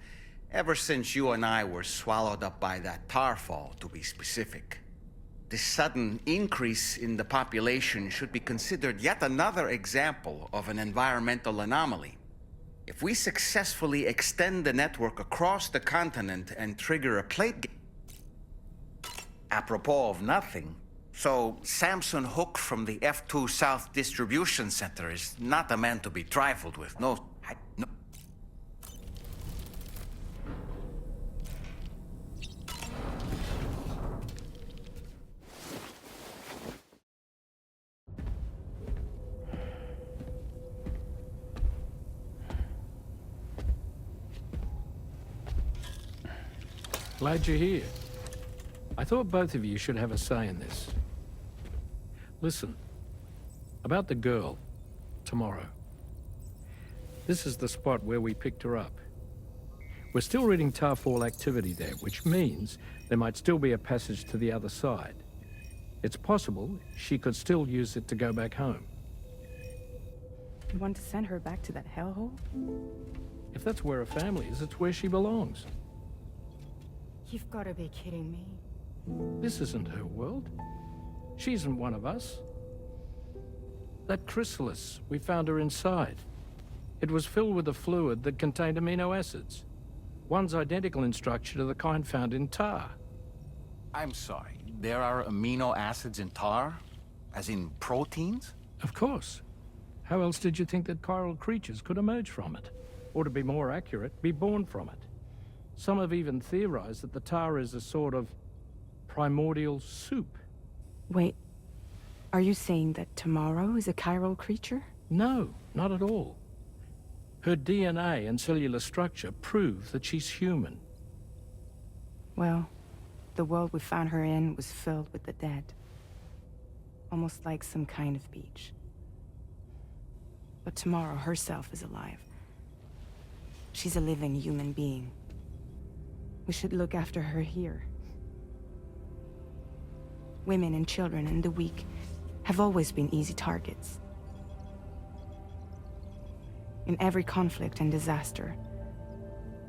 Ever since you and I were swallowed up by that tar fall, to be specific. This sudden increase in the population should be considered yet another example of an environmental anomaly. If we successfully extend the network across the continent and trigger a apropos of nothing, so Samson Hook from the F2 South Distribution Center is not a man to be trifled with. No. Glad you're here. I thought both of you should have a say in this. Listen, about the girl, tomorrow. This is the spot where we picked her up. We're still reading Tarfall activity there, which means there might still be a passage to the other side. It's possible she could still use it to go back home. You want to send her back to that hellhole? If that's where her family is, it's where she belongs. You've got to be kidding me. This isn't her world. She isn't one of us. That chrysalis, we found her inside. It was filled with a fluid that contained amino acids. One's identical in structure to the kind found in tar. I'm sorry, there are amino acids in tar? As in proteins? Of course. How else did you think that chiral creatures could emerge from it? Or to be more accurate, be born from it? Some have even theorized that the tar is a sort of primordial soup. Wait, are you saying that Tomorrow is a chiral creature? No, not at all. Her DNA and cellular structure prove that she's human. Well, the world we found her in was filled with the dead. Almost like some kind of beach. But Tomorrow herself is alive. She's a living human being. We should look after her here. Women and children and the weak have always been easy targets. In every conflict and disaster,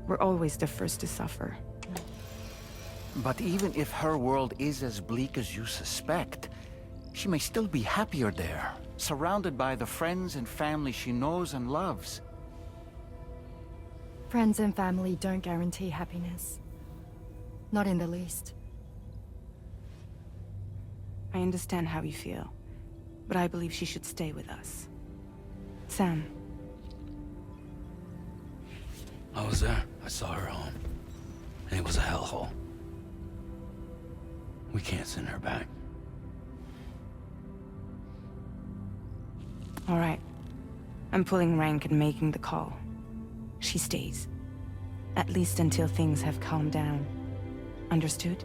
we're always the first to suffer. But even if her world is as bleak as you suspect, she may still be happier there, surrounded by the friends and family she knows and loves. Friends and family don't guarantee happiness. Not in the least. I understand how you feel, but I believe she should stay with us. Sam. I was there. I saw her home. And it was a hellhole. We can't send her back. All right. I'm pulling rank and making the call. She stays. At least until things have calmed down. Understood?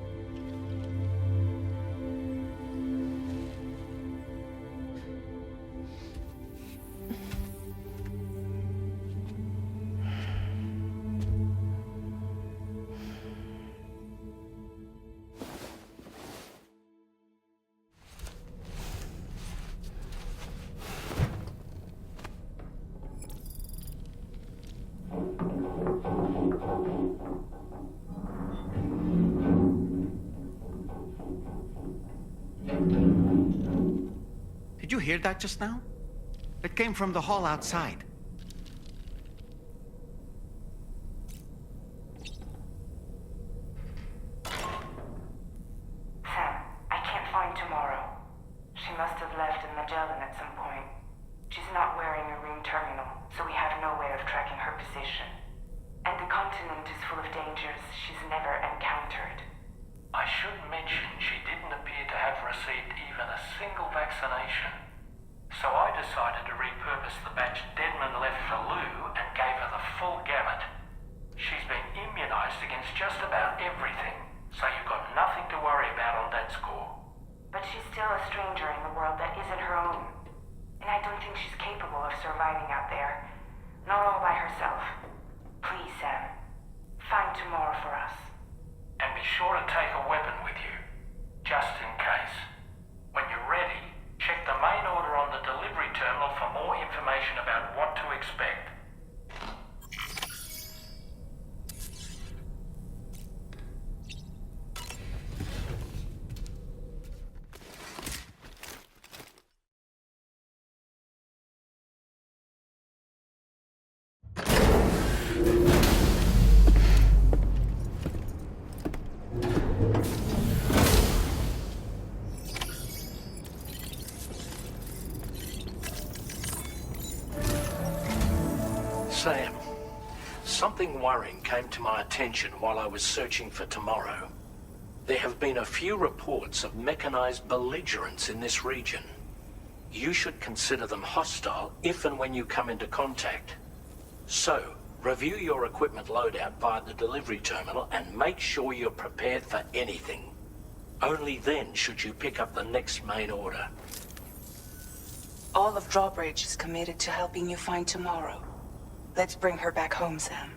Did you hear that just now? It came from the hall outside. Sam, I can't find Tomorrow. She must have left in Magellan at some point. She's not wearing a room terminal, so we have no way of tracking her position. And the continent is full of dangers she's never encountered. I should mention she didn't appear to have received even a single vaccination. So I decided to repurpose the batch Deadman left for Lou and gave her the full gamut. She's been immunized against just about everything, so you've got Sam, something worrying came to my attention while I was searching for Tomorrow. There have been a few reports of mechanized belligerents in this region. You should consider them hostile if and when you come into contact. So, review your equipment loadout via the delivery terminal and make sure you're prepared for anything. Only then should you pick up the next main order. All of Drawbridge is committed to helping you find Tomorrow. Let's bring her back home, Sam.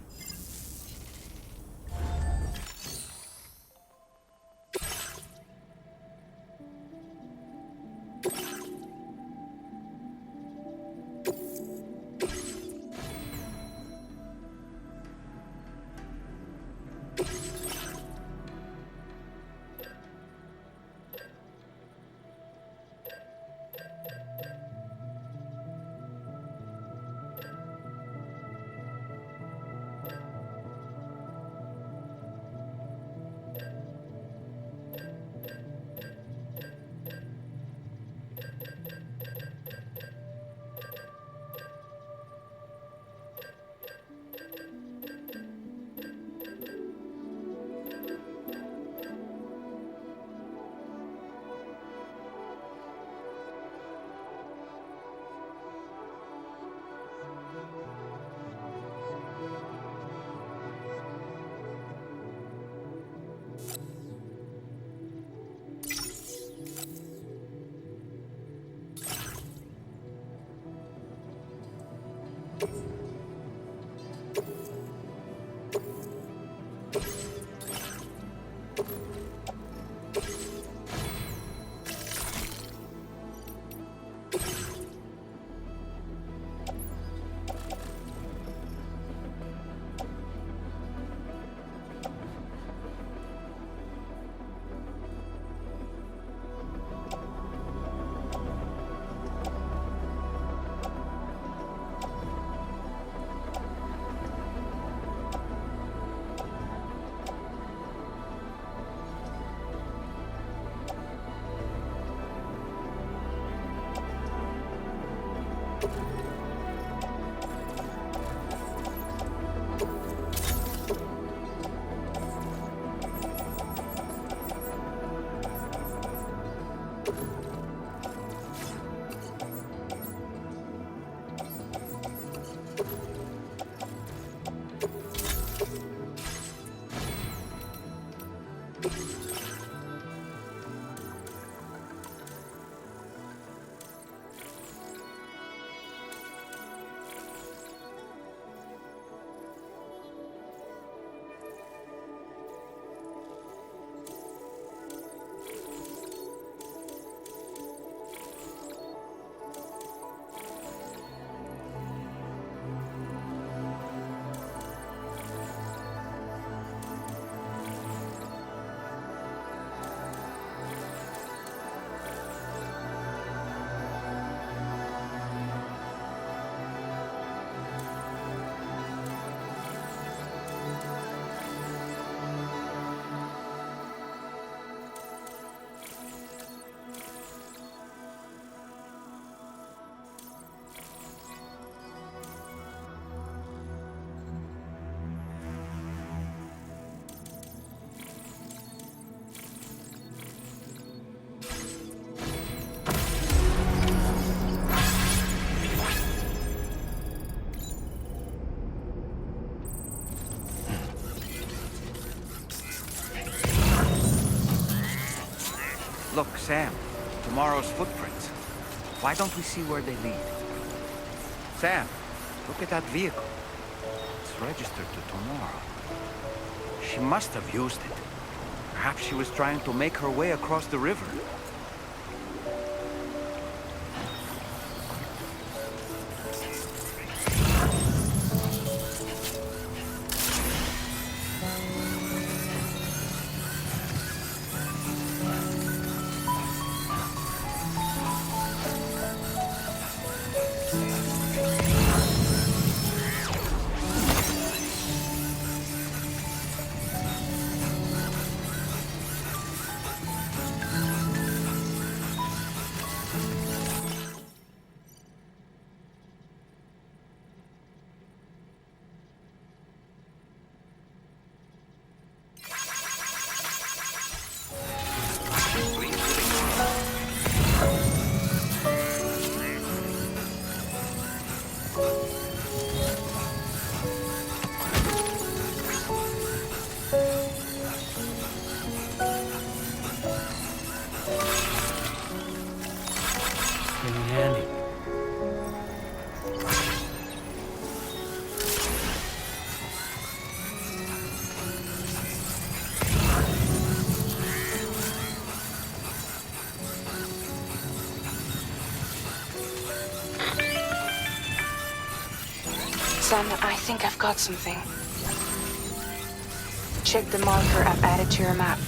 Look, Sam, Tomorrow's footprints. Why don't we see where they lead? Sam, look at that vehicle. It's registered to Tomorrow. She must have used it. Perhaps she was trying to make her way across the river. Sam, I think I've got something. Check the marker I've added to your map.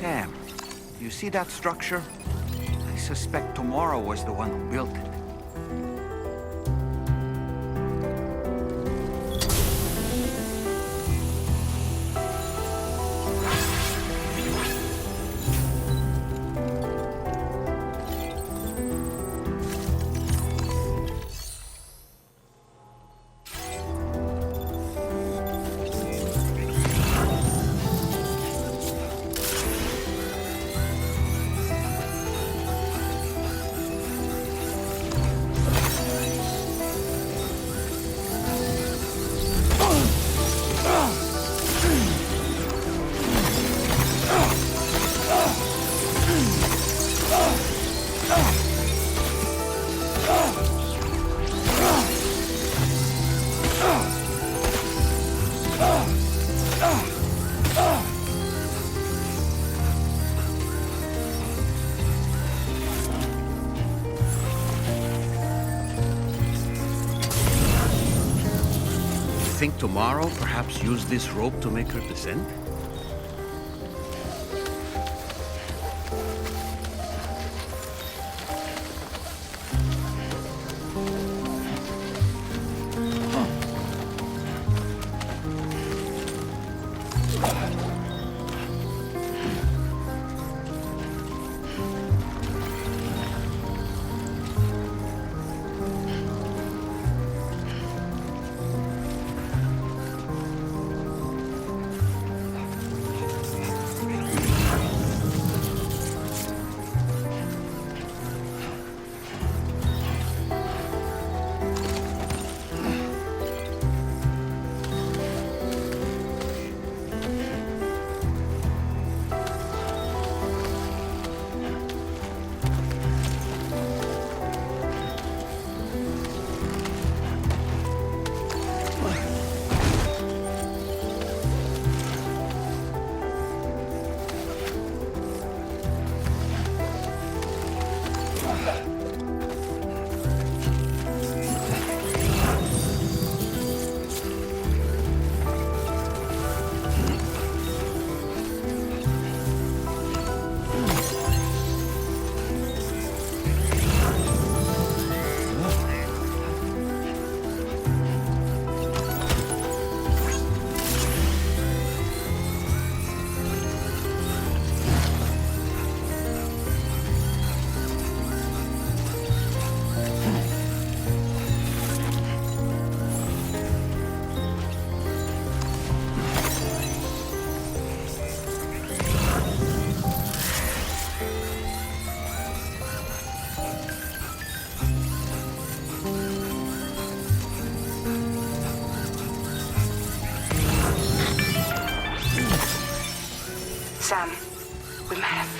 Sam, you see that structure? I suspect Tomorrow was the one who built it. Think Tomorrow perhaps used this rope to make her descend?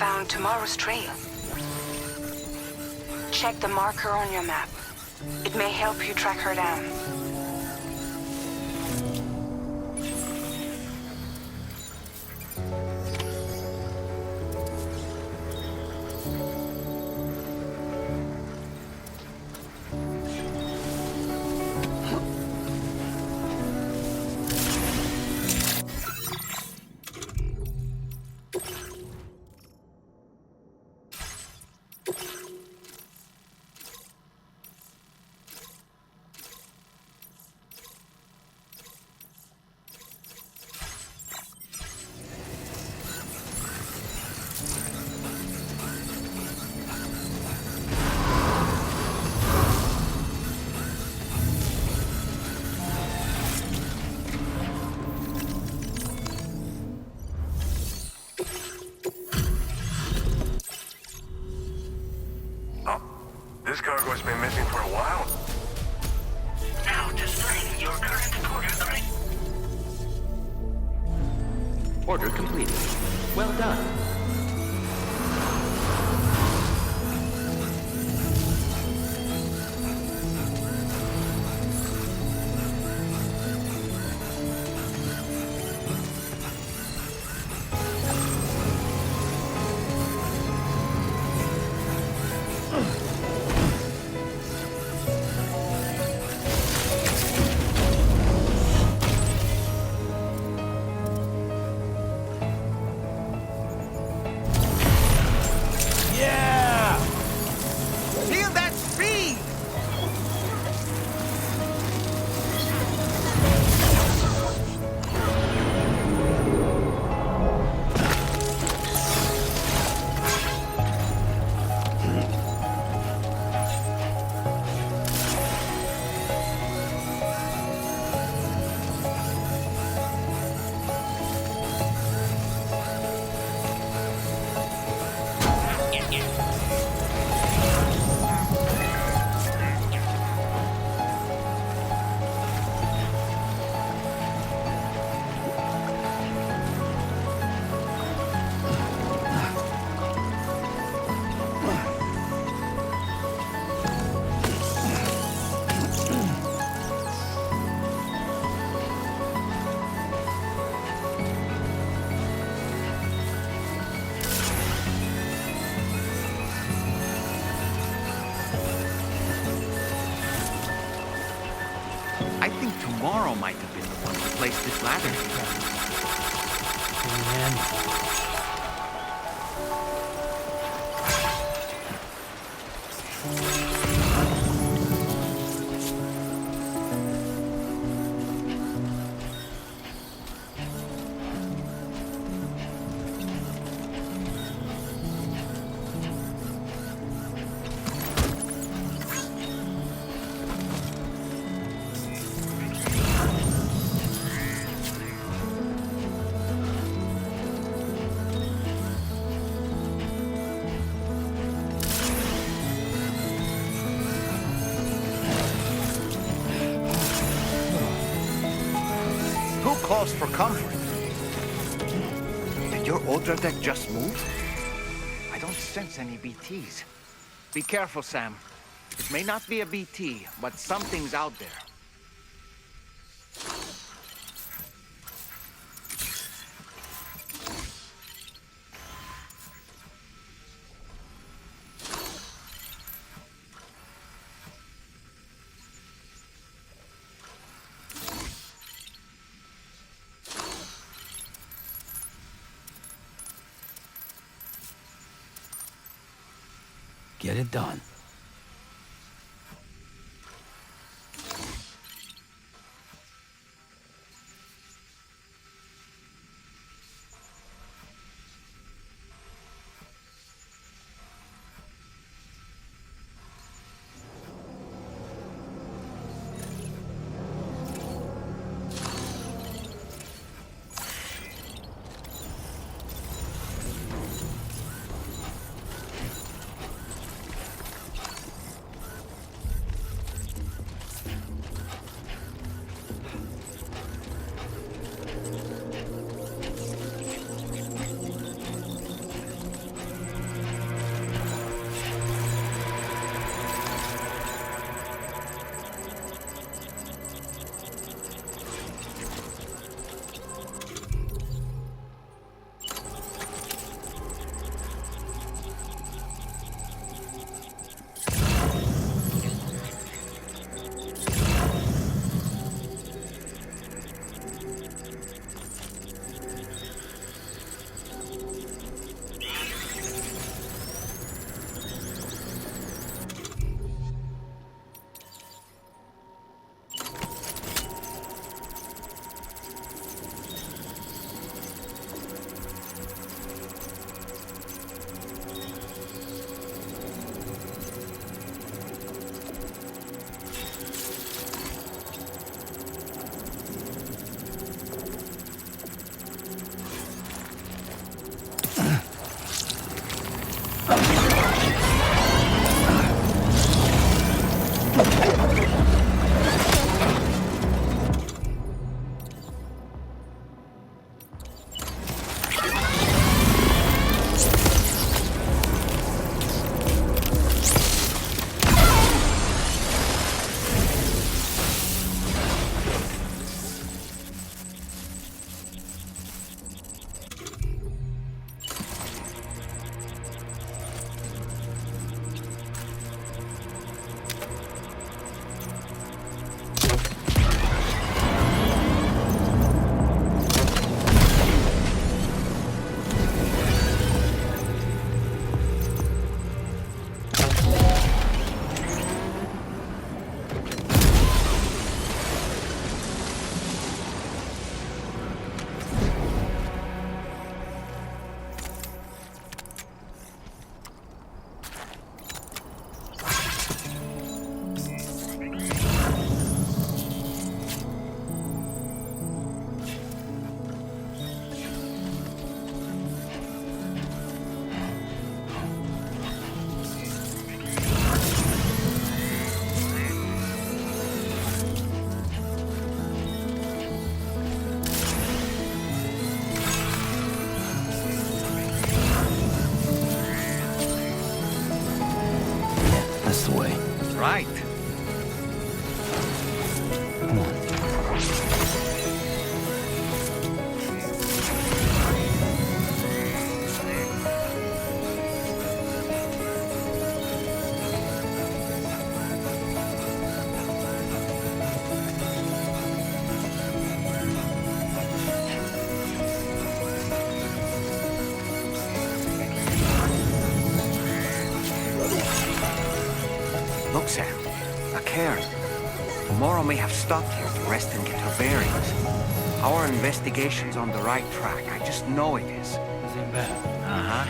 found tomorrow's trail. Check the marker on your map. It may help you track her down. This cargo's been missing for a while. Now displaying your current order grade. Order completed. Well done. Feel that speed! I think tomorrow might have been the one who placed this ladder Who calls for comfort? Did your Ultra deck just move? I don't sense any BTs. Be careful, Sam. It may not be a BT, but something's out there. Get it done. Tomorrow may have stopped here to rest and get her bearings. Our investigation's on the right track. I just know it is. Isn't bad. Uh-huh.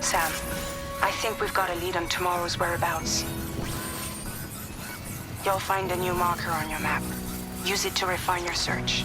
Sam, I think we've got a lead on tomorrow's whereabouts. You'll find a new marker on your map. Use it to refine your search.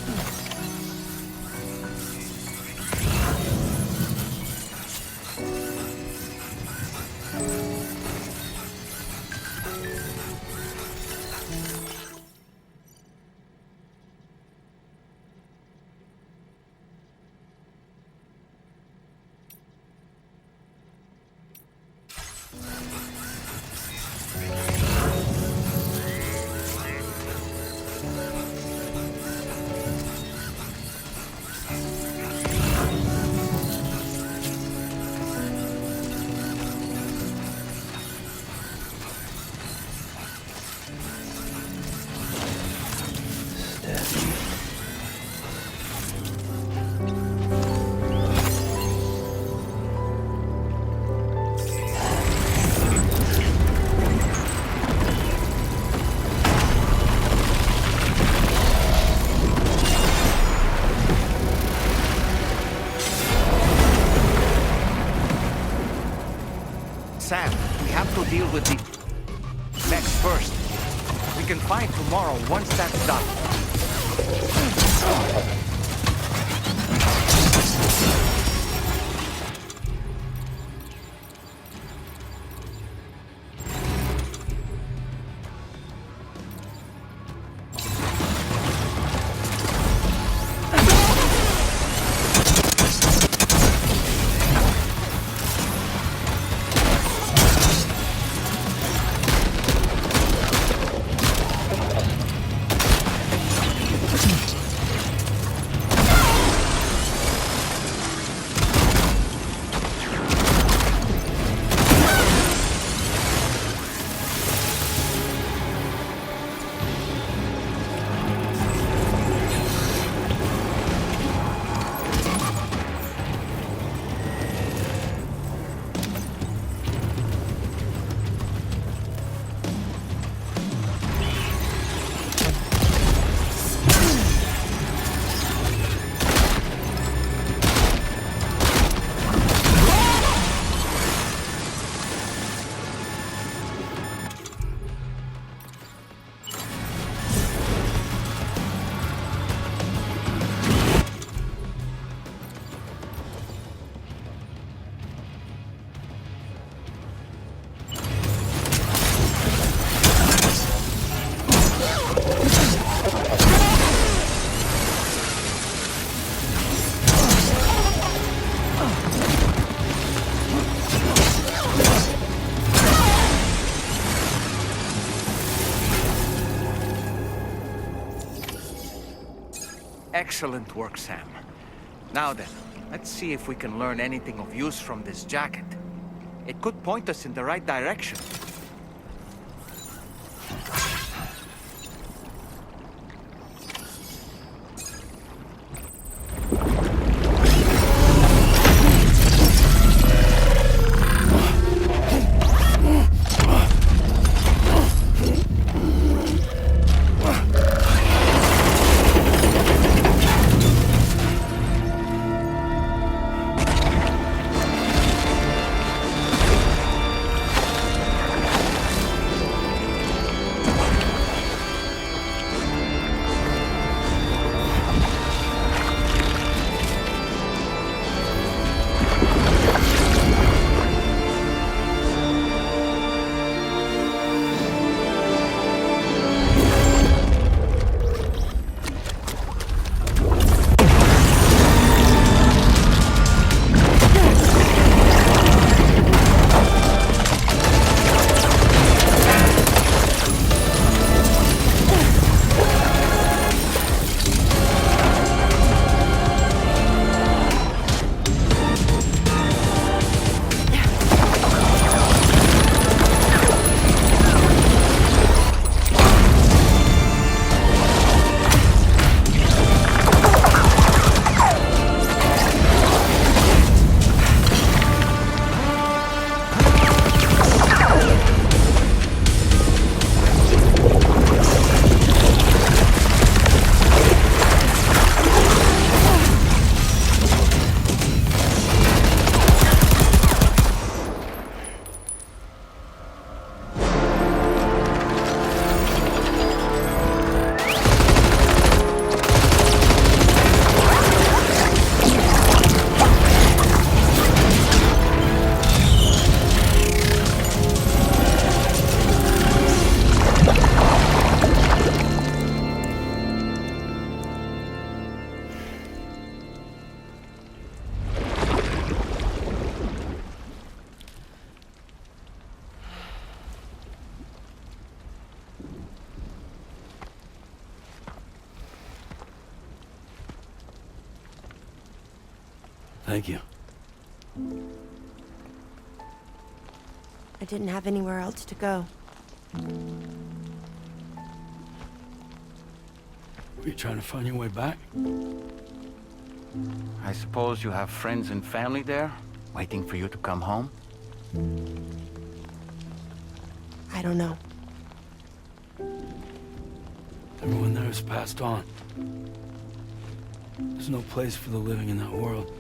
Sam, we have to deal with the next first. We can find tomorrow once that's done. Excellent work, Sam. Now then, let's see if we can learn anything of use from this jacket. It could point us in the right direction. Thank you. I didn't have anywhere else to go. Were you trying to find your way back? I suppose you have friends and family there, waiting for you to come home? I don't know. Everyone there has passed on. There's no place for the living in that world.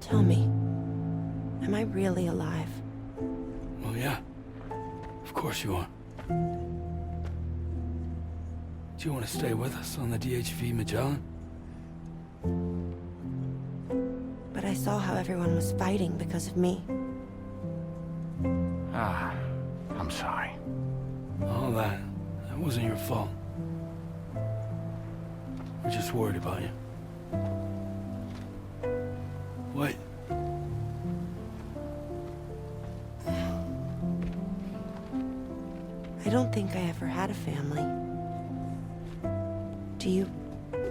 Tell me, am I really alive? Well, yeah. Of course you are. Do you want to stay with us on the DHV Magellan? But I saw how everyone was fighting because of me. Ah, I'm sorry. All that wasn't your fault. We're just worried about you. Wait. I don't think I ever had a family. Do you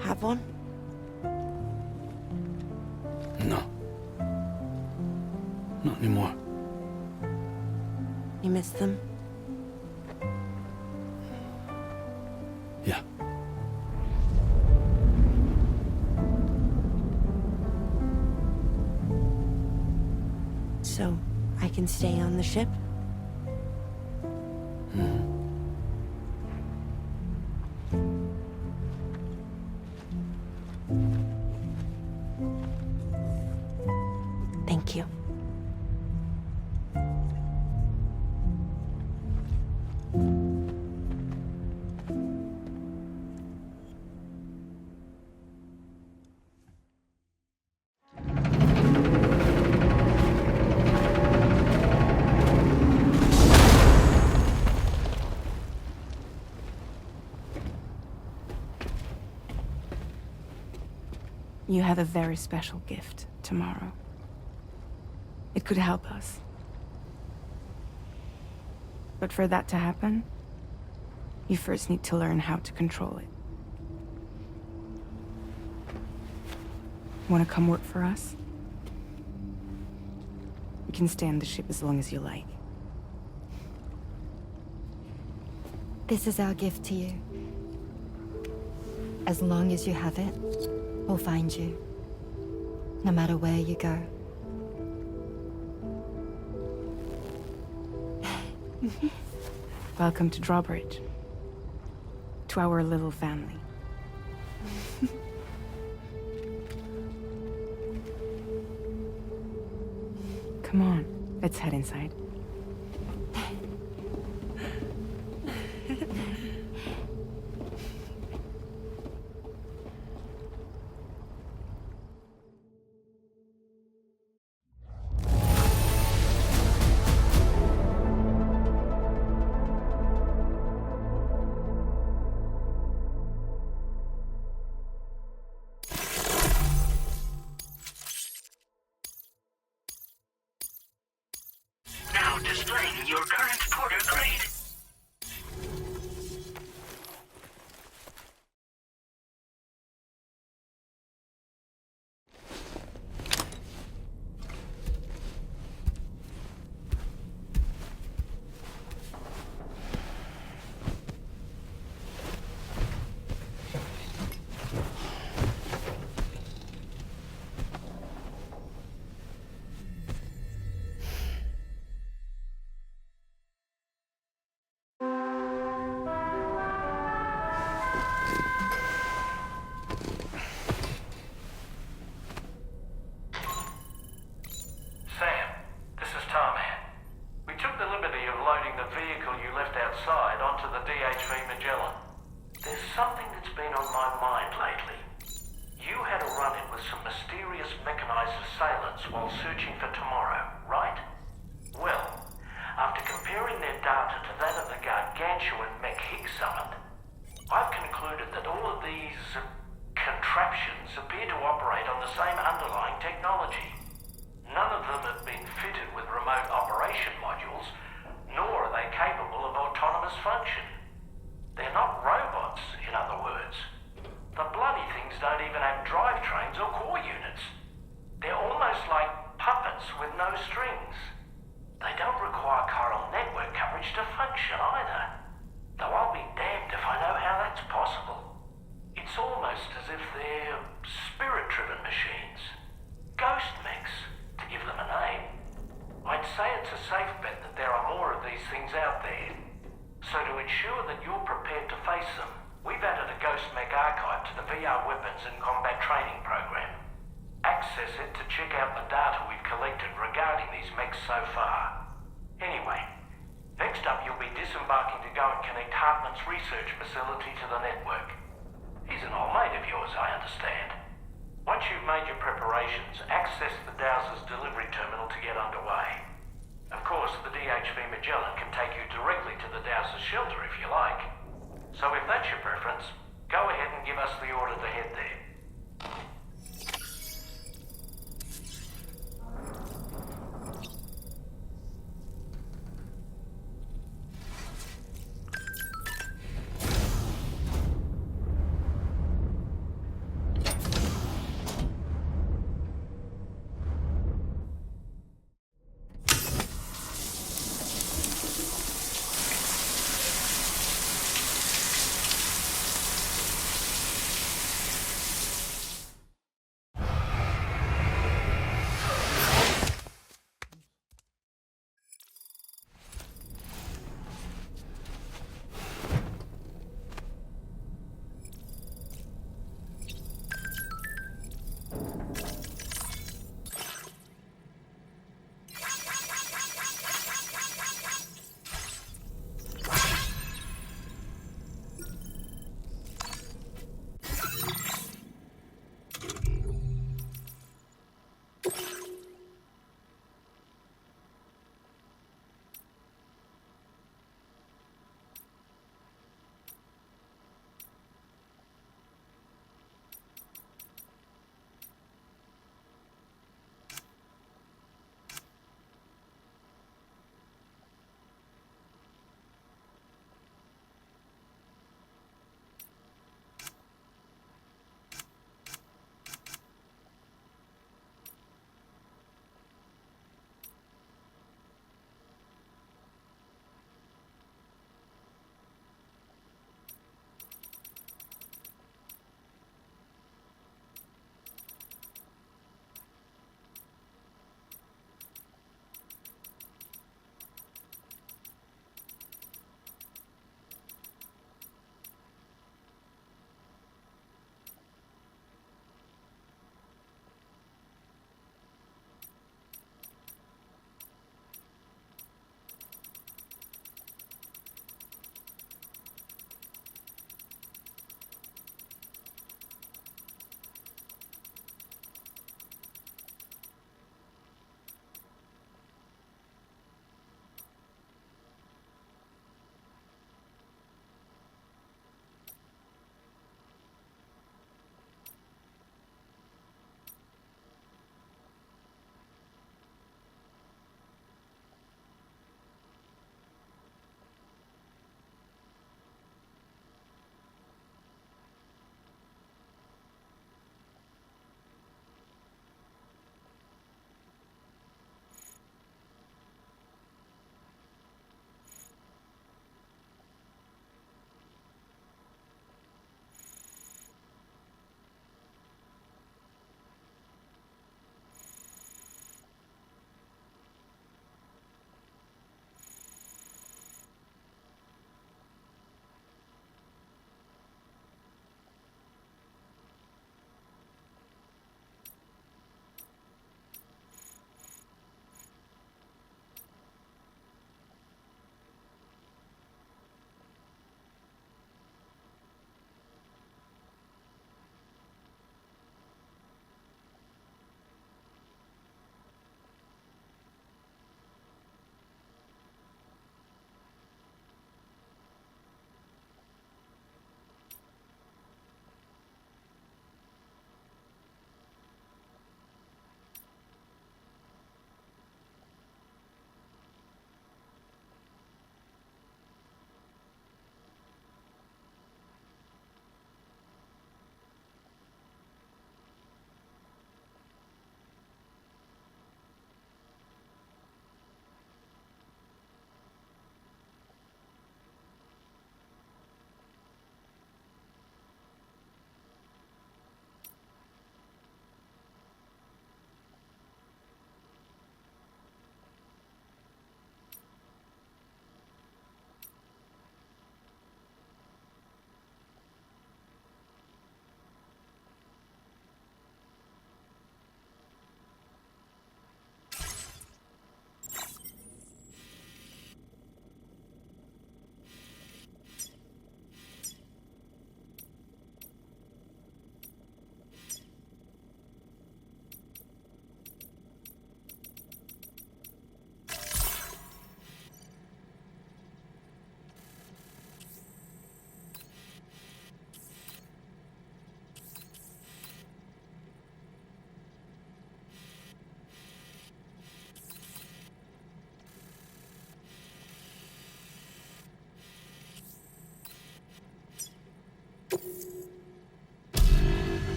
have one? No. Not anymore. You miss them? Yeah. So, I can stay on the ship? Thank you. You have a very special gift tomorrow. It could help us. But for that to happen, you first need to learn how to control it. Want to come work for us? You can stay on the ship as long as you like. This is our gift to you. As long as you have it, we'll find you. No matter where you go. Welcome to Drawbridge. To our little family. Come on, let's head inside. Now displaying your current porter grade. searching for tomorrow, right? Well, after comparing their data to that of the gargantuan mech Higgs summoned, I've concluded that all of these contraptions appear to operate on the same underlying technology. None of them have been fitted with remote operation modules, nor are they capable of autonomous function. They're not robots, in other words. The bloody things don't even have drivetrains or core units. They're almost like puppets with no strings. They don't require chiral network coverage to function either. Though I'll be damned if I know how that's possible. It's almost as if they're spirit-driven machines. Ghost mechs, to give them a name. I'd say it's a safe bet that there are more of these things out there. So to ensure that you're prepared to face them, we've added a Ghost Mech archive to the VR weapons and combat training program. Access it to check out the data we've collected regarding these mechs so far. Anyway, next up you'll be disembarking to go and connect Hartman's research facility to the network. He's an old mate of yours, I understand. Once you've made your preparations, access the Dowser's delivery terminal to get underway. Of course, the DHV Magellan can take you directly to the Dowser's shelter if you like. So if that's your preference, go ahead and give us the order to head there.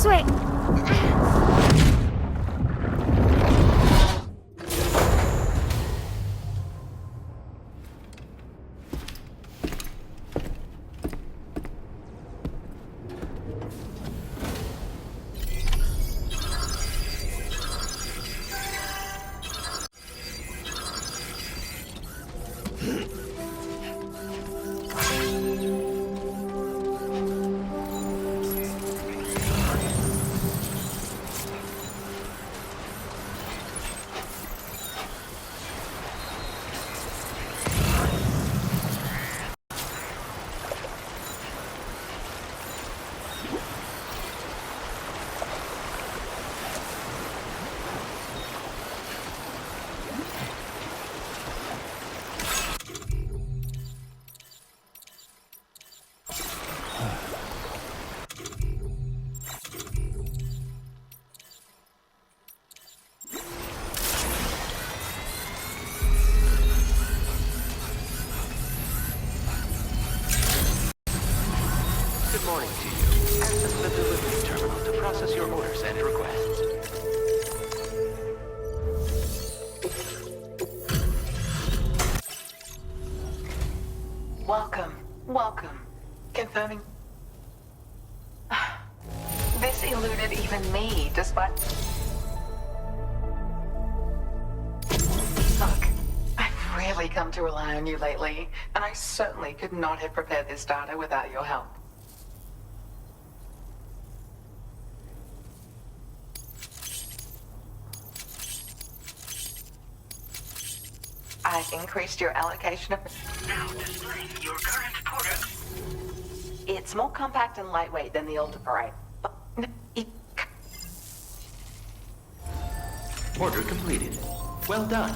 This way. Good morning to you. Access the delivery terminal to process your orders and requests. Welcome. Confirming. This eluded even me, despite... Look, I've really come to rely on you lately, and I certainly could not have prepared this data without your help. I've increased your allocation of... Now displaying your current order. It's more compact and lightweight than the older variety. Order completed. Well done.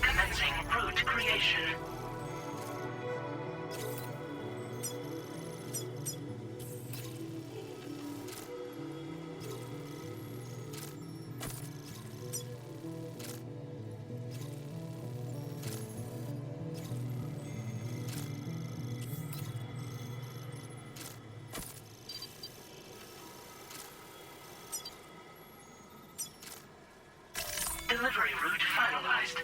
Commencing route creation. Delivery route finalized.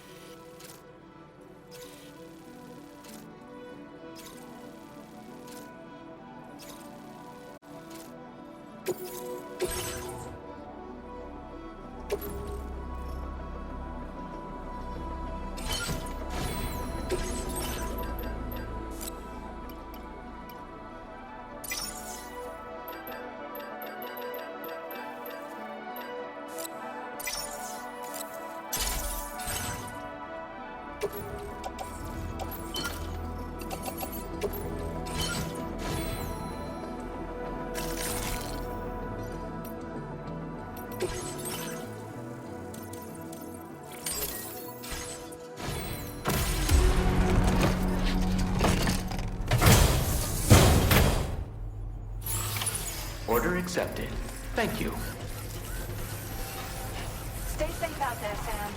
Order accepted. Thank you. Stay safe out there, Sam.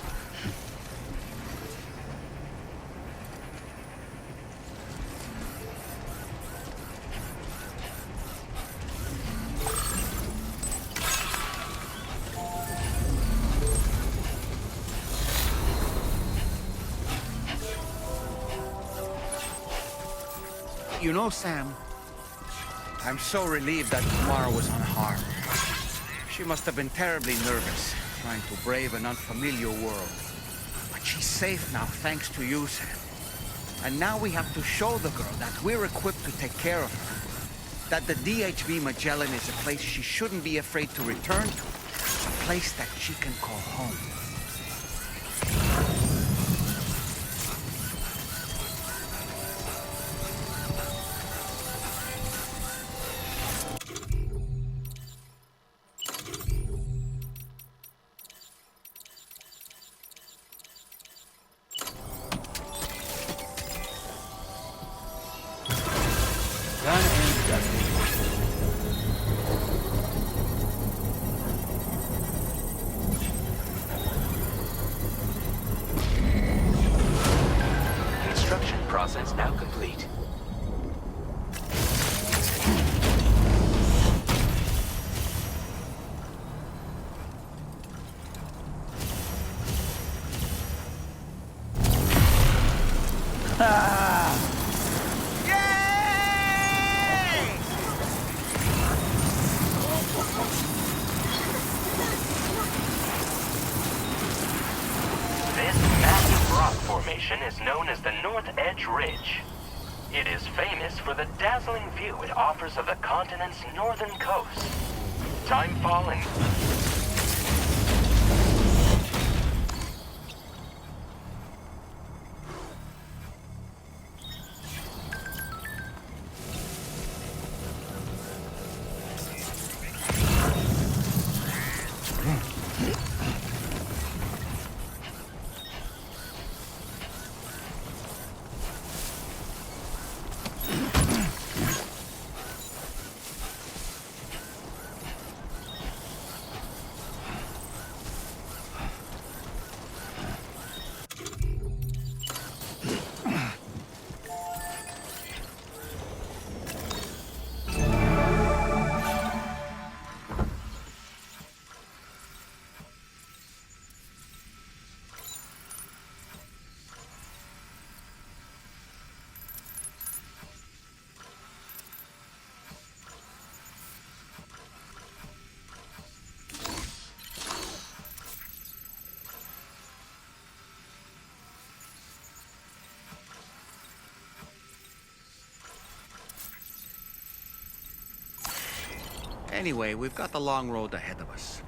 You know, Sam, I'm so relieved that Tamara was unharmed. She must have been terribly nervous. trying to brave an unfamiliar world. But she's safe now, thanks to you, Sam. And now we have to show the girl that we're equipped to take care of her. That the DHV Magellan is a place she shouldn't be afraid to return to. A place that she can call home. Construction process now complete. This massive rock formation is known as the North Edge Ridge. It is famous for the dazzling view it offers of the continent's northern coast. Time falling. Anyway, we've got the long road ahead of us.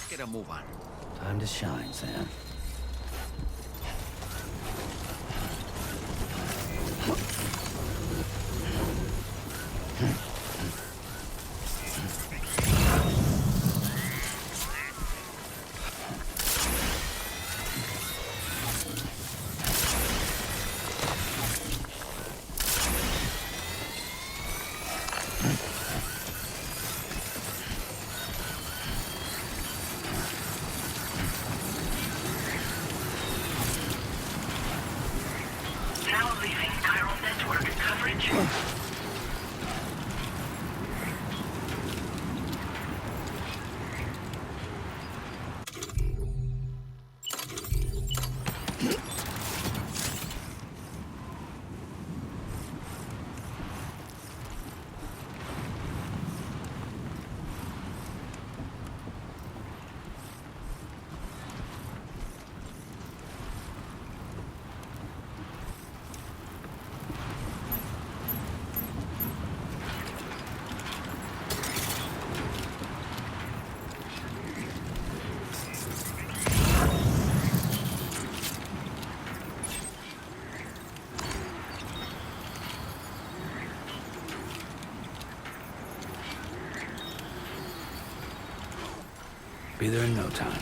Get a move on. Time to shine, Sam. Now leaving chiral network coverage. Be there in no time.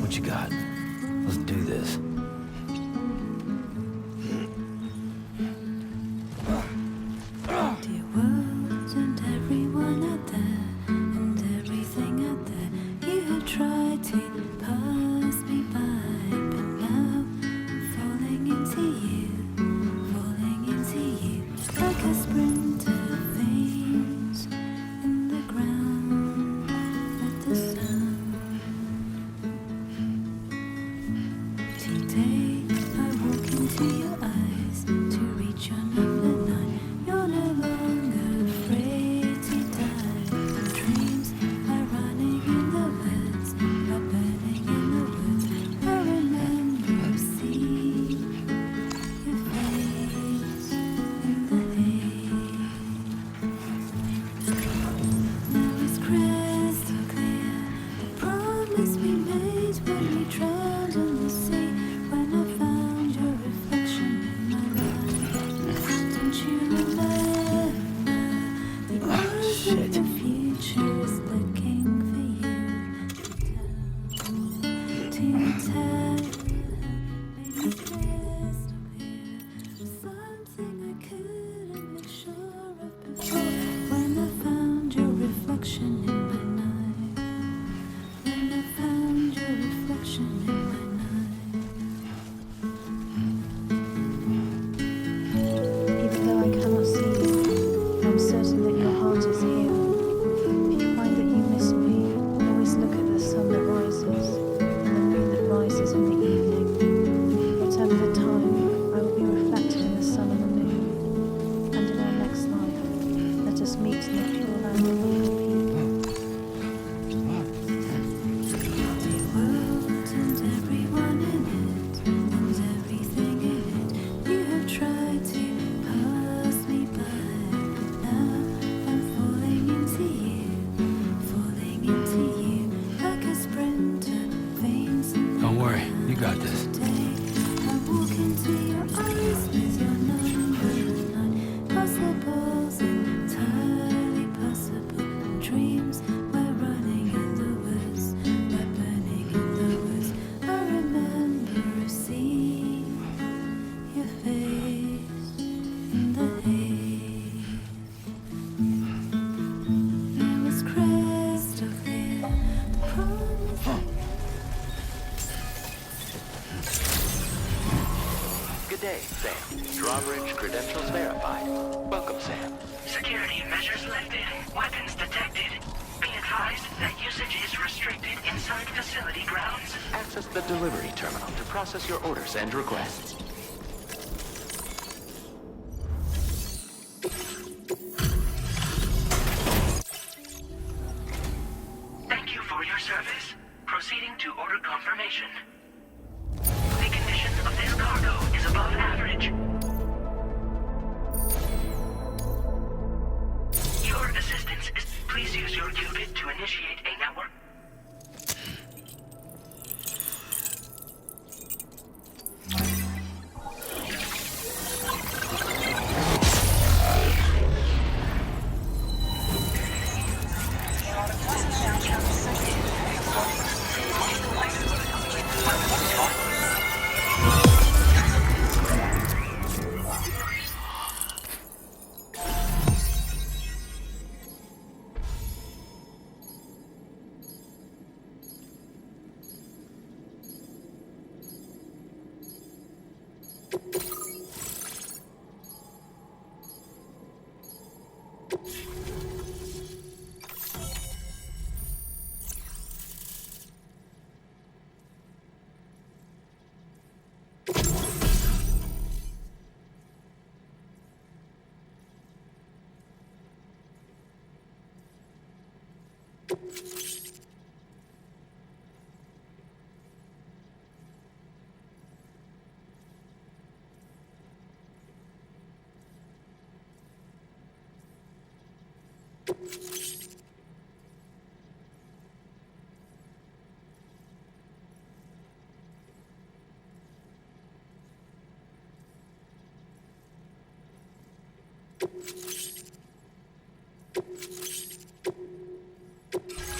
What you got? Let's do this. Dear world and everyone out there, and everything out there, you have tried to pass me by, but now I'm falling into you, like a sprinter veins in the ground at the sound. Today I walk into your eyes to reach your number 9. You're no longer afraid to die. Dreams are running in the woods, are burning in the woods. I remember seeing your face in the haze. Now it's crystal clear, the promise we made when we drowned in the sea. When I found your reflection in my life, don't you remember? The eyes of the future is looking for you to tell. Maybe crystal clear, something I couldn't make sure of before. When I found your reflection in my night, when I found your reflection in my night. Even though I cannot see you, I'm certain that your heart is here. If you find that you miss me, always look at the sun that rises and the moon that rises in the evening. Whatever the time, I will be reflected in the sun and the moon. And in our next life, let us meet in the pure land of the people. The world and everyone in it, and everything in it, you have tried to pass me by, but now I'm falling into you, like a sprinter veins in the Don't worry, you got this. day. I walk into your eyes with your number 9. Possible's entirely possible. Dreams, we're running in the woods, we're burning in the woods. I remember seeing your face in the haze. Now it's crystal clear, the promise. Good day, Sam. Drawbridge credentials verified. Welcome, Sam. Security measures lifted. Weapons detected. Be advised that usage is restricted inside facility grounds. Access the delivery terminal to process your orders and requests. Thank you for your service. Proceeding to order confirmation. The condition of this cargo is above average. Your assistance is... Please use your qubit to initiate a network.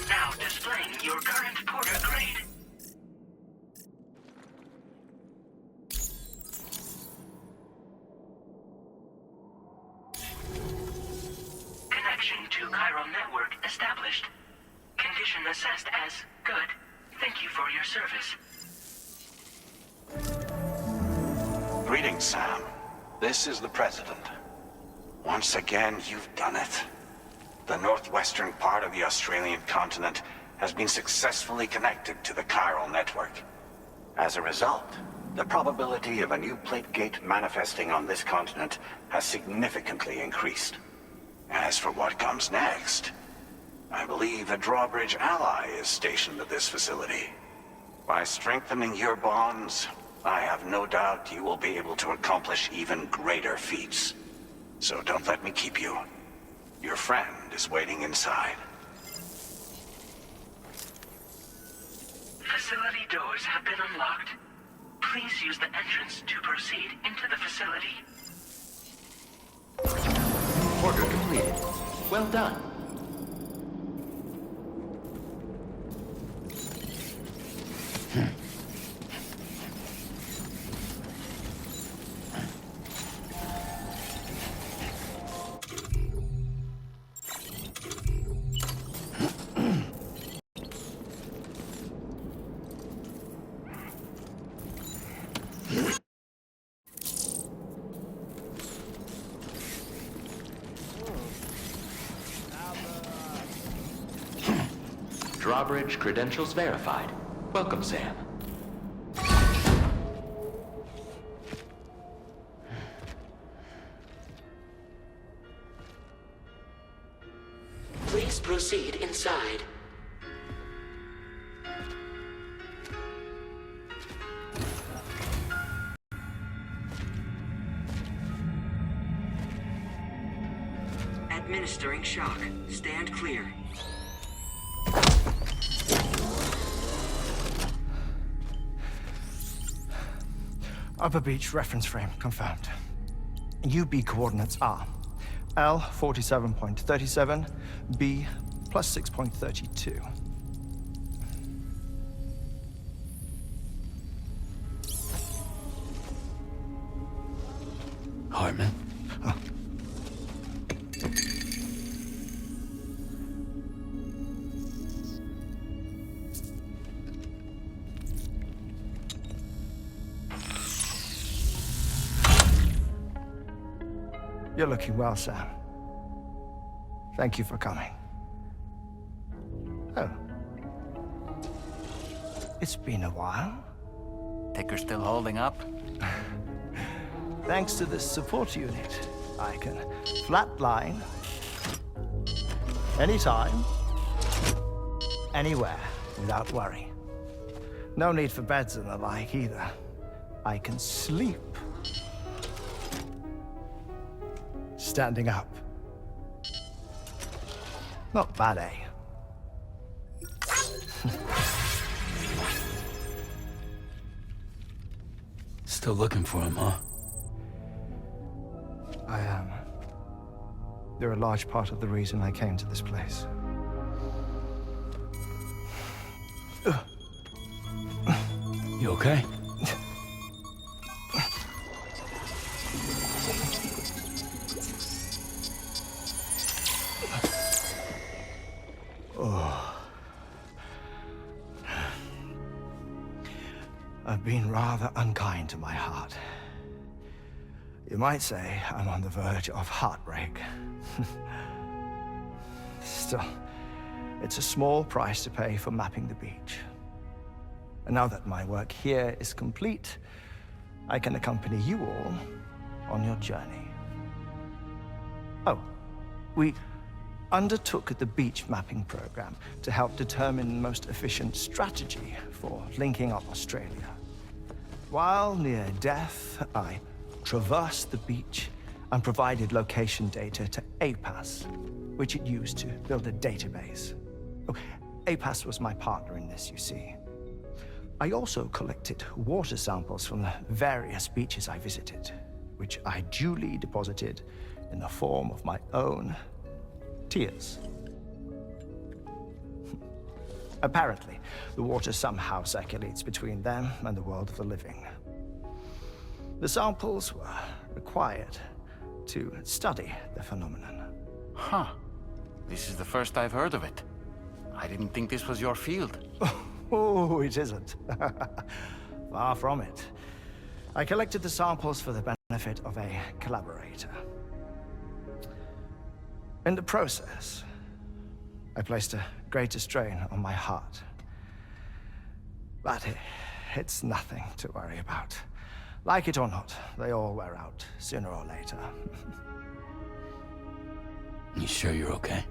Now displaying your current Porter grade. Connection to chiral network established. Condition assessed as good. Thank you for your service. Greetings, Sam. This is the President. Once again, you've done it. The northwestern part of the Australian continent has been successfully connected to the chiral network. As a result, the probability of a new plate gate manifesting on this continent has significantly increased. As for what comes next, I believe a drawbridge ally is stationed at this facility. By strengthening your bonds, I have no doubt you will be able to accomplish even greater feats. So don't let me keep you. Your friend is waiting inside. Facility doors have been unlocked. Please use the entrance to proceed into the facility. Order completed. Well done. Drawbridge credentials verified. Welcome, Sam. Please proceed inside. Administering shock. Stand clear. Upper Beach reference frame confirmed. UB coordinates are L 47.37, B plus 6.32. Hartman? Huh. You're looking well, Sam. Thank you for coming. Oh. It's been a while. Ticker still holding up? Thanks to this support unit, I can flatline anytime, anywhere, without worry. No need for beds and the like either. I can sleep. Standing up. Not bad, eh? Still looking for him, huh? I am. They're a large part of the reason I came to this place. You okay? Oh. I've been rather unkind to my heart. You might say I'm on the verge of heartbreak. Still, it's a small price to pay for mapping the beach. And now that my work here is complete, I can accompany you all on your journey. Oh, we undertook the beach mapping program to help determine the most efficient strategy for linking up Australia. While near death, I traversed the beach and provided location data to APAS, which it used to build a database. Oh, APAS was my partner in this, you see. I also collected water samples from the various beaches I visited, which I duly deposited in the form of my own tears. Apparently, the water somehow circulates between them and the world of the living. The samples were required to study the phenomenon. Huh. This is the first I've heard of it. I didn't think this was your field. Oh, it isn't. Far from it. I collected the samples for the benefit of a collaborator. In the process, I placed a greater strain on my heart. But it's nothing to worry about. Like it or not, they all wear out, sooner or later. You sure you're okay?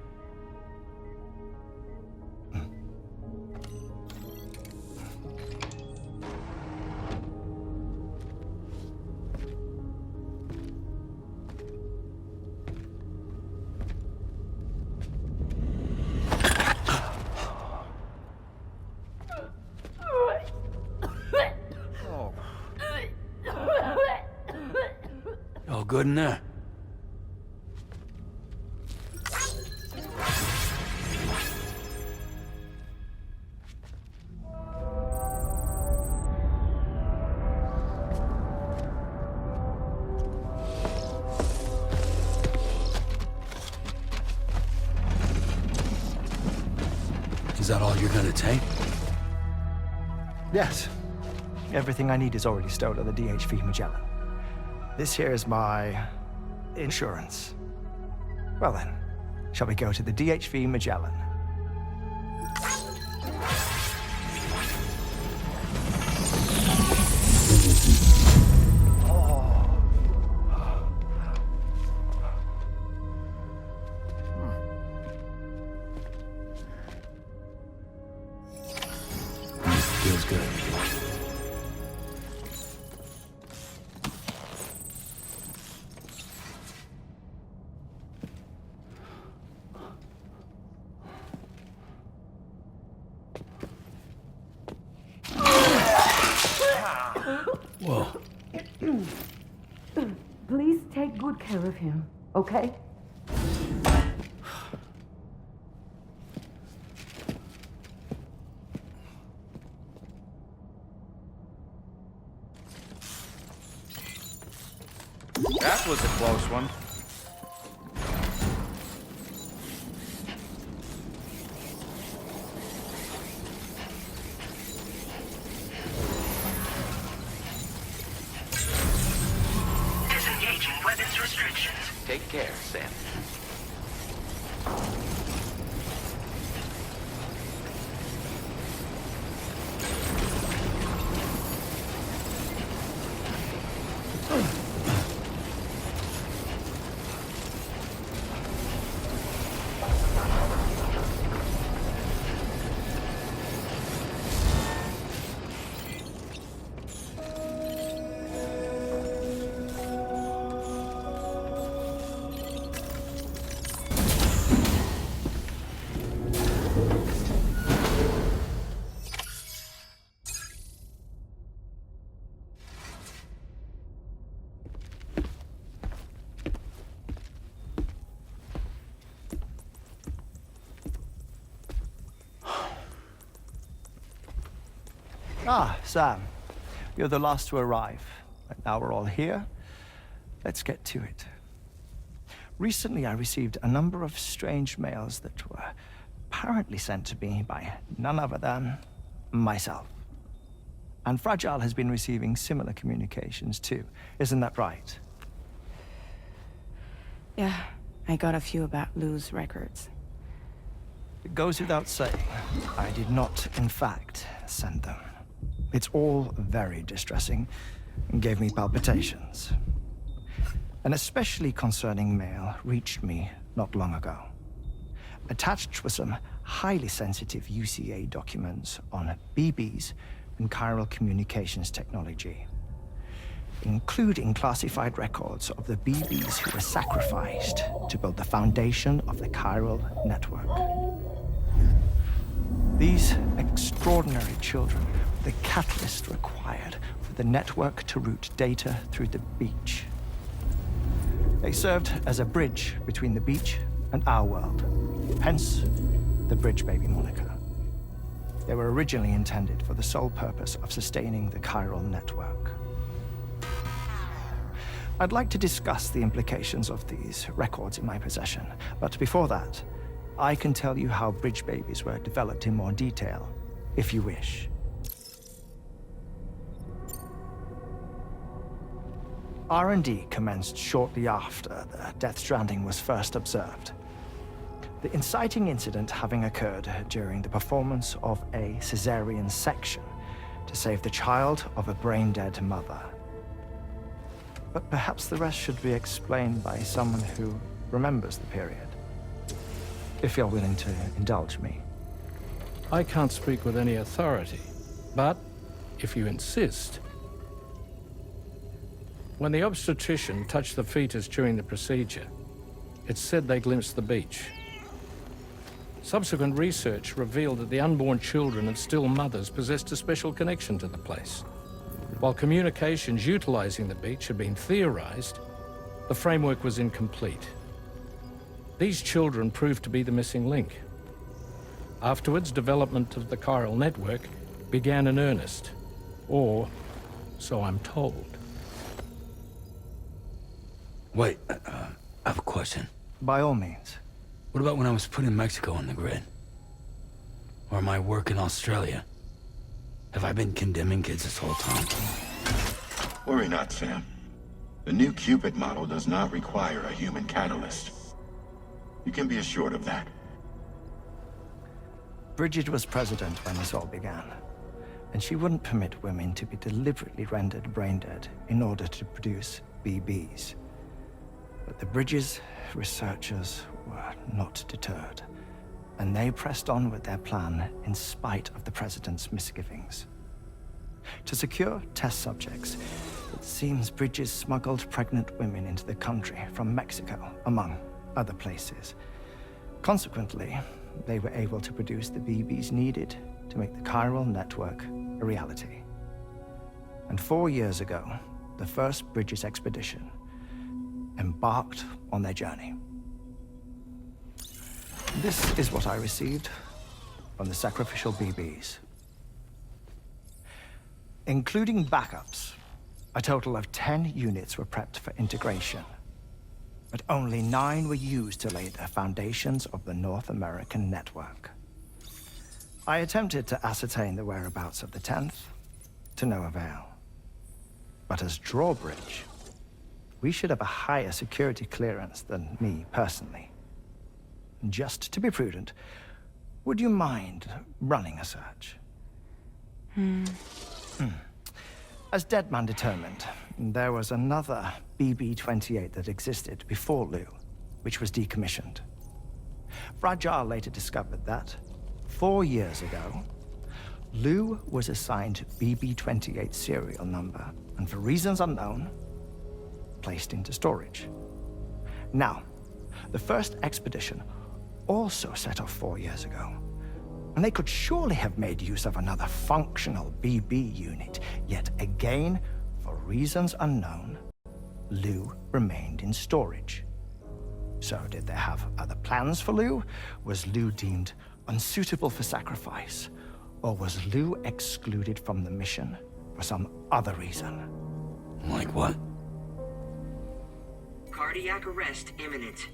All good in there? Is that all you're gonna take? Yes. Everything I need is already stowed on the DHV Magellan. This here is my insurance. Well then, shall we go to the DHV Magellan? Feels good. Whoa. Please take good care of him, okay? That was a close one. Disengaging weapons restrictions. Take care, Sam. Ah, Sam. You're the last to arrive. But now we're all here. Let's get to it. Recently, I received a number of strange mails that were apparently sent to me by none other than myself. And Fragile has been receiving similar communications too. Isn't that right? Yeah, I got a few about Lou's records. It goes without saying, I did not, in fact, send them. It's all very distressing and gave me palpitations. An especially concerning mail reached me not long ago. Attached were some highly sensitive UCA documents on BBs and chiral communications technology, including classified records of the BBs who were sacrificed to build the foundation of the chiral network. These extraordinary children were the catalyst required for the network to route data through the beach. They served as a bridge between the beach and our world, hence the Bridge Baby moniker. They were originally intended for the sole purpose of sustaining the chiral network. I'd like to discuss the implications of these records in my possession, but before that, I can tell you how Bridge Babies were developed in more detail, if you wish. R&D commenced shortly after the Death Stranding was first observed. The inciting incident having occurred during the performance of a cesarean section to save the child of a brain-dead mother. But perhaps the rest should be explained by someone who remembers the period. If you're willing to indulge me. I can't speak with any authority, but if you insist. When the obstetrician touched the fetus during the procedure, it's said they glimpsed the beach. Subsequent research revealed that the unborn children and still mothers possessed a special connection to the place. While communications utilizing the beach had been theorized, the framework was incomplete. These children proved to be the missing link. Afterwards, development of the chiral network began in earnest, or so I'm told. Wait, I have a question. By all means. What about when I was putting Mexico on the grid? Or my work in Australia? Have I been condemning kids this whole time? Worry not, Sam. The new Cupid model does not require a human catalyst. You can be assured of that. Bridget was president when this all began, and she wouldn't permit women to be deliberately rendered brain-dead in order to produce BBs. But the Bridges researchers were not deterred, and they pressed on with their plan in spite of the president's misgivings. To secure test subjects, it seems Bridges smuggled pregnant women into the country from Mexico, among other places. Consequently, they were able to produce the BBs needed to make the chiral network a reality. And 4 years ago, the first Bridges expedition embarked on their journey. This is what I received from the sacrificial BBs. Including backups, a total of 10 units were prepped for integration, but only 9 were used to lay the foundations of the North American network. I attempted to ascertain the whereabouts of the 10th, to no avail. But as drawbridge, we should have a higher security clearance than me personally. Just to be prudent, would you mind running a search? As Deadman determined, there was another BB-28 that existed before Lou, which was decommissioned. Fragile later discovered that, 4 years ago, Lou was assigned BB-28 serial number, and for reasons unknown, placed into storage. Now, the first expedition also set off 4 years ago, and they could surely have made use of another functional BB unit, yet again, for reasons unknown, Lou remained in storage. So did they have other plans for Lou? Was Lou deemed unsuitable for sacrifice? Or was Lou excluded from the mission for some other reason? Like what? Cardiac arrest imminent.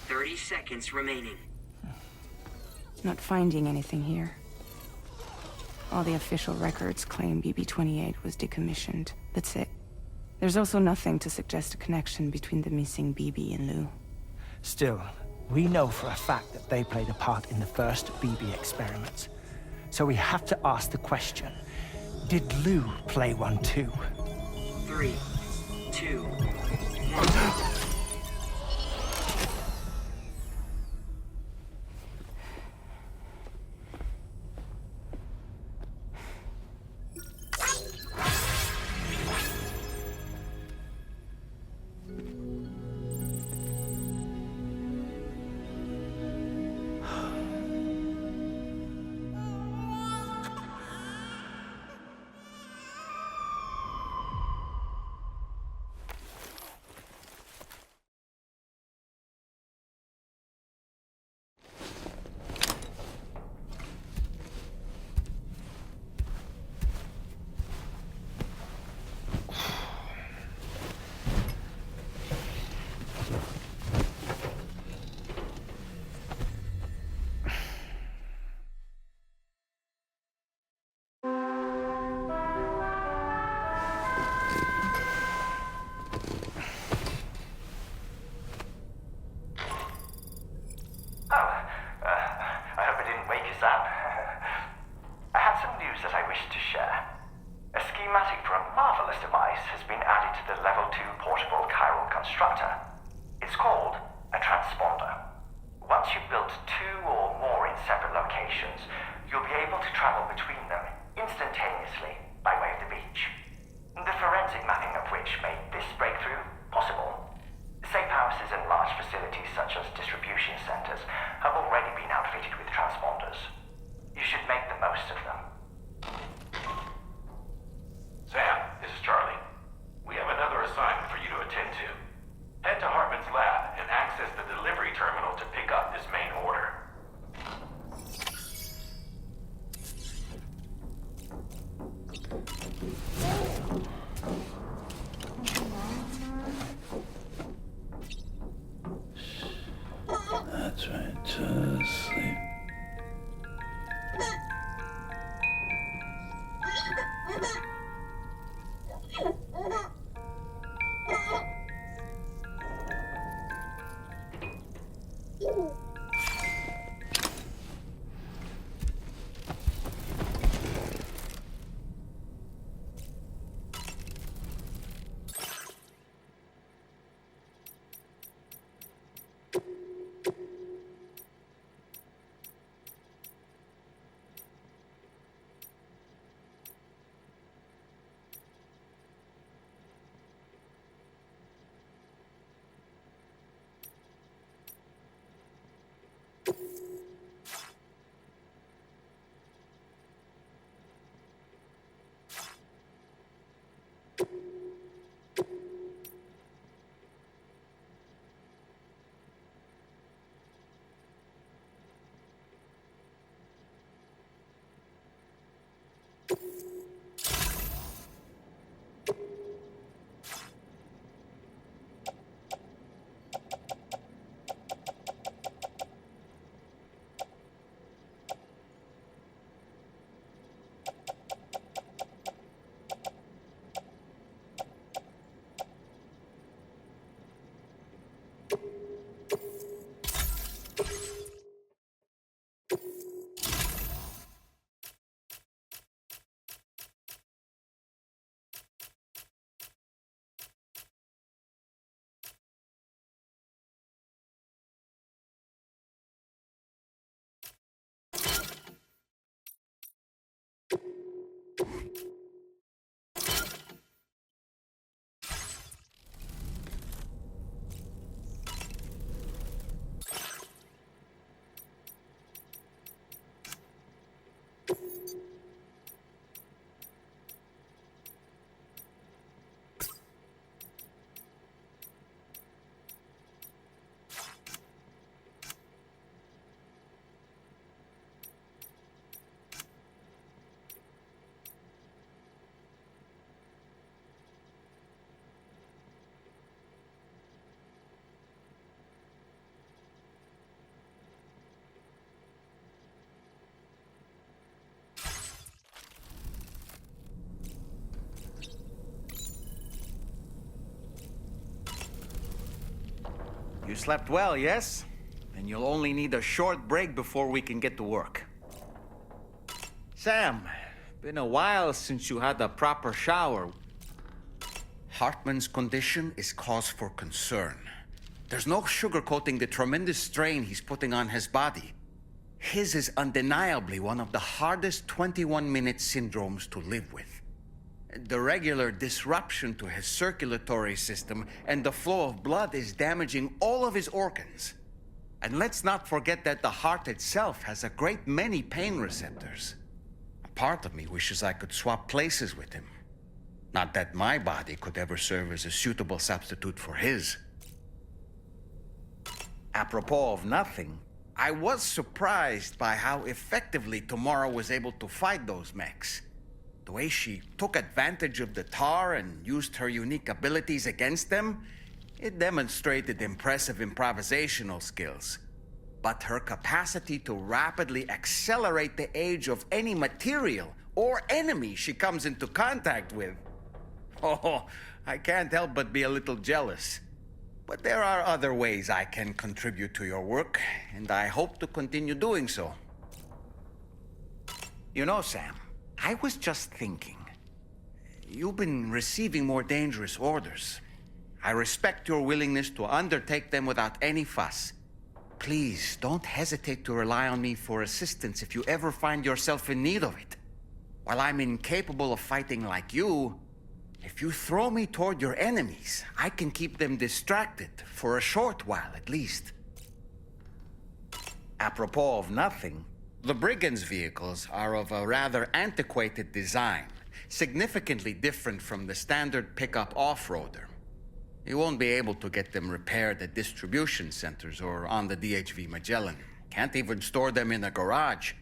30 seconds remaining. Not finding anything here. All the official records claim BB-28 was decommissioned. That's it. There's also nothing to suggest a connection between the missing BB and Lou. Still, we know for a fact that they played a part in the first BB experiments. So we have to ask the question, did Lou play one too? 3, 2, 1. That's right, just sleep. You slept well, yes? Then you'll only need a short break before we can get to work. Sam, been a while since you had a proper shower. Hartman's condition is cause for concern. There's no sugarcoating the tremendous strain he's putting on his body. His is undeniably one of the hardest 21-minute syndromes to live with. The regular disruption to his circulatory system and the flow of blood is damaging all of his organs. And let's not forget that the heart itself has a great many pain receptors. A part of me wishes I could swap places with him. Not that my body could ever serve as a suitable substitute for his. Apropos of nothing, I was surprised by how effectively Tomorrow was able to fight those mechs. The way she took advantage of the tar and used her unique abilities against them, it demonstrated impressive improvisational skills. But her capacity to rapidly accelerate the age of any material or enemy she comes into contact with. Oh, I can't help but be a little jealous. But there are other ways I can contribute to your work, and I hope to continue doing so. You know, Sam, I was just thinking. You've been receiving more dangerous orders. I respect your willingness to undertake them without any fuss. Please, don't hesitate to rely on me for assistance if you ever find yourself in need of it. While I'm incapable of fighting like you, if you throw me toward your enemies, I can keep them distracted, for a short while at least. Apropos of nothing, the Brigands' vehicles are of a rather antiquated design, significantly different from the standard pickup off-roader. You won't be able to get them repaired at distribution centers or on the DHV Magellan. Can't even store them in a garage.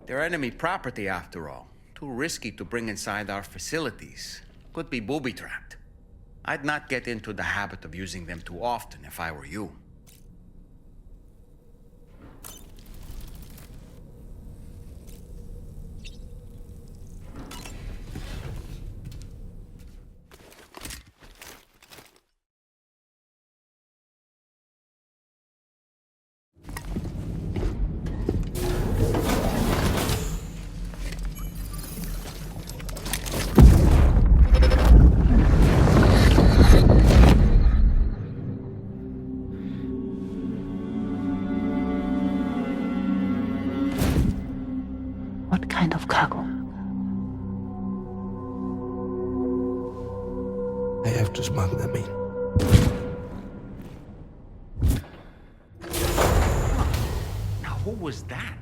They're enemy property after all. Too risky to bring inside our facilities. Could be booby-trapped. I'd not get into the habit of using them too often if I were you. What kind of cargo? I have to smuggle them in. Now, who was that?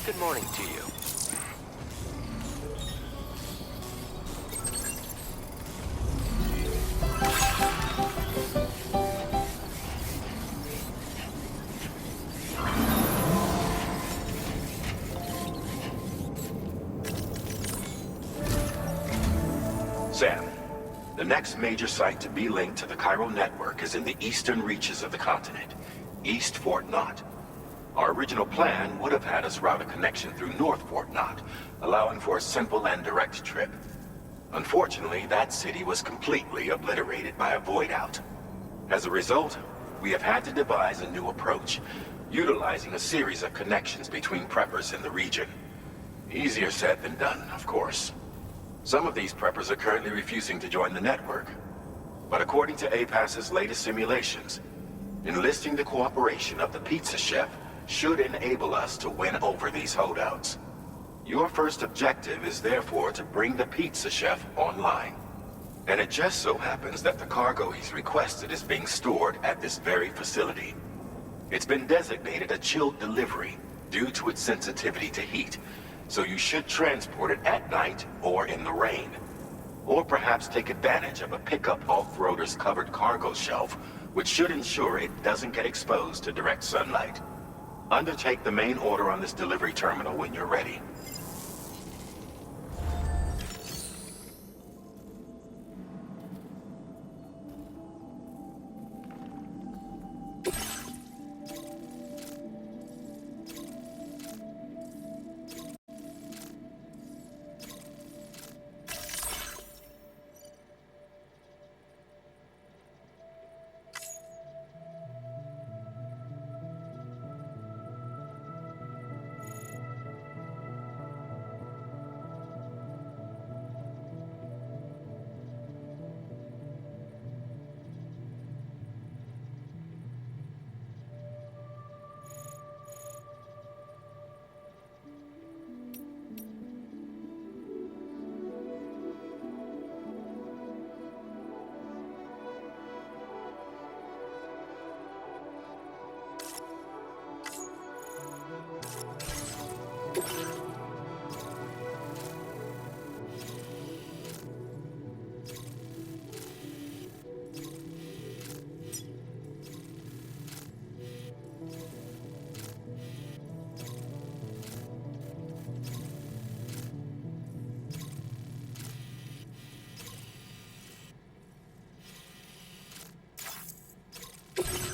Good morning to you. Sam, the next major site to be linked to the Cairo network is in the eastern reaches of the continent, East Fort Knot. Our original plan would have had us route a connection through North Fort Knot, allowing for a simple and direct trip. Unfortunately, that city was completely obliterated by a void-out. As a result, we have had to devise a new approach, utilizing a series of connections between preppers in the region. Easier said than done, of course. Some of these preppers are currently refusing to join the network. But according to APAS's latest simulations, enlisting the cooperation of the pizza chef should enable us to win over these holdouts. Your first objective is therefore to bring the pizza chef online. And it just so happens that the cargo he's requested is being stored at this very facility. It's been designated a chilled delivery due to its sensitivity to heat, so you should transport it at night or in the rain. Or perhaps take advantage of a pickup off-roader's covered cargo shelf, which should ensure it doesn't get exposed to direct sunlight. Undertake the main order on this delivery terminal when you're ready.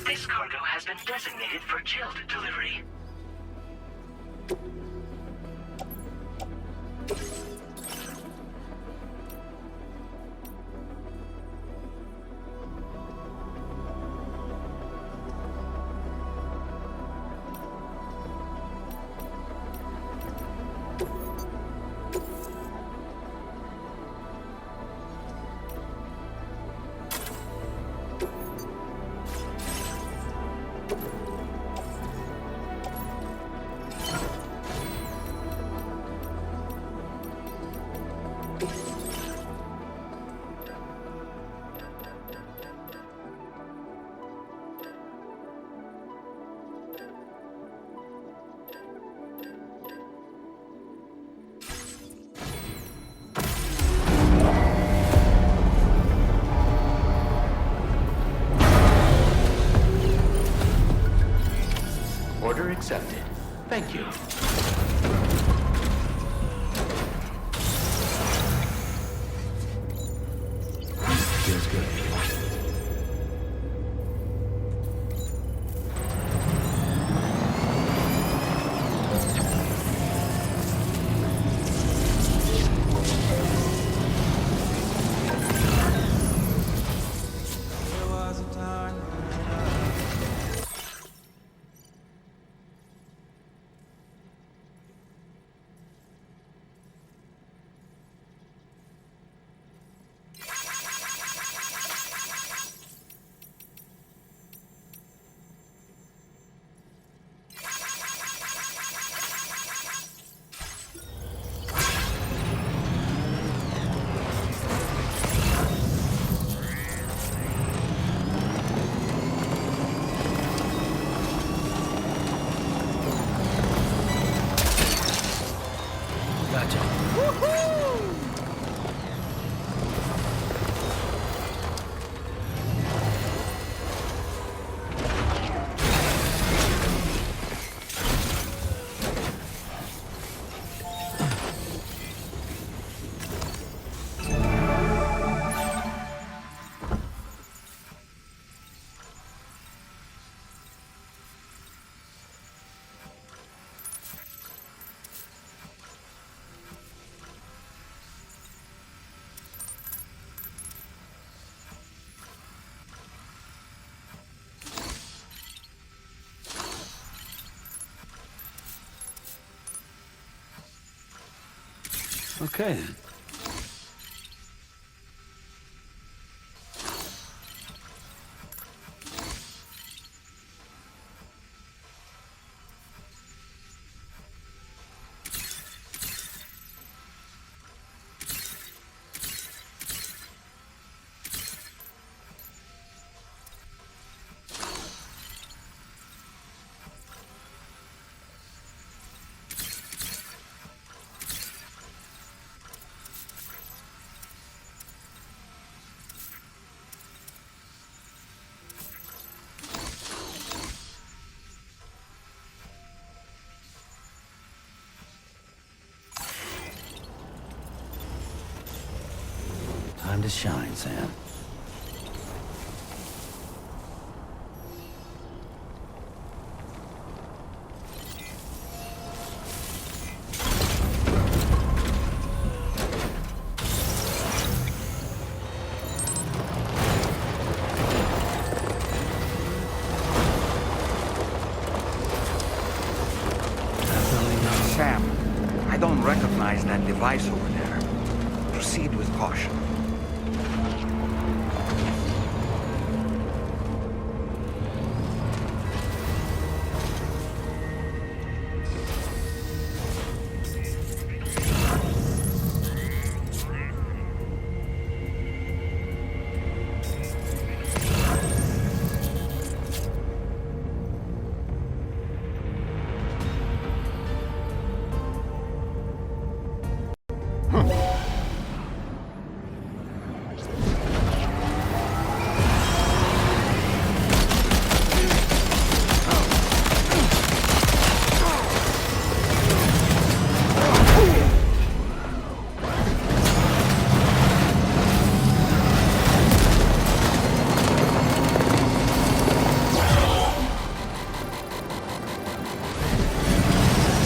This cargo has been designated for chilled delivery. Order accepted. Thank you. Feels good. Okay then. to shine, Sam. Sam, I don't recognize that device over there. Proceed with caution.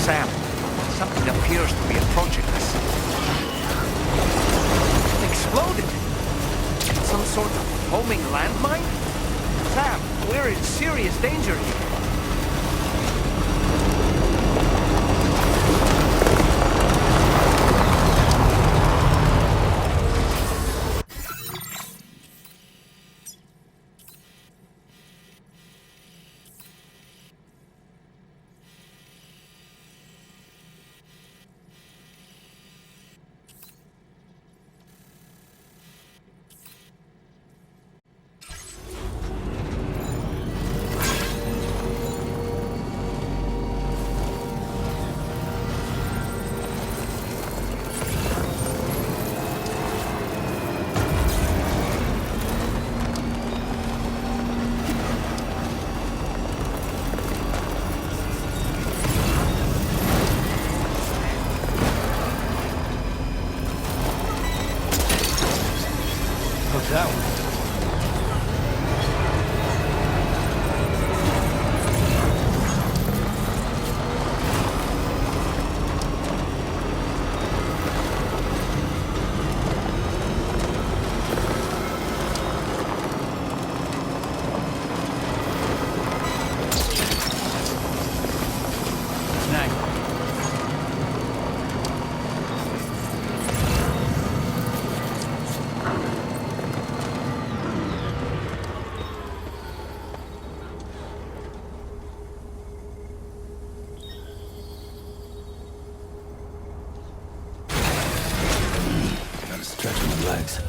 Sam, something appears to be approaching us. It exploded! Some sort of homing landmine? Sam, we're in serious danger here. What's that one? Stretch my legs.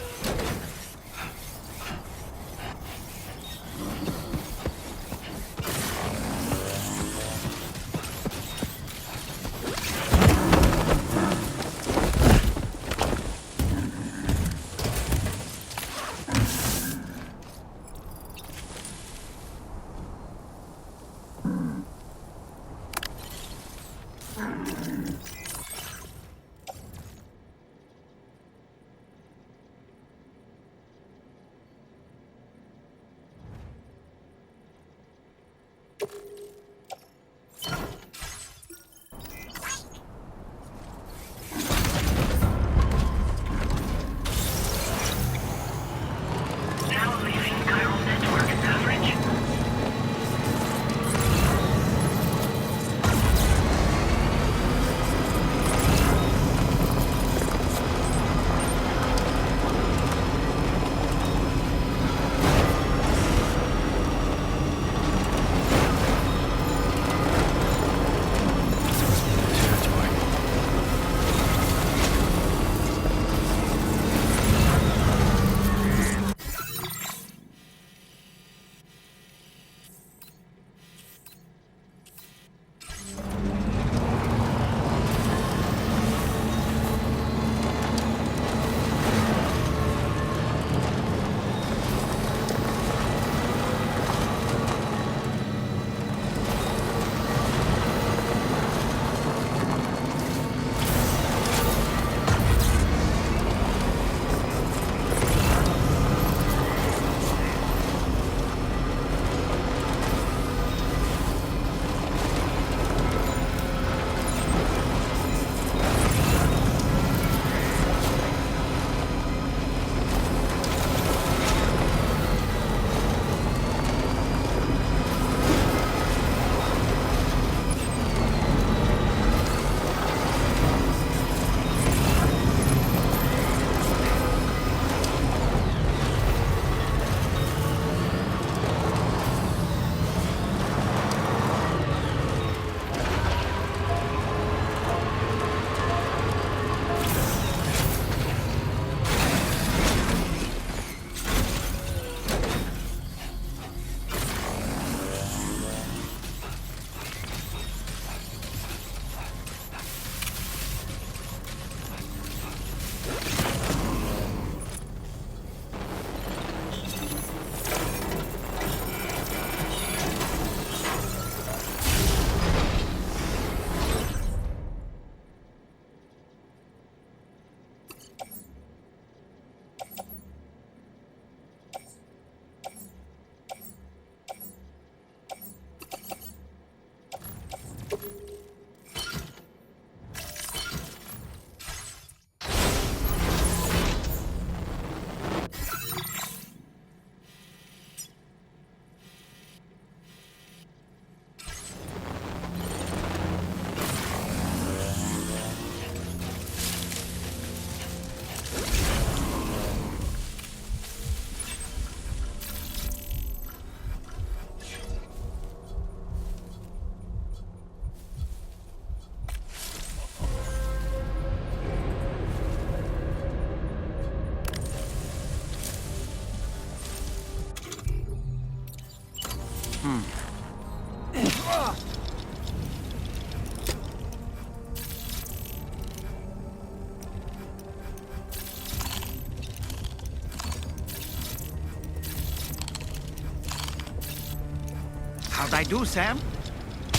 How'd I do, Sam?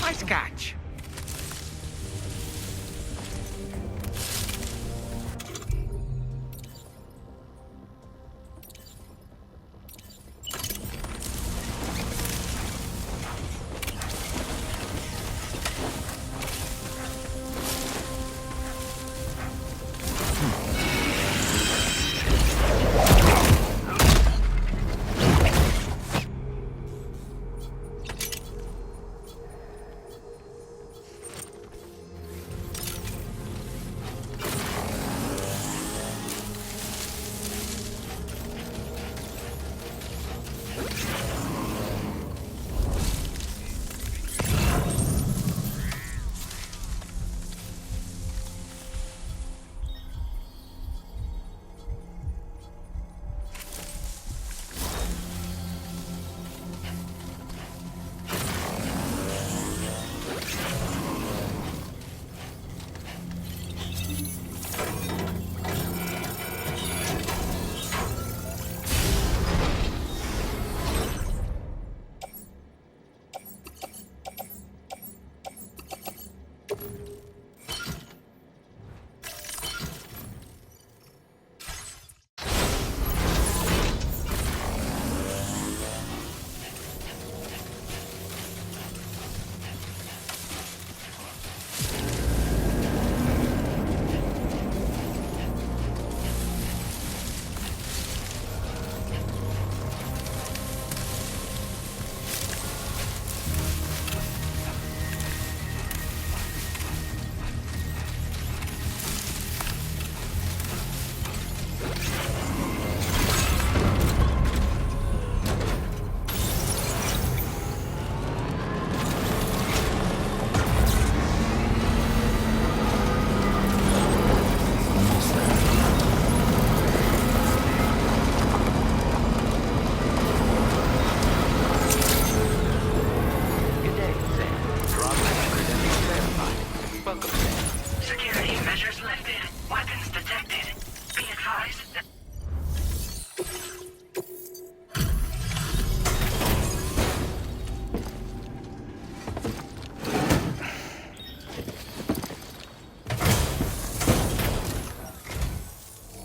Nice catch.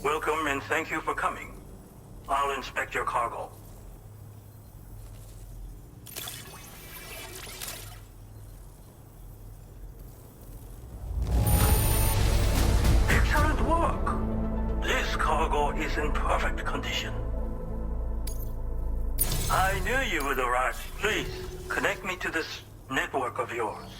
Welcome and thank you for coming. I'll inspect your cargo. Excellent work. This cargo is in perfect condition. I knew you would arrive. Please, connect me to this network of yours.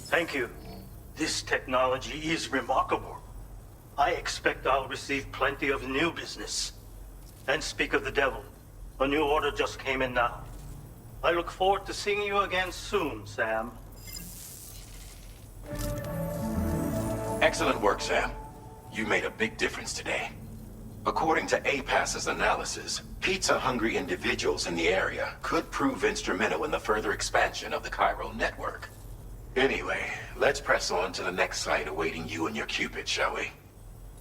Thank you. This technology is remarkable. I expect I'll receive plenty of new business. And speak of the devil, a new order just came in now. I look forward to seeing you again soon, Sam. Excellent work, Sam. You made a big difference today. According to APAS's analysis, pizza-hungry individuals in the area could prove instrumental in the further expansion of the Chiral network. Anyway, let's press on to the next site awaiting you and your Cupid, shall we?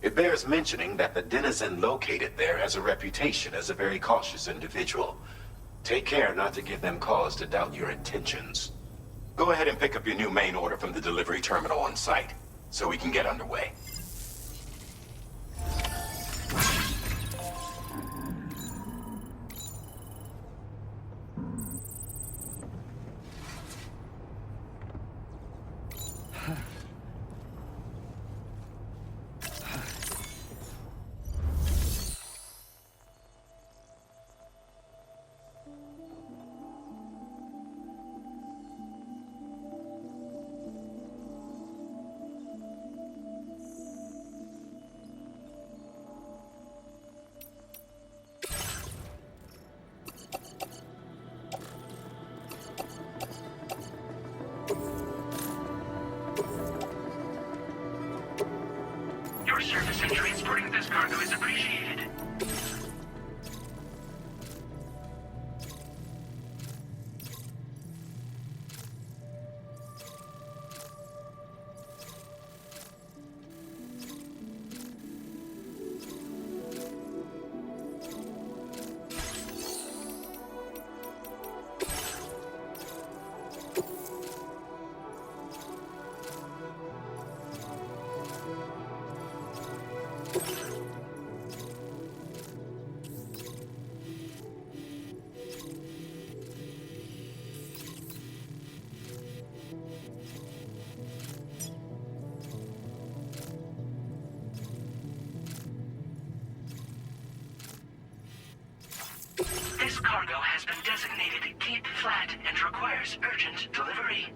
It bears mentioning that the denizen located there has a reputation as a very cautious individual. Take care not to give them cause to doubt your intentions. Go ahead and pick up your new main order from the delivery terminal on site, so we can get underway. Your service in transporting this cargo is appreciated. This cargo has been designated Cape Flat and requires urgent delivery.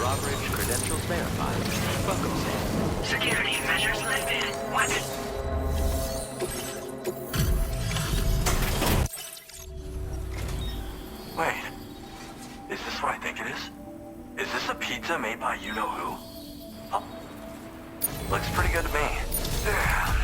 Drawbridge credentials verified. Welcome, Sam. Security measures lifted. What? Wait. Is this what I think it is? Is this a pizza made by you-know-who? Oh. Looks pretty good to me. Damn.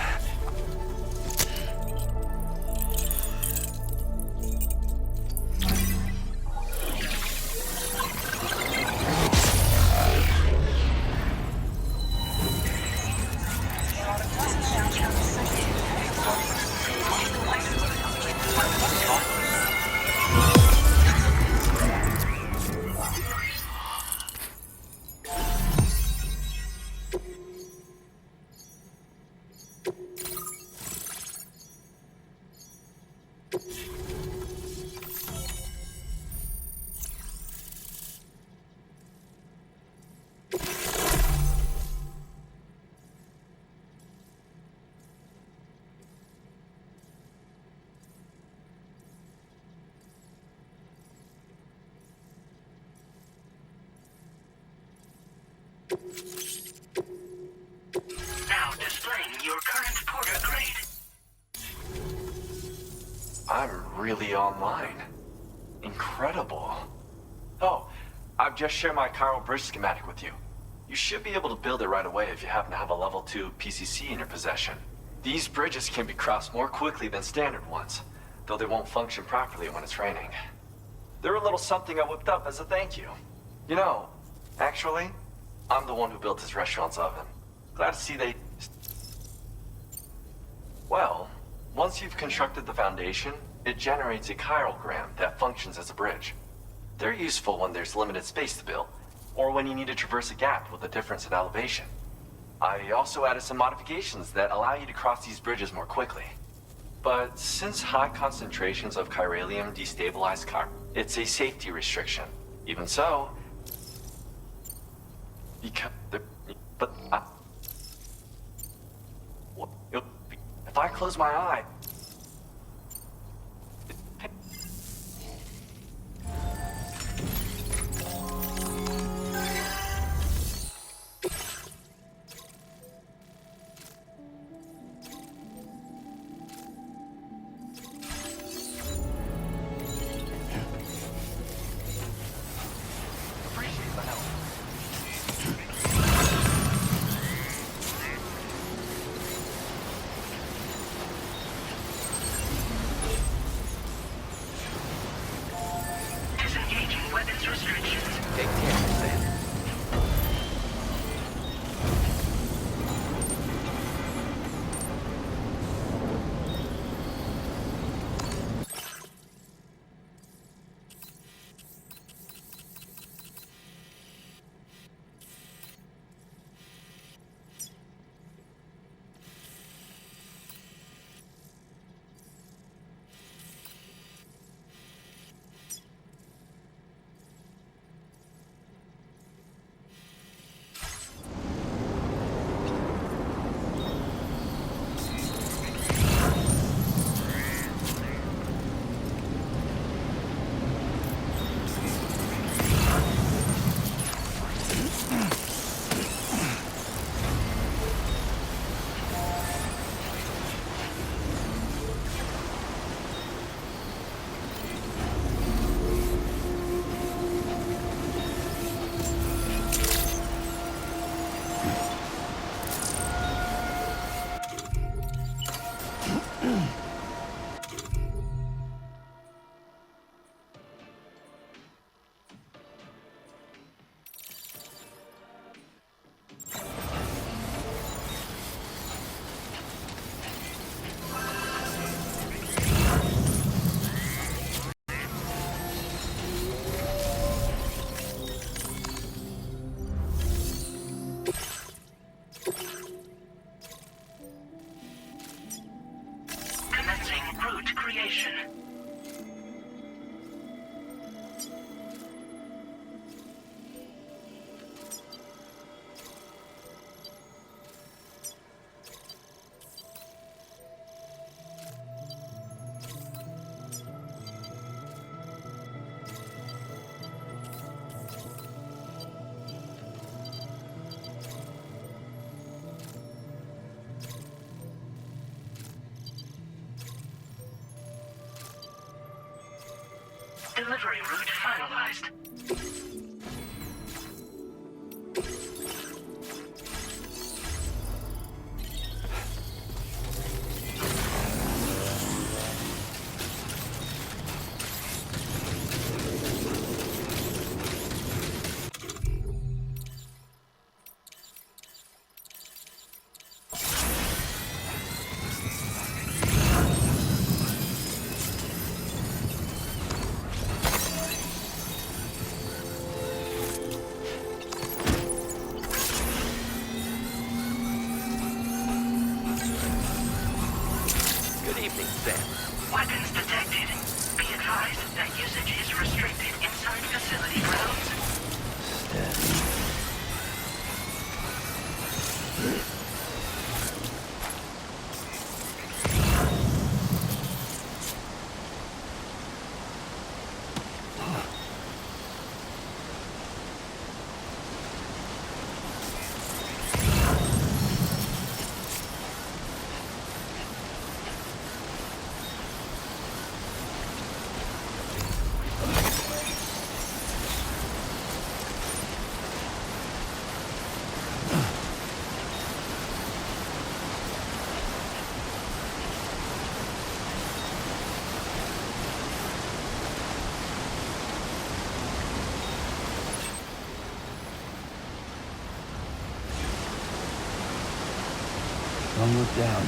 Now displaying your current porter grade. I'm really online. Incredible. Oh, I've just shared my chiral bridge schematic with you. You should be able to build it right away if you happen to have a level 2 PCC in your possession. These bridges can be crossed more quickly than standard ones, though they won't function properly when it's raining. They're a little something I whipped up as a thank you. You know, actually, I'm the one who built this restaurant's oven. Glad to see they... Well, once you've constructed the foundation, it generates a chirogram that functions as a bridge. They're useful when there's limited space to build, or when you need to traverse a gap with a difference in elevation. I also added some modifications that allow you to cross these bridges more quickly. But since high concentrations of chiralium destabilize it's a safety restriction. Even so, because If I close my eye... Appreciate the help. Disengaging weapons restrictions. Take care, Sam. Commencing route creation. Delivery route finalized. Good evening, Sam. Weapons detected. Be advised that usage is restricted inside facility grounds. Don't look down.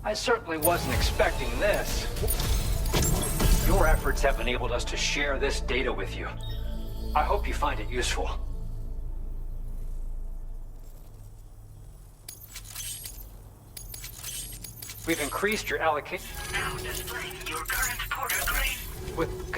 I certainly wasn't expecting this. Your efforts have enabled us to share this data with you. I hope you find it useful. We've increased your allocation. Now displaying your current porter grade. With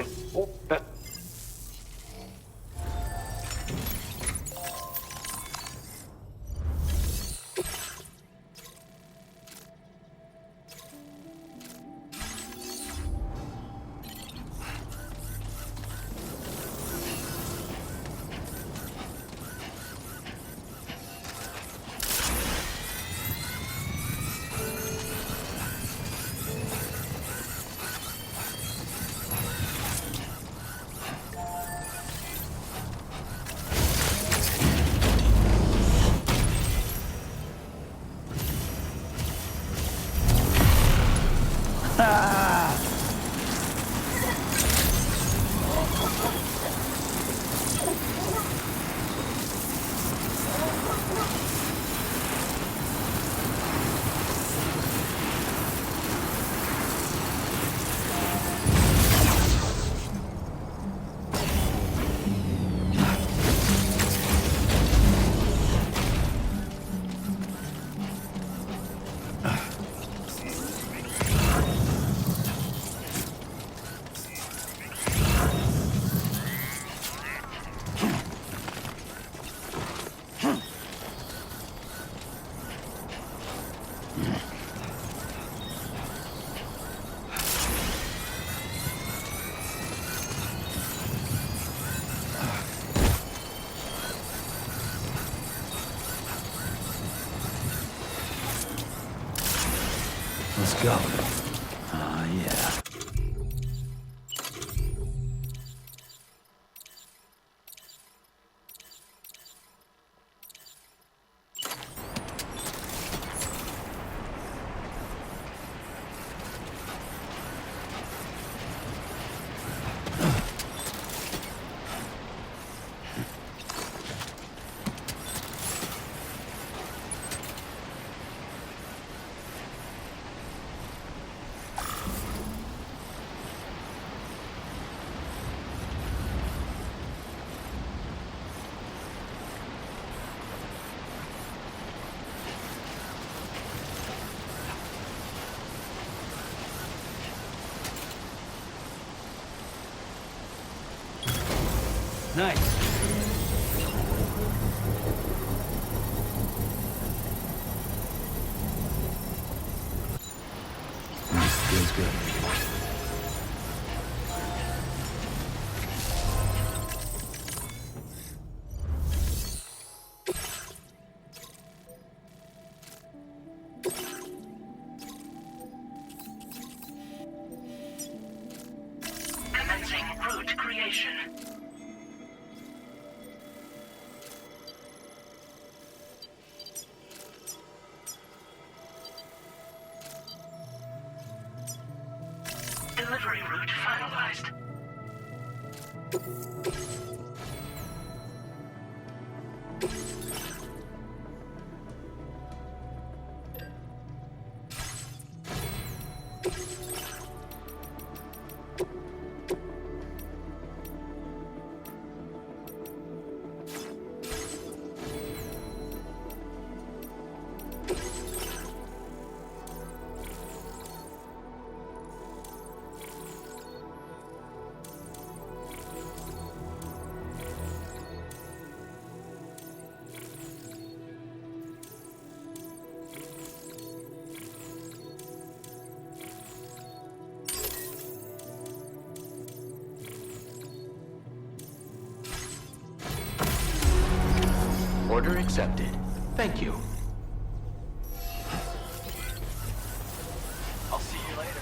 Let's go. Ah, yeah. Nice. Feels good. Commencing route creation. Delivery route finalized. Order accepted. Thank you. I'll see you later.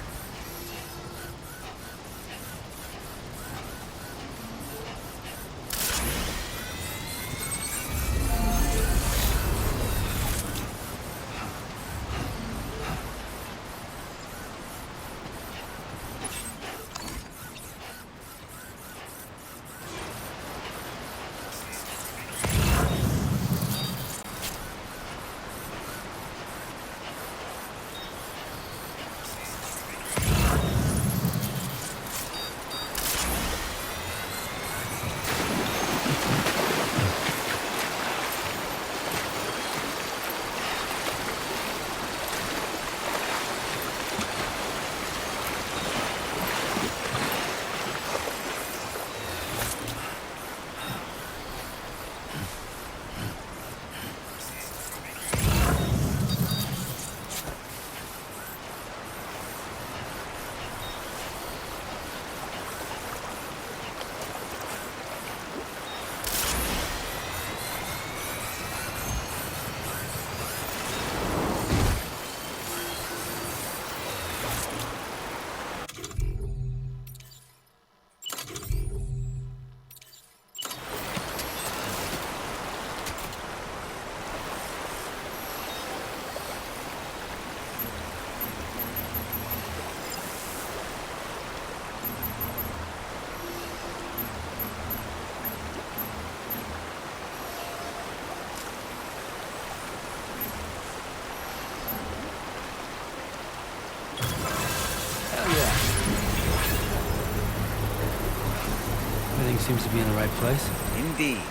seems to be in the right place. Indeed.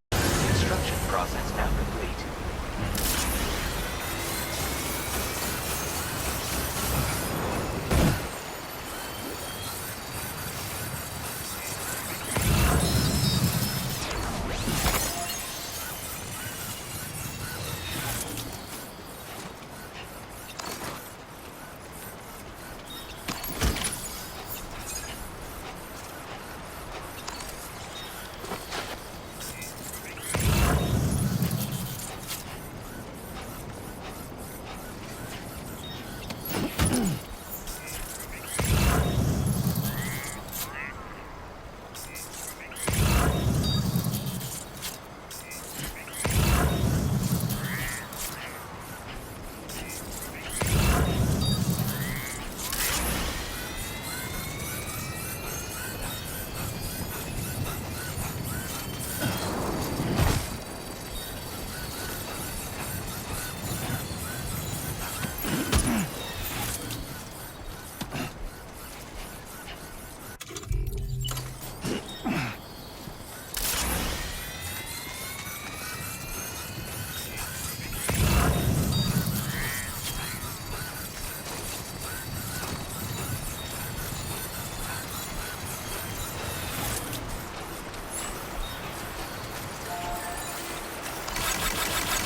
Construction process now complete.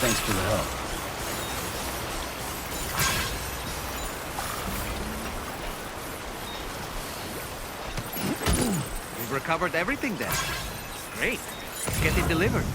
Thanks for the help. We've recovered everything then. Great. Let's get it delivered.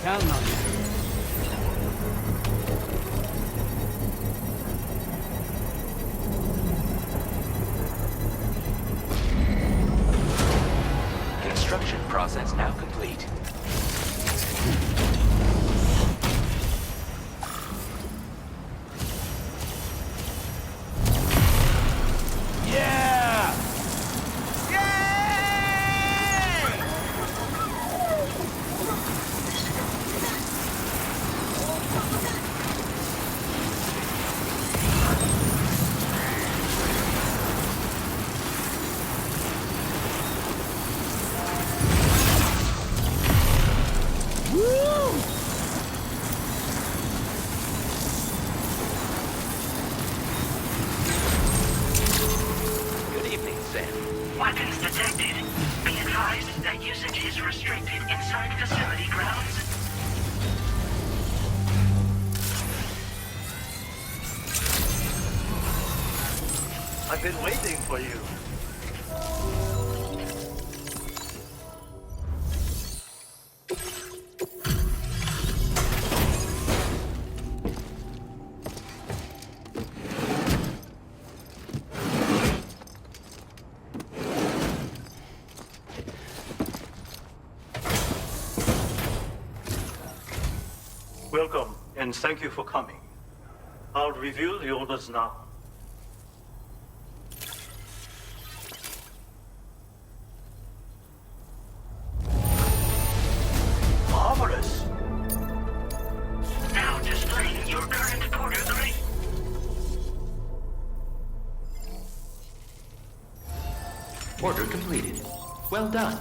Counting on you. Construction process now complete. Yeah! Yay! I've been waiting for you. Welcome, and thank you for coming. I'll reveal the orders now. Marvelous! Now displaying your current order grade. Order completed. Well done.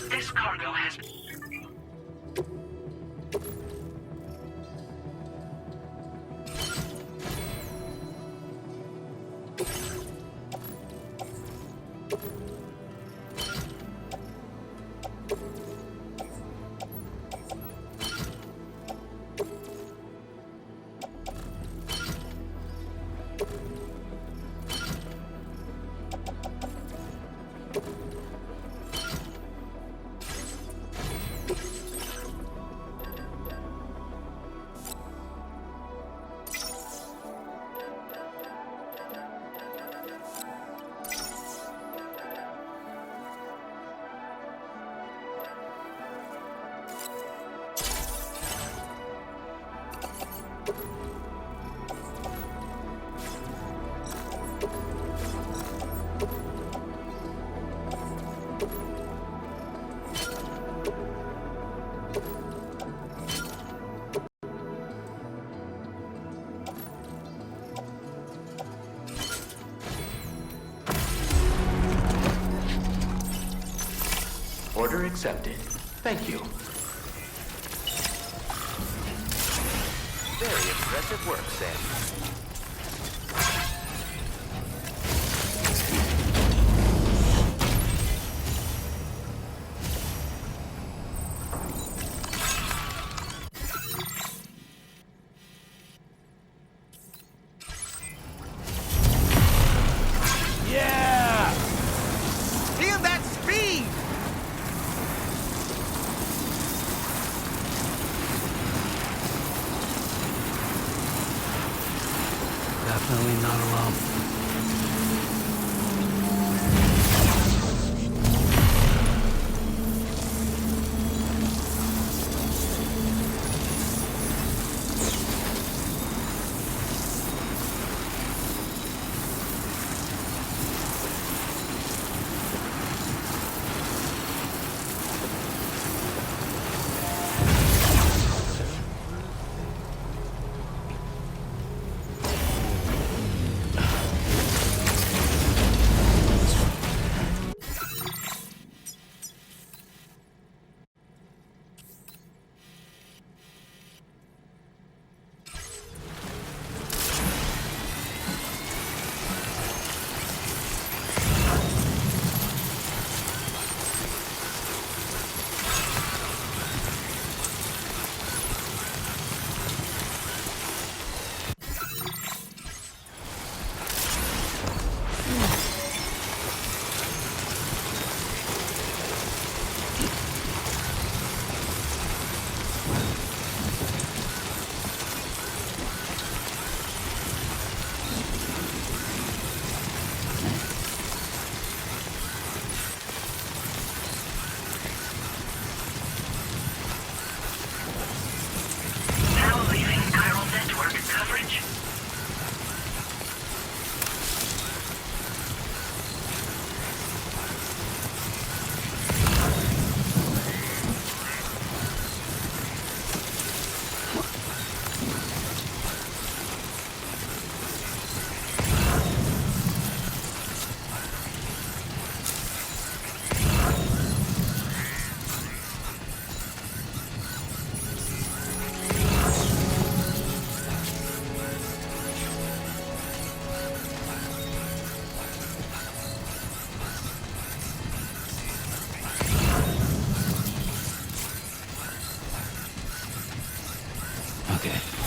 This cargo has... Order accepted. Thank you. Very impressive work, Sam. Yeah! Feel that speed! Definitely not alone.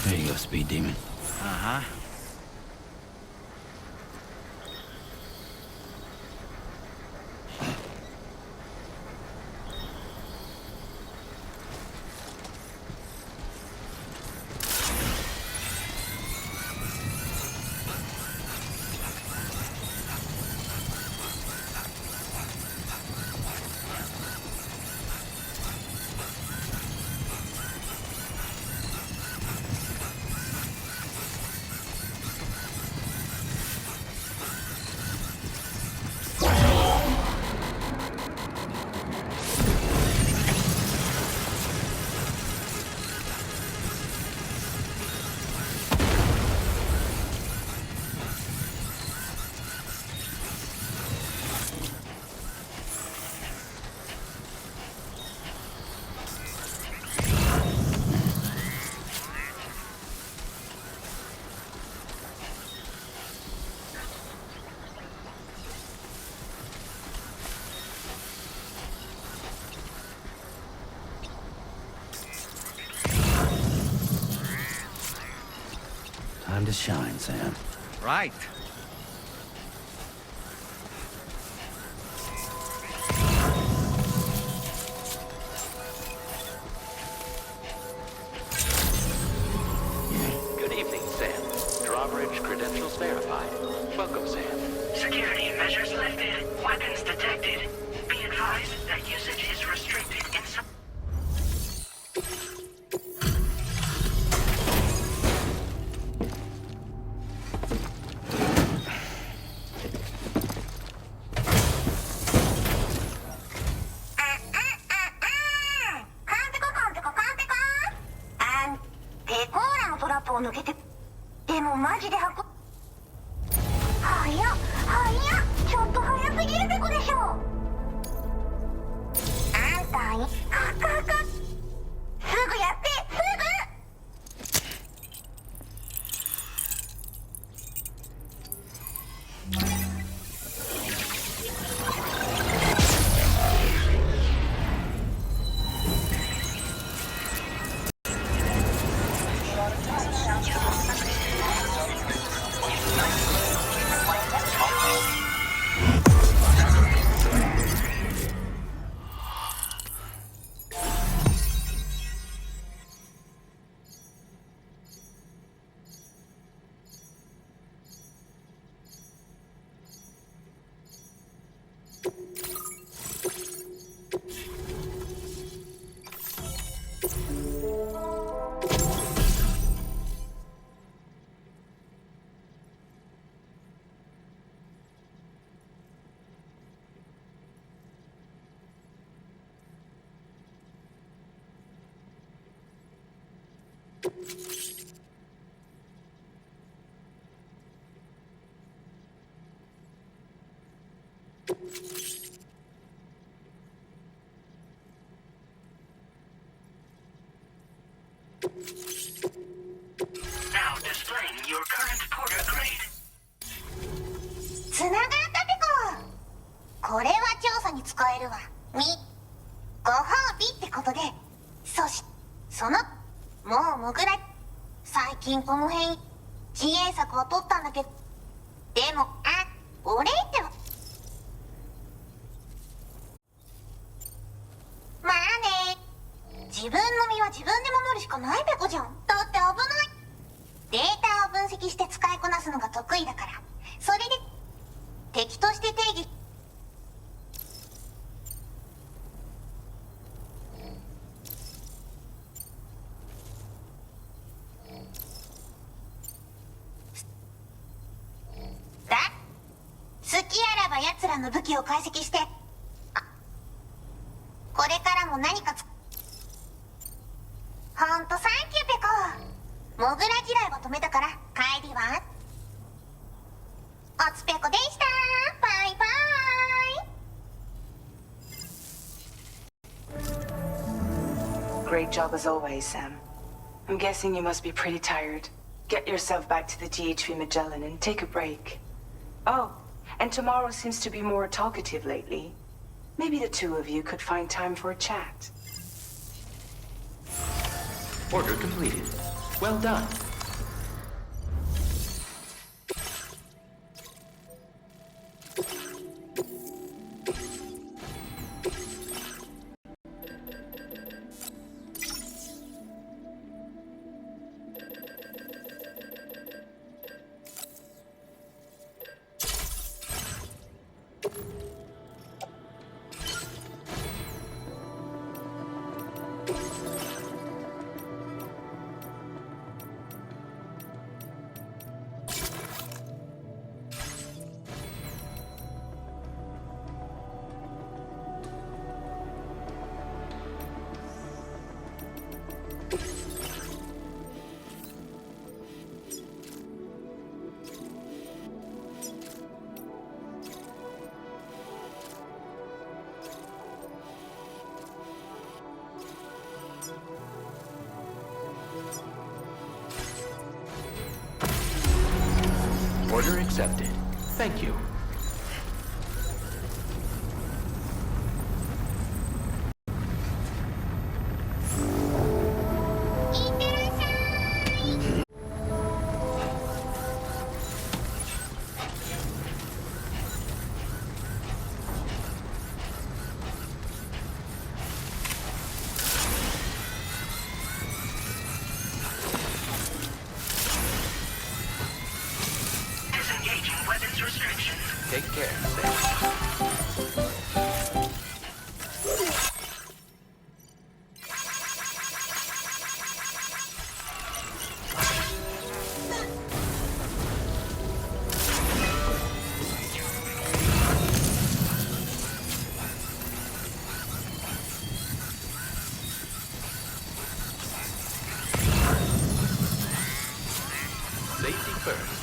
There you go, Speed Demon. Uh-huh. Time to shine, Sam. Right. Good evening, Sam. Drawbridge credentials verified. Welcome, Sam. Security measures lifted. Weapons detected. Be advised that usage is restricted inside. Now displaying your current porter grade. つながったてこ。これは調査に使えるわ。ご褒美ってことで。もうモグラ。最近この辺自衛策を取ったんだけど。でも、お礼っては。まあね。自分の身は自分で守るしかないべこじゃん。だって危ない。データを分析して使いこなすのが得意だから。それで敵として定義。好きあらば奴らの武器を解析して。これからも何かほんとサンキューペコ。モグラ地雷は止めたから帰りは。おつぺこでした。バイバイ。 Great job as always, Sam. I'm guessing you must be pretty tired. Get yourself back to the GHV Magellan and take a break. Oh, and tomorrow seems to be more talkative lately. Maybe the two of you could find time for a chat. Order completed. Well done. Order accepted. Thank you. Disengaging weapons restrictions. Take care, Sam. Safety first.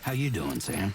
How you doing, Sam?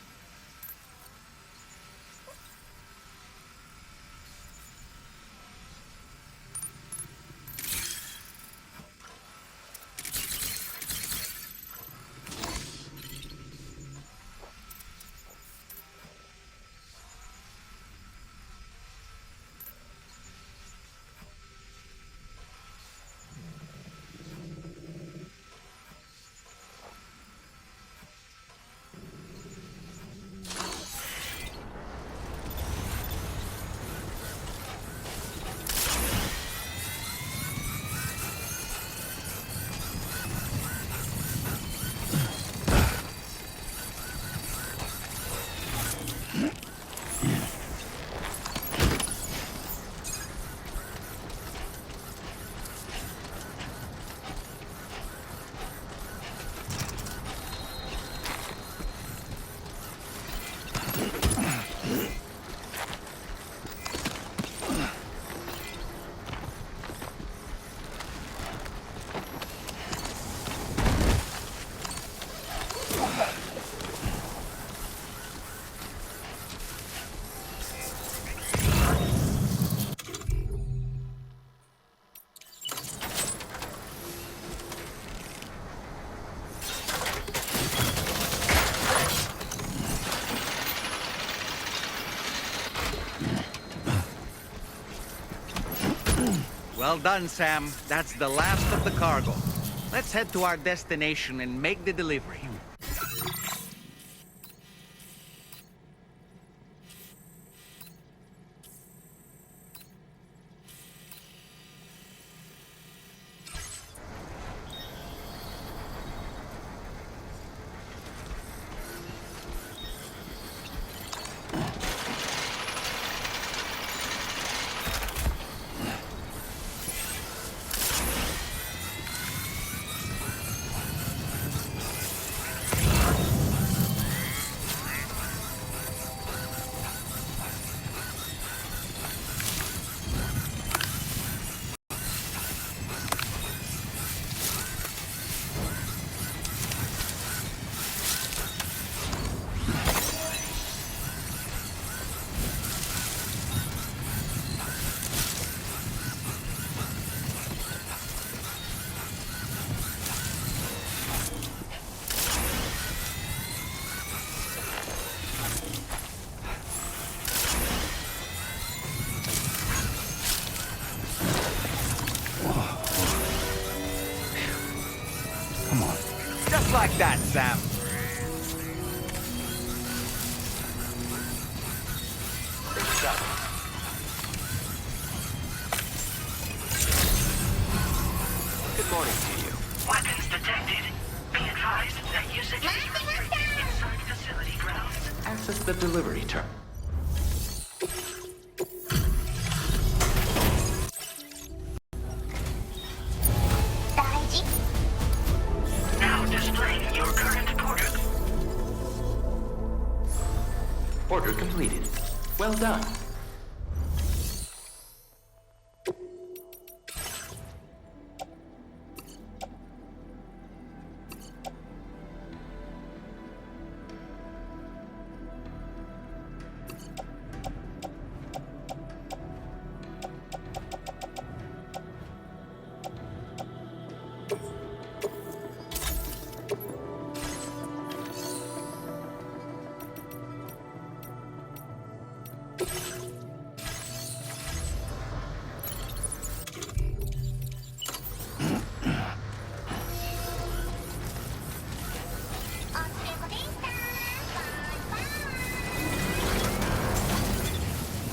Well done, Sam. That's the last of the cargo. Let's head to our destination and make the delivery. like that, Sam. Great job. Good morning to you. Weapons detected. Be advised that usage is restricted inside facility grounds. Access the delivery terminal. Now displaying your current order. Order completed. Well done.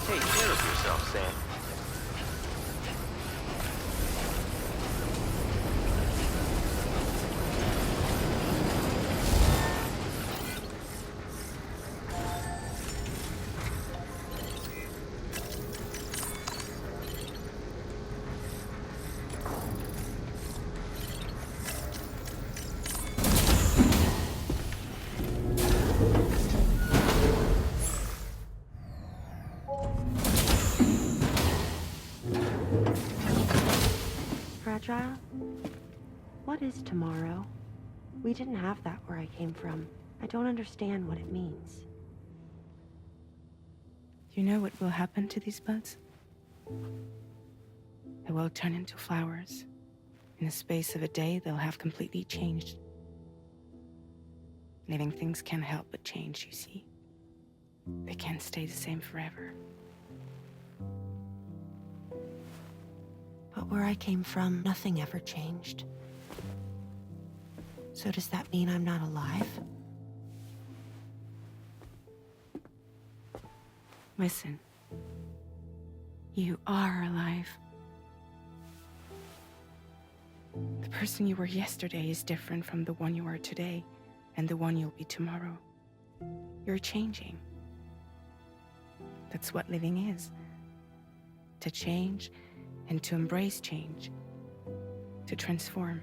Take care of yourself, Sam. Fragile? What is tomorrow? We didn't have that where I came from. I don't understand what it means. You know what will happen to these buds? They will turn into flowers. In the space of a day, they'll have completely changed. Living things can't help but change, you see. They can't stay the same forever. But where I came from, nothing ever changed. So does that mean I'm not alive? Listen. You are alive. The person you were yesterday is different from the one you are today, and the one you'll be tomorrow. You're changing. That's what living is. To change, and to embrace change. To transform.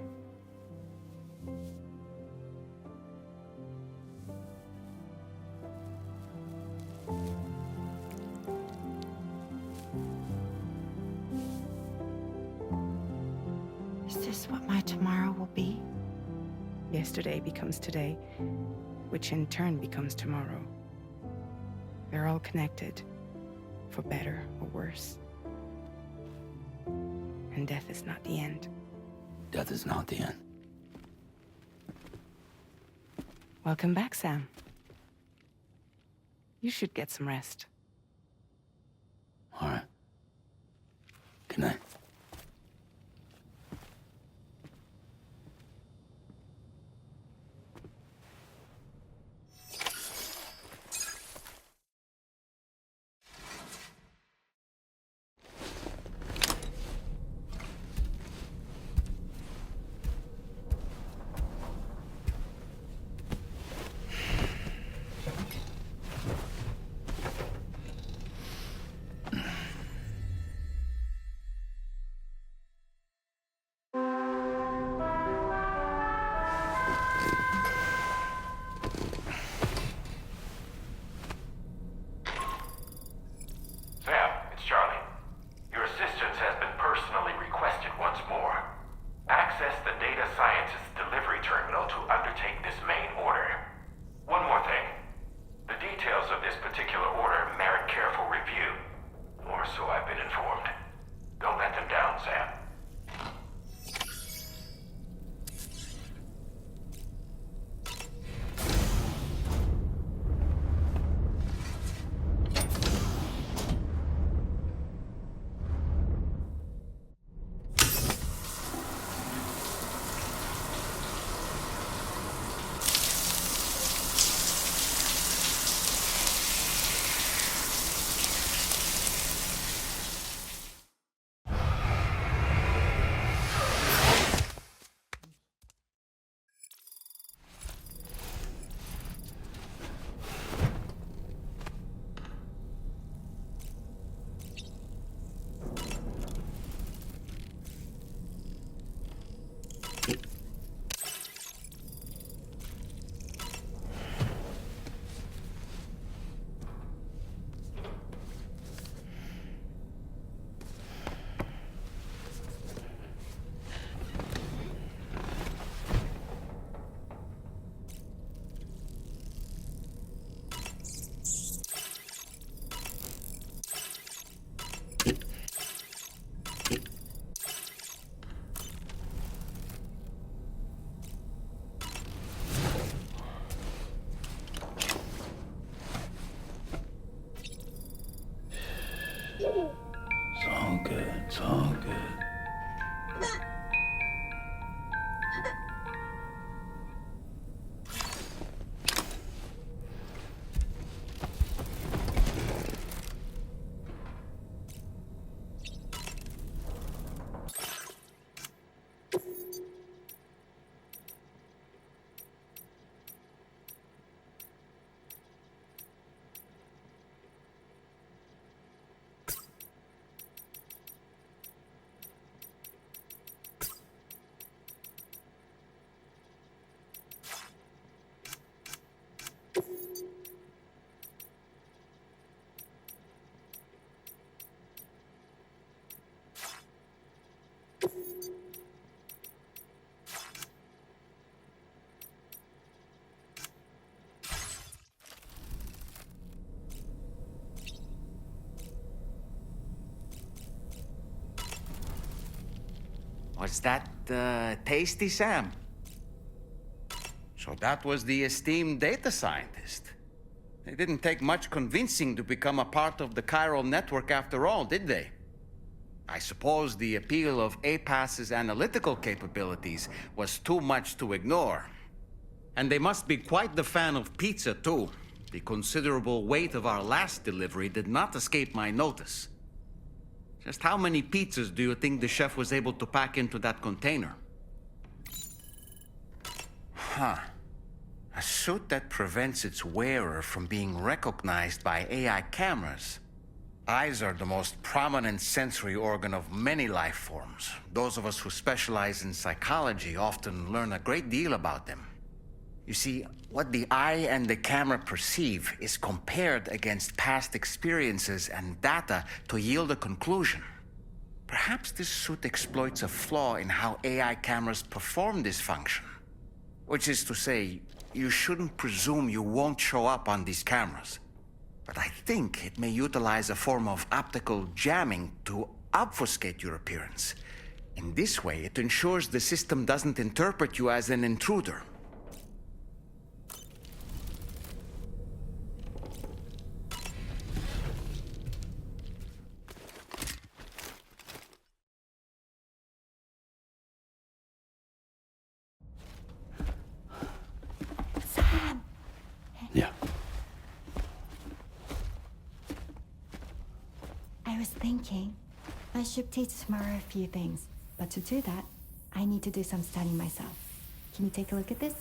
Is this what my tomorrow will be? Yesterday becomes today, which in turn becomes tomorrow. They're all connected, for better or worse. And death is not the end. Death is not the end. Welcome back, Sam. You should get some rest. All right. Good night. Was that tasty, Sam? So that was the esteemed data scientist. It didn't take much convincing to become a part of the chiral network after all, did they? I suppose the appeal of APAS's analytical capabilities was too much to ignore. And they must be quite the fan of pizza, too. The considerable weight of our last delivery did not escape my notice. Just how many pizzas do you think the chef was able to pack into that container? Huh. A suit that prevents its wearer from being recognized by AI cameras. Eyes are the most prominent sensory organ of many life forms. Those of us who specialize in psychology often learn a great deal about them. You see, what the eye and the camera perceive is compared against past experiences and data to yield a conclusion. Perhaps this suit exploits a flaw in how AI cameras perform this function. Which is to say, you shouldn't presume you won't show up on these cameras. But I think it may utilize a form of optical jamming to obfuscate your appearance. In this way, it ensures the system doesn't interpret you as an intruder. Sam! Yeah. I was thinking I should teach tomorrow a few things, but to do that, I need to do some studying myself. Can you take a look at this?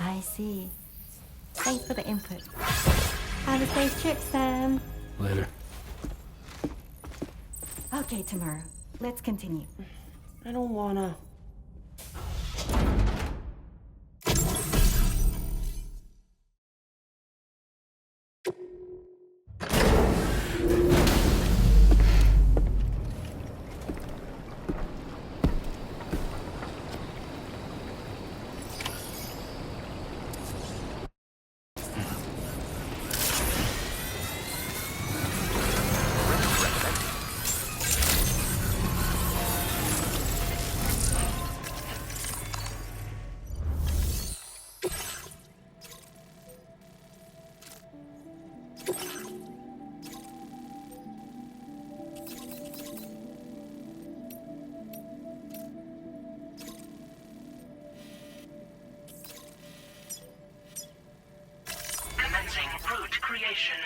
I see. Thanks for the input. Have a safe trip, Sam. Later. Okay, tomorrow. Let's continue. I don't wanna. Commencing route creation.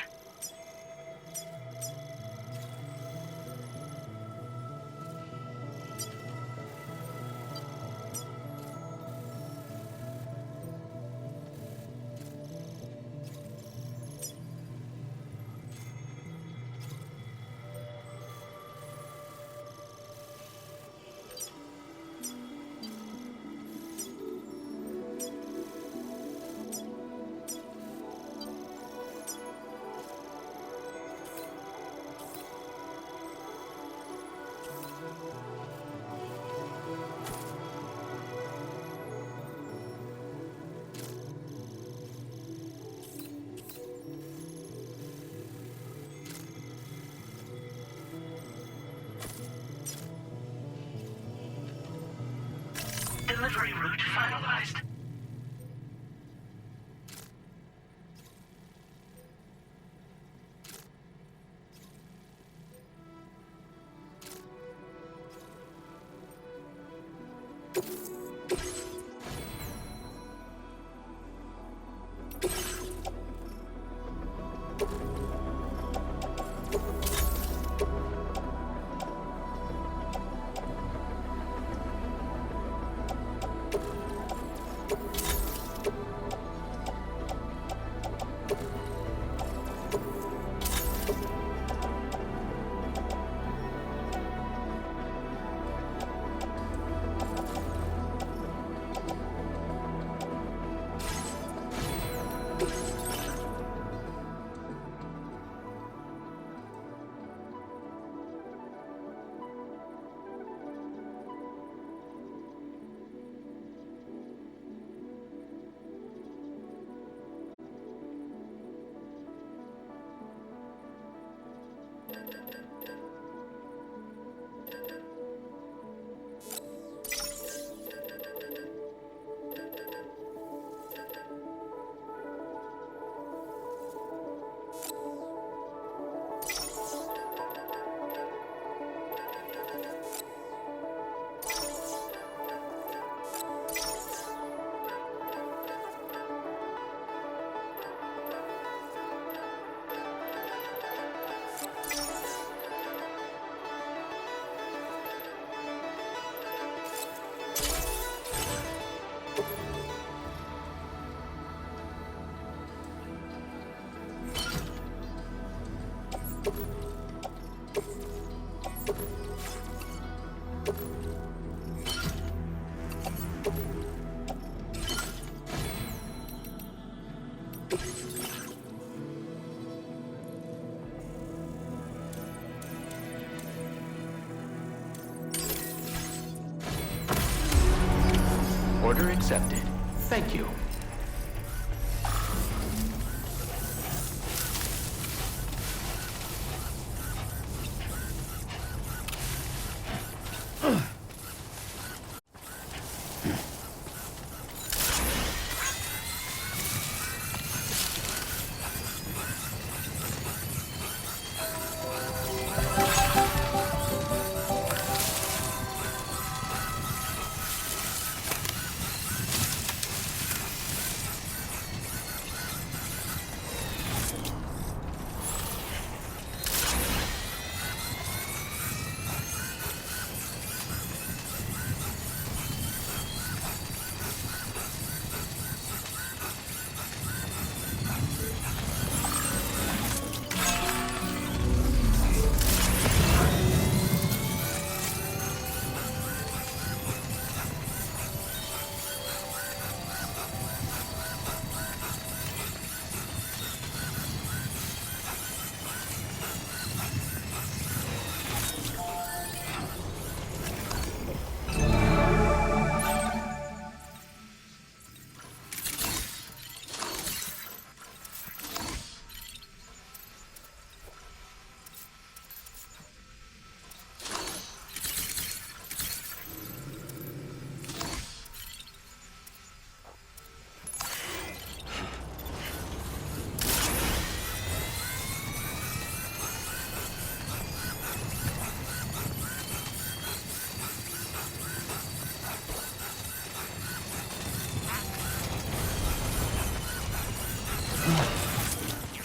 Delivery route finalized. Order accepted. Thank you.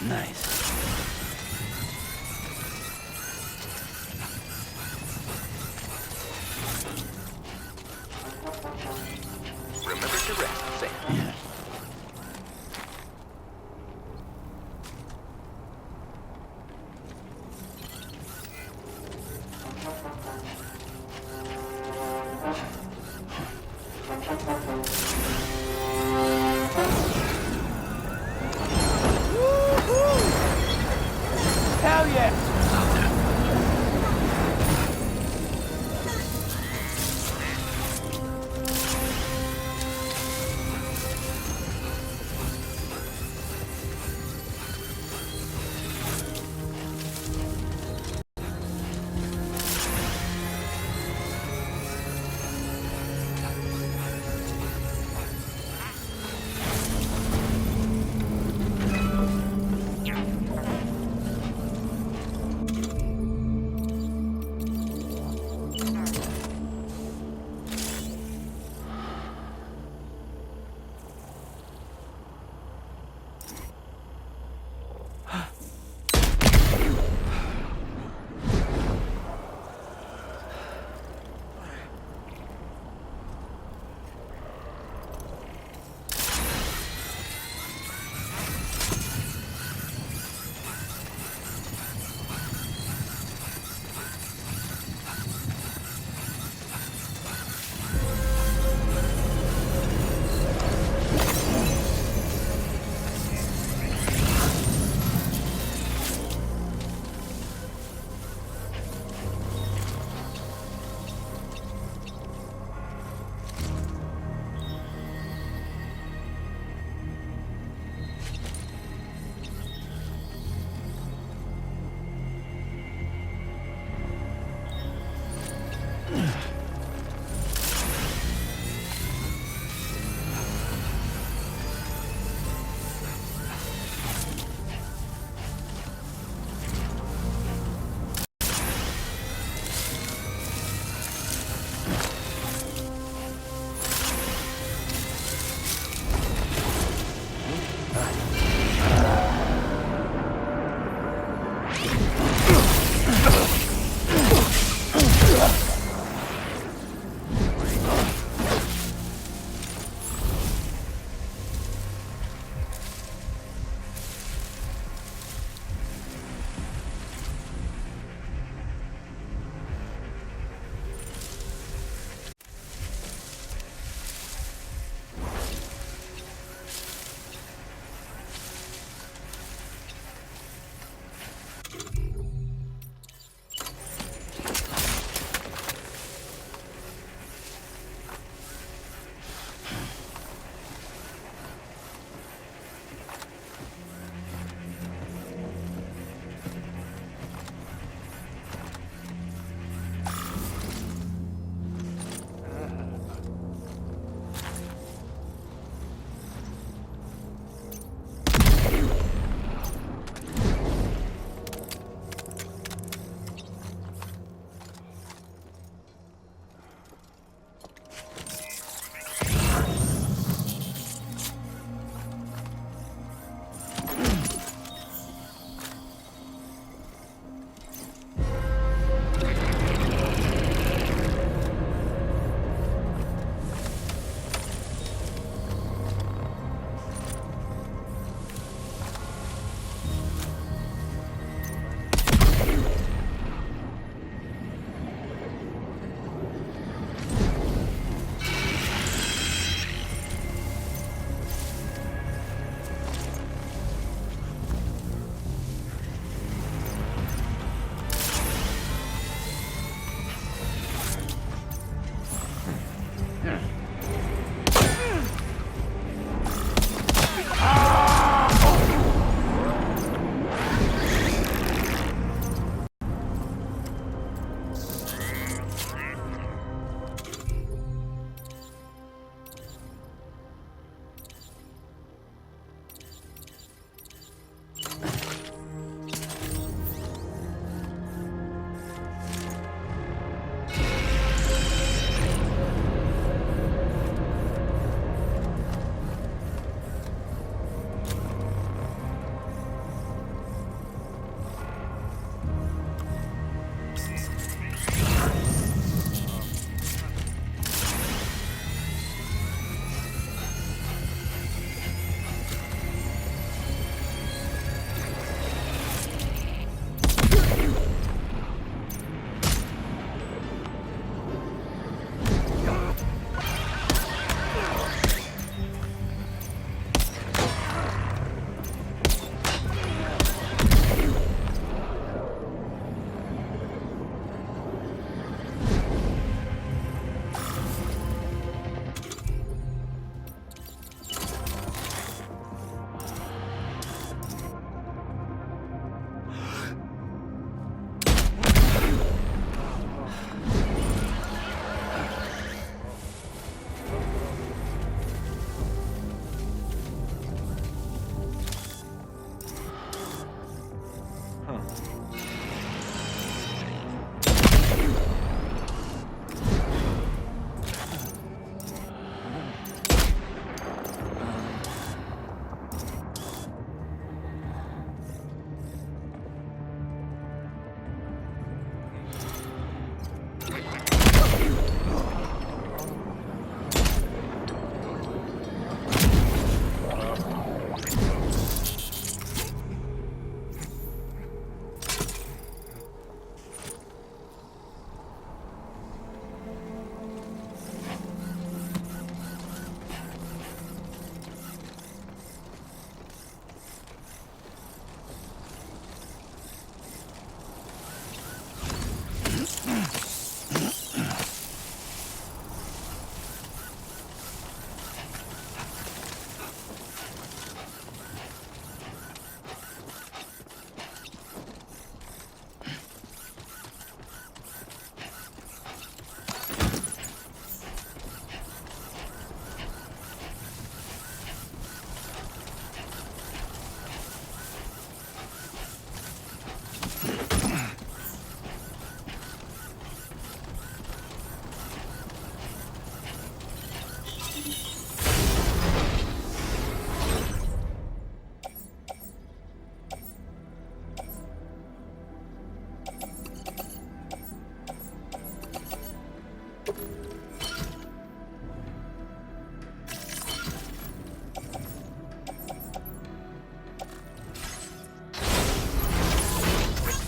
Nice. Remember to rest, Sam. Yeah. Hell yeah!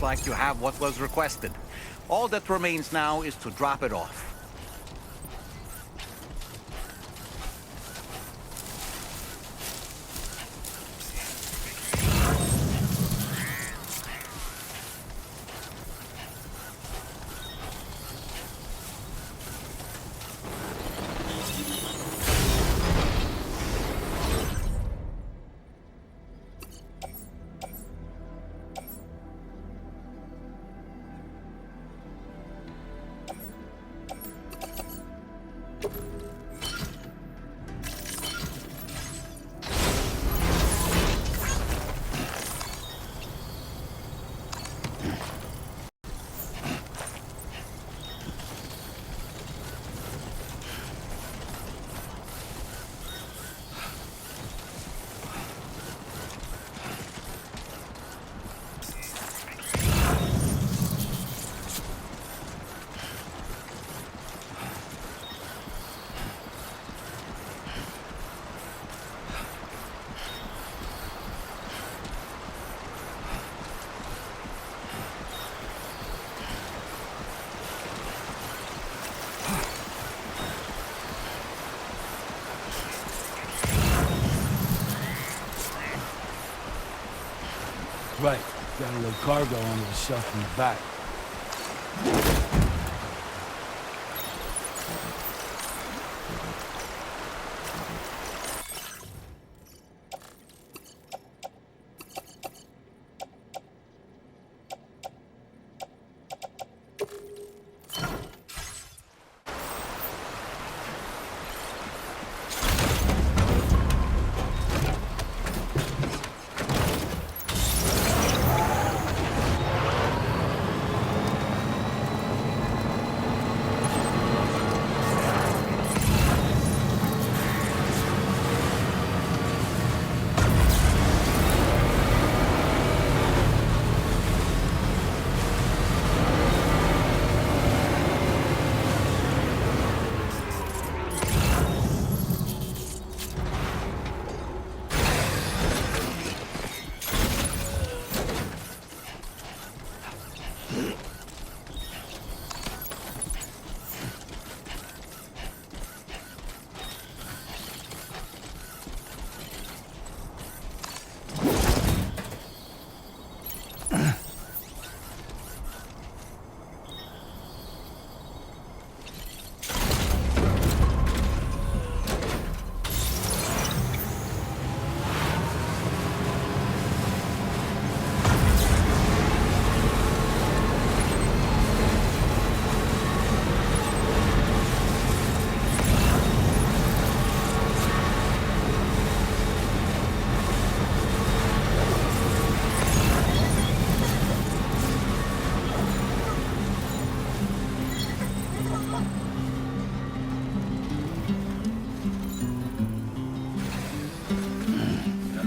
Looks like you have what was requested. All that remains now is to drop it off. Right. Got a little cargo under the shelf in the back.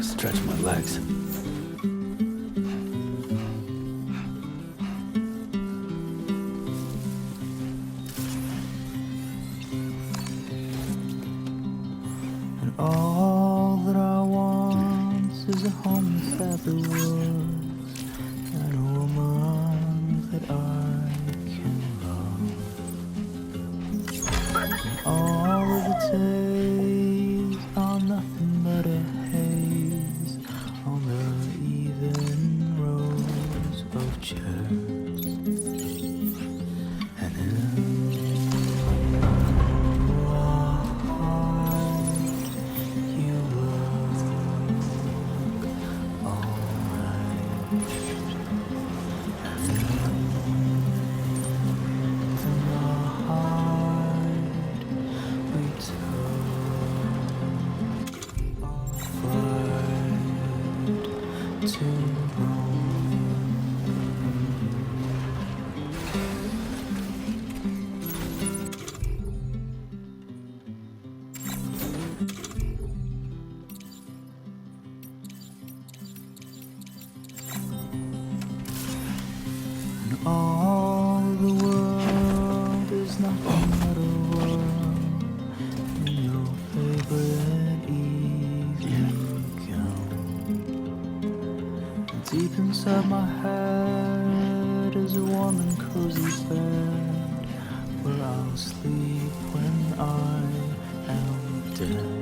Stretch my legs. And all that I want is a home inside the woods and a woman that I can love. And all of the days are nothing but a haze on the even rows of chairs. And in my heart, you look alright. And into my heart, we took flight to Rome. And all the world is nothing but a world in your favorite evening gown. And deep inside my head pleasant bed where I'll sleep when I am dead.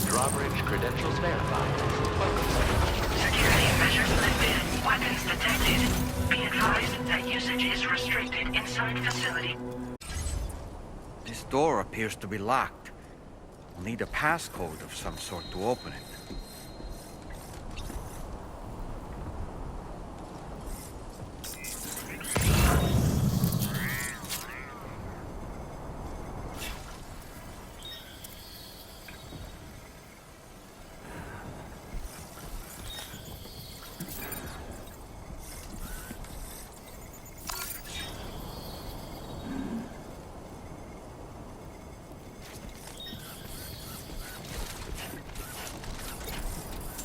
Drawbridge credentials verified. Welcome, sir. Security measures lifted. Weapons detected. Be advised that usage is restricted inside facility. This door appears to be locked. We'll need a passcode of some sort to open it.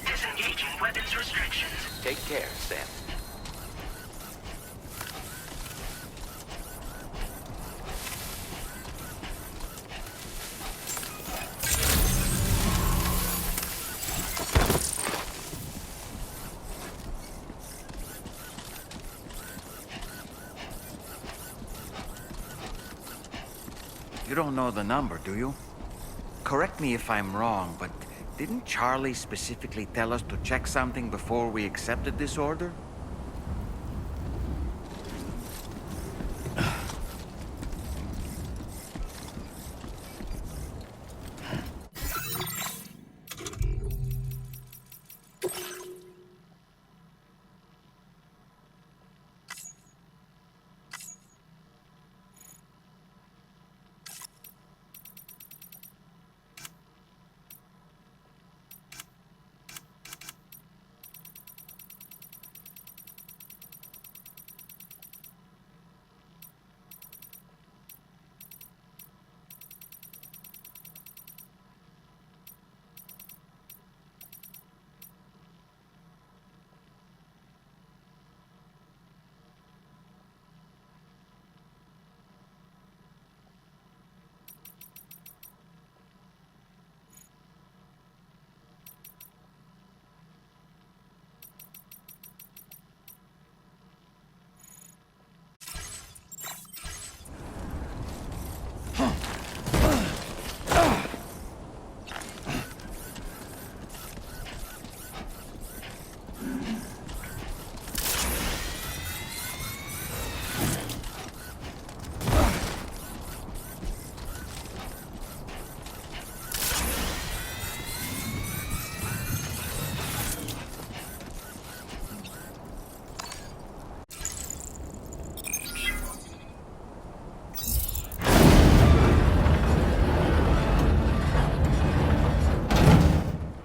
Disengaging weapons restrictions. Take care, Sam. You don't know the number, do you? Correct me if I'm wrong, but didn't Charlie specifically tell us to check something before we accepted this order?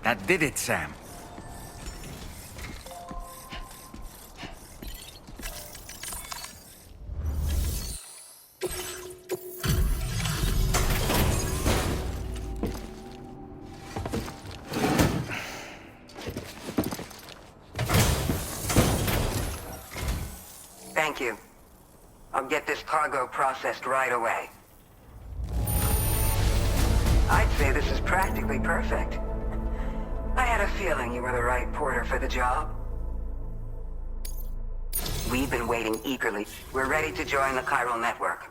That did it, Sam. Thank you. I'll get this cargo processed right away. I'd say this is practically perfect. I had a feeling you were the right porter for the job. We've been waiting eagerly. We're ready to join the chiral network.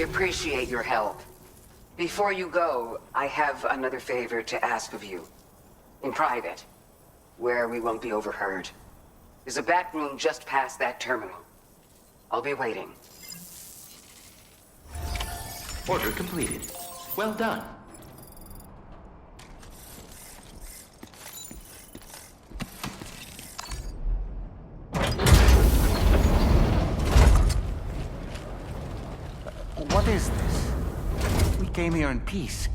appreciate your help. Before you go, I have another favor to ask of you. In private, where we won't be overheard. There's a back room just past that terminal. I'll be waiting. Order completed. Well done. What is this? We came here in peace.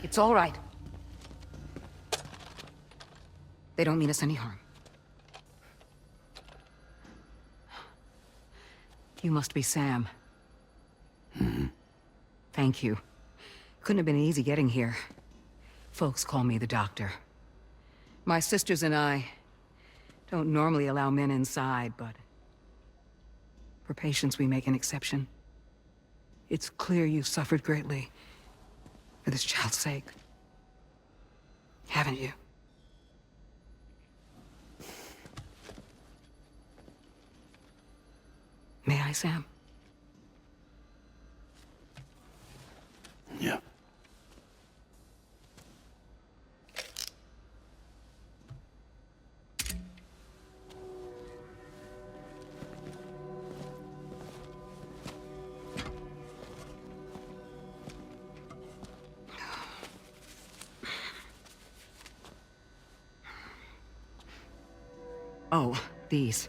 It's all right. They don't mean us any harm. You must be Sam. Thank you. Couldn't have been easy getting here. Folks call me the doctor. My sisters and I don't normally allow men inside, but for patients we make an exception. It's clear you've suffered greatly for this child's sake. Haven't you? May I, Sam? Yeah. Oh, these.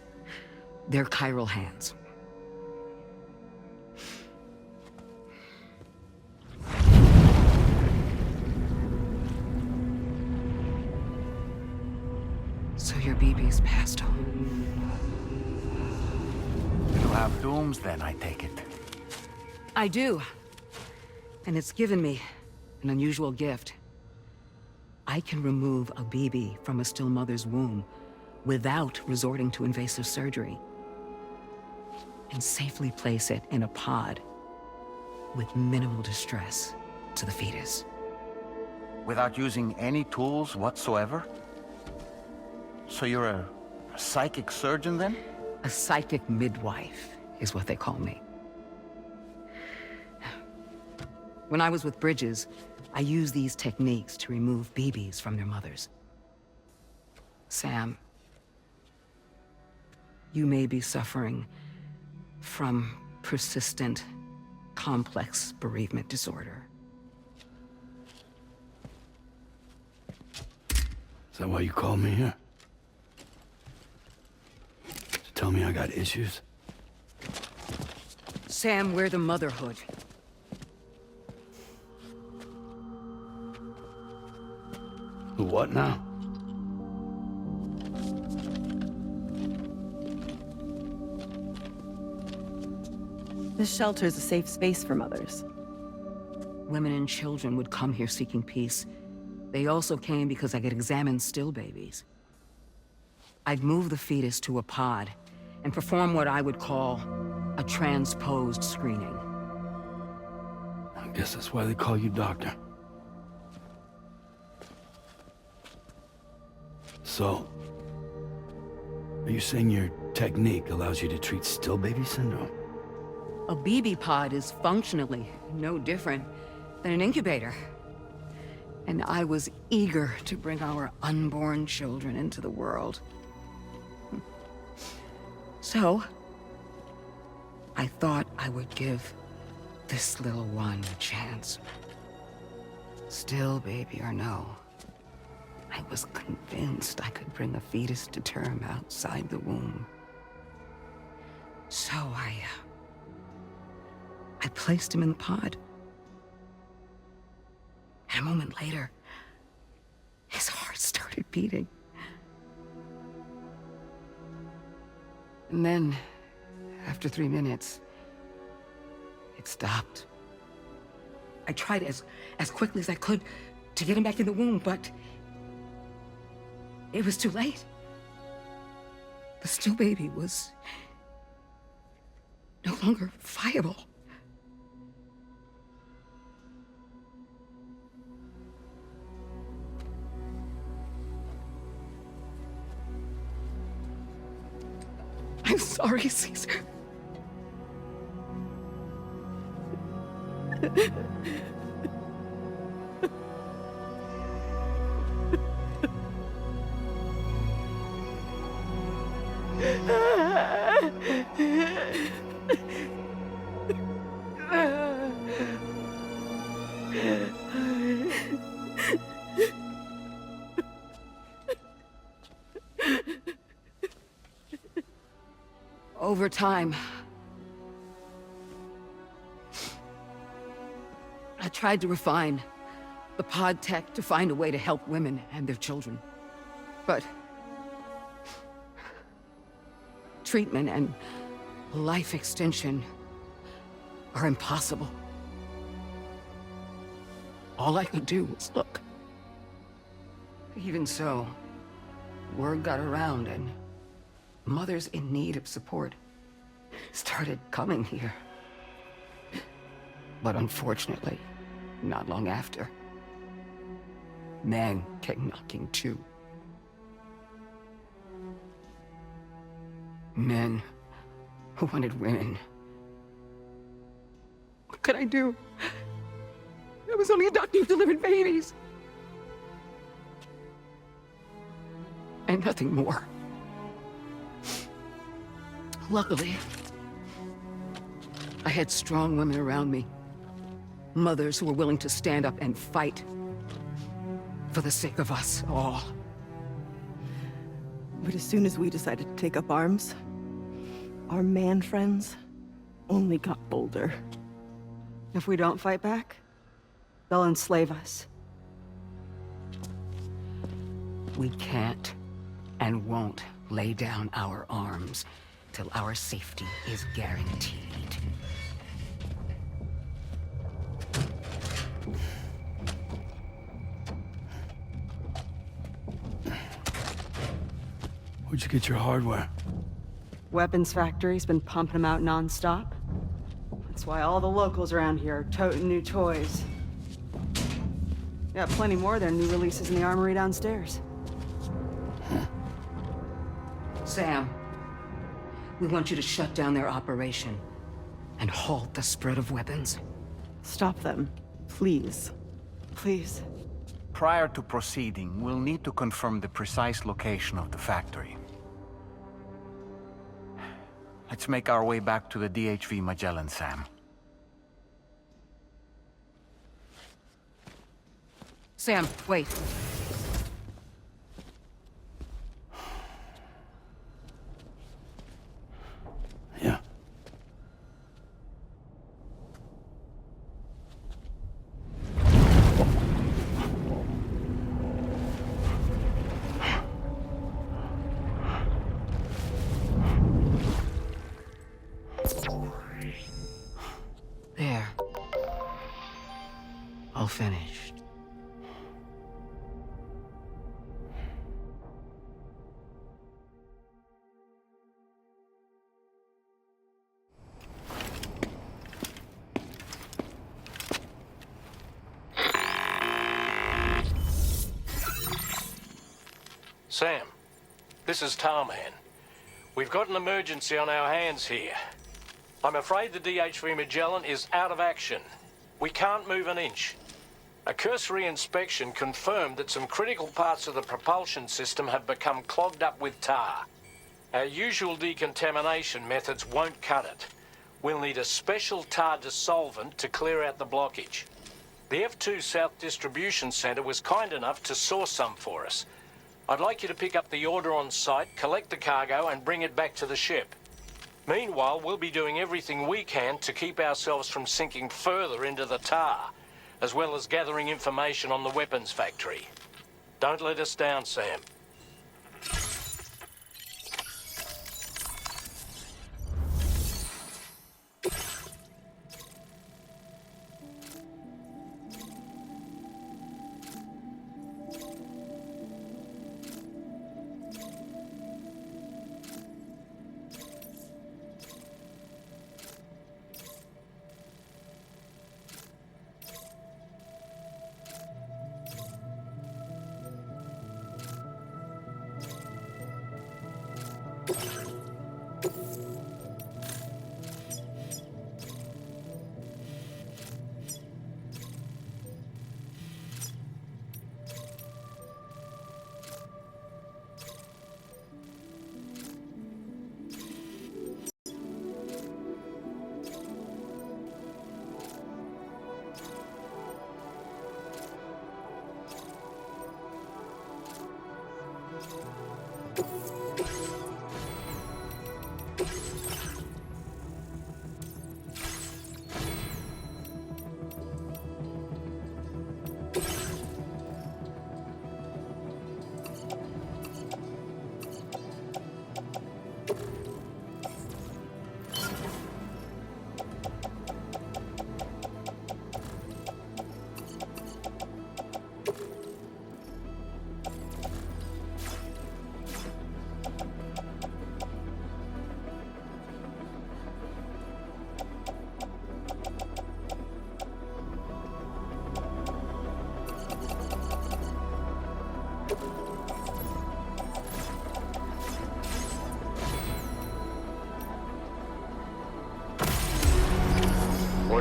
They're chiral hands. So your BB's passed on. You have dooms then, I take it. I do. And it's given me an unusual gift. I can remove a BB from a still mother's womb without resorting to invasive surgery, and safely place it in a pod with minimal distress to the fetus. Without using any tools whatsoever? So you're a psychic surgeon then? A psychic midwife is what they call me. When I was with Bridges, I used these techniques to remove BBs from their mothers. Sam, you may be suffering from persistent, complex bereavement disorder. Is that why you called me here? To tell me I got issues? Sam, we're the motherhood. The what now? This shelter is a safe space for mothers. Women and children would come here seeking peace. They also came because I could examine still babies. I'd move the fetus to a pod and perform what I would call a transposed screening. I guess that's why they call you doctor. So, are you saying your technique allows you to treat still baby syndrome? A BB pod is functionally no different than an incubator. And I was eager to bring our unborn children into the world. So, I thought I would give this little one a chance. Still baby or no, I was convinced I could bring a fetus to term outside the womb. So I placed him in the pod. And a moment later, his heart started beating. And then, after 3 minutes, it stopped. I tried as quickly as I could to get him back in the womb, but It was too late. The still baby was no longer viable. I'm sorry, Caesar. Over time, I tried to refine the pod tech to find a way to help women and their children. But treatment and life extension are impossible. All I could do was look. Even so, word got around and mothers in need of support started coming here. But unfortunately, not long after, men came knocking too. Men who wanted women. What could I do? I was only a doctor who delivered babies. And nothing more. Luckily, I had strong women around me. Mothers who were willing to stand up and fight for the sake of us all. But as soon as we decided to take up arms, our man friends only got bolder. If we don't fight back, they'll enslave us. We can't and won't lay down our arms till our safety is guaranteed. Where'd you get your hardware? Weapons factory's been pumping them out non-stop. That's why all the locals around here are toting new toys. Got plenty more of their new releases in the armory downstairs. Sam, we want you to shut down their operation and halt the spread of weapons. Stop them, please. Please. Prior to proceeding, we'll need to confirm the precise location of the factory. Let's make our way back to the DHV Magellan, Sam. Sam, wait. Yeah. There. All finished. Sam, this is Tarman. We've got an emergency on our hands here. I'm afraid the DHV Magellan is out of action. We can't move an inch. A cursory inspection confirmed that some critical parts of the propulsion system have become clogged up with tar. Our usual decontamination methods won't cut it. We'll need a special tar dissolvent to clear out the blockage. The F2 South Distribution Center was kind enough to source some for us. I'd like you to pick up the order on site, collect the cargo, and bring it back to the ship. Meanwhile, we'll be doing everything we can to keep ourselves from sinking further into the tar, as well as gathering information on the weapons factory. Don't let us down, Sam.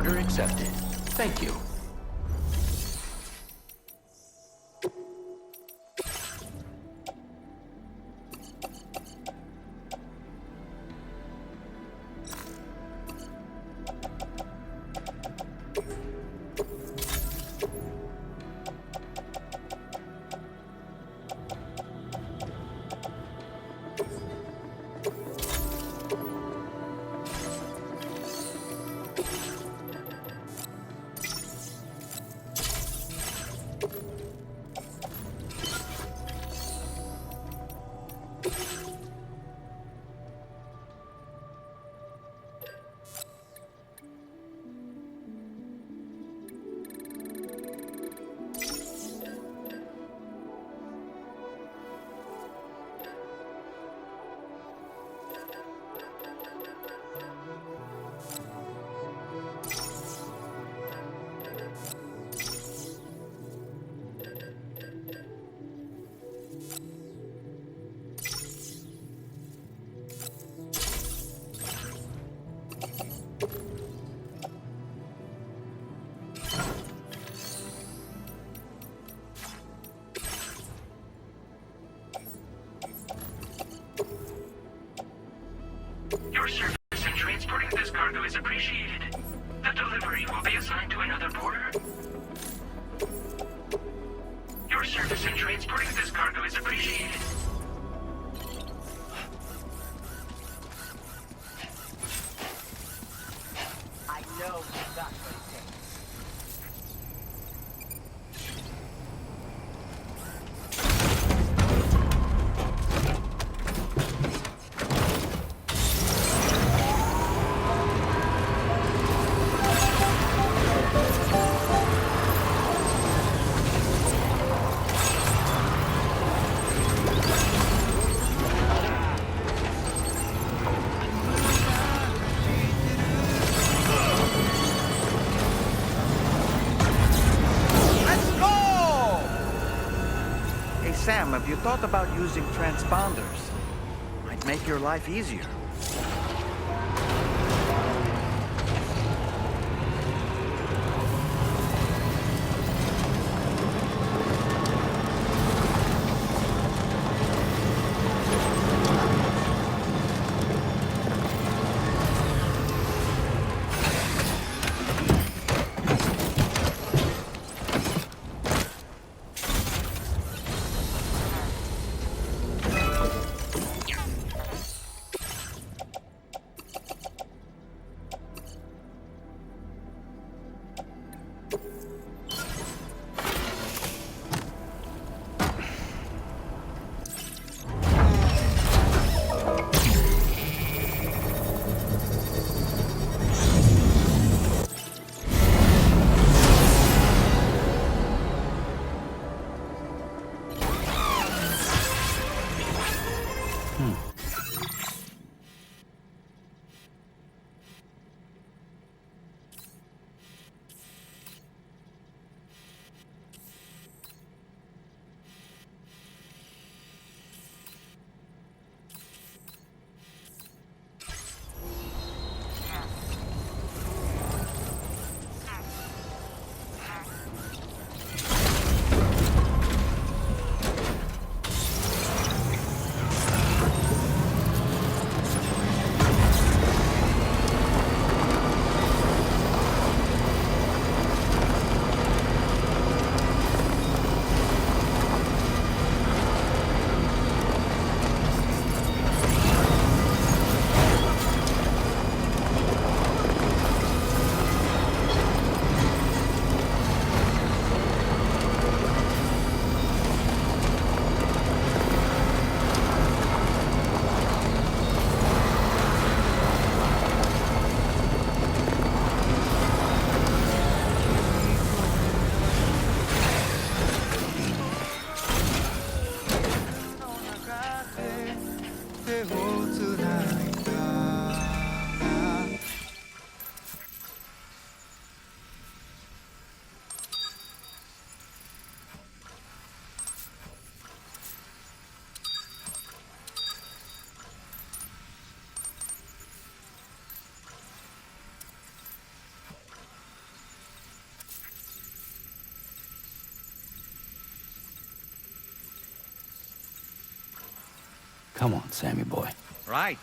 Order accepted. Thank you. Your service in transporting this cargo is appreciated. The delivery will be assigned to another porter. Your service in transporting this cargo is appreciated. I know you got what it takes. Sam, have you thought about using transponders? Might make your life easier. Come on, Sammy boy. Right.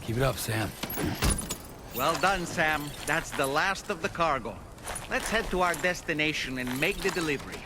Keep it up, Sam. Well done, Sam. That's the last of the cargo. Let's head to our destination and make the delivery.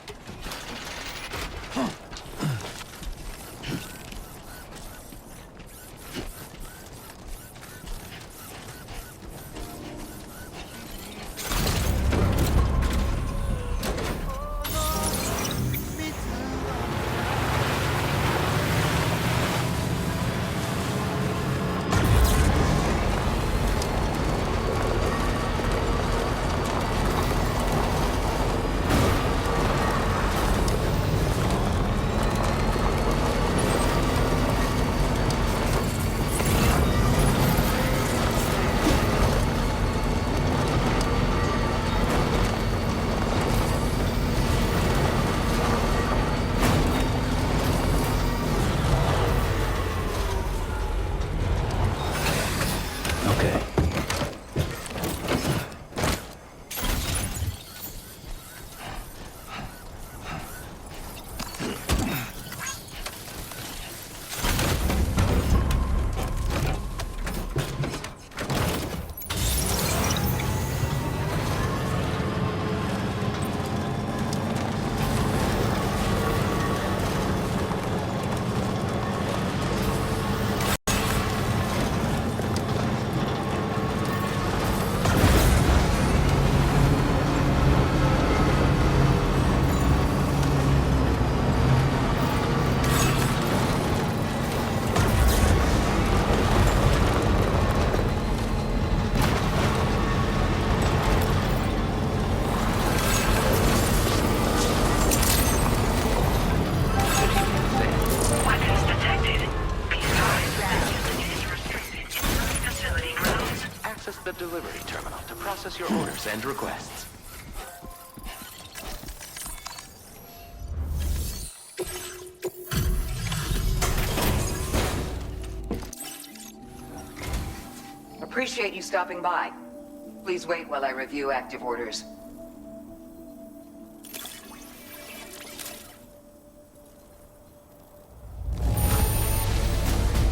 Weapons detected. PS5 is restricted in facility grounds. Access the delivery terminal to process your orders and requests. Appreciate you stopping by. Please wait while I review active orders.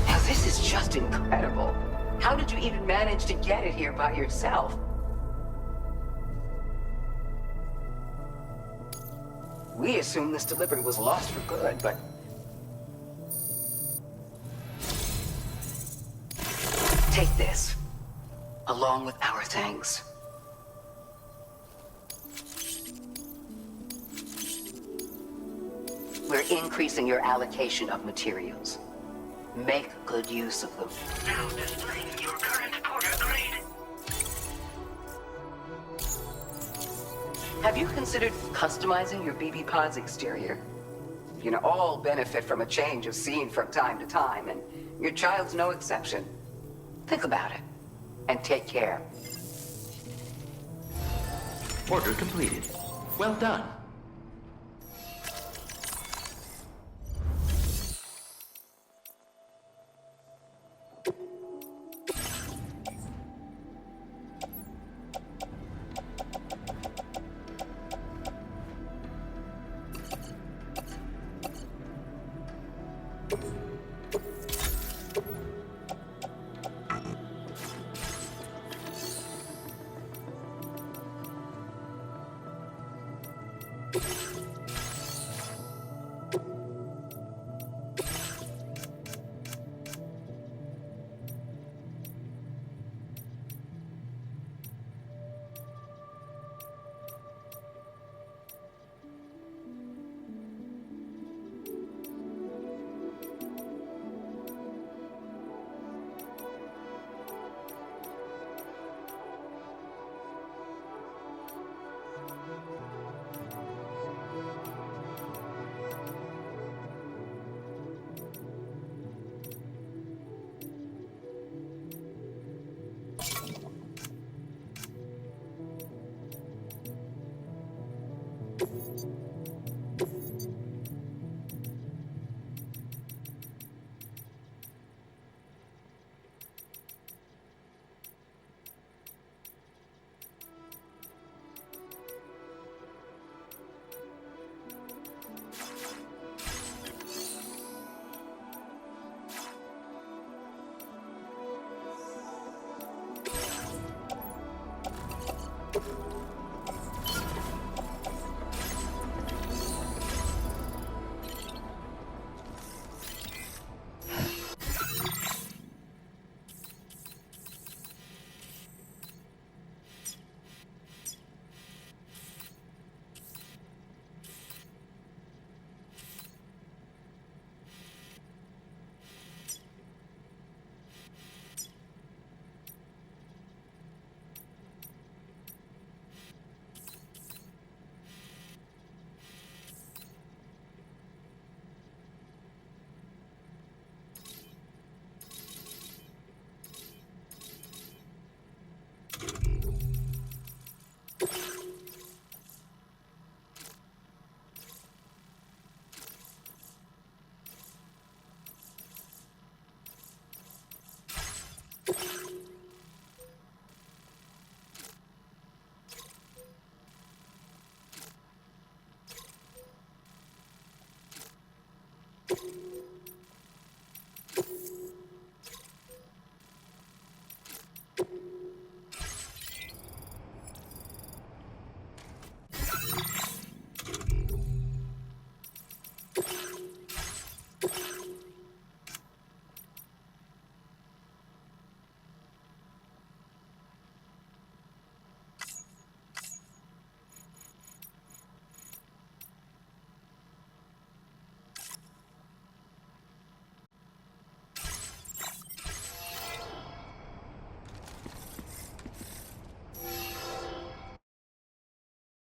Now this is just incredible. How did you even manage to get it here by yourself? We assumed this delivery was lost for good, but... Take this, along with our thanks. We're increasing your allocation of materials. Make good use of them. Now displaying your current porter grade. Have you considered customizing your BB pod's exterior? can all benefit from a change of scene from time to time, and your child's no exception. Think about it, and take care. Order completed. Well done.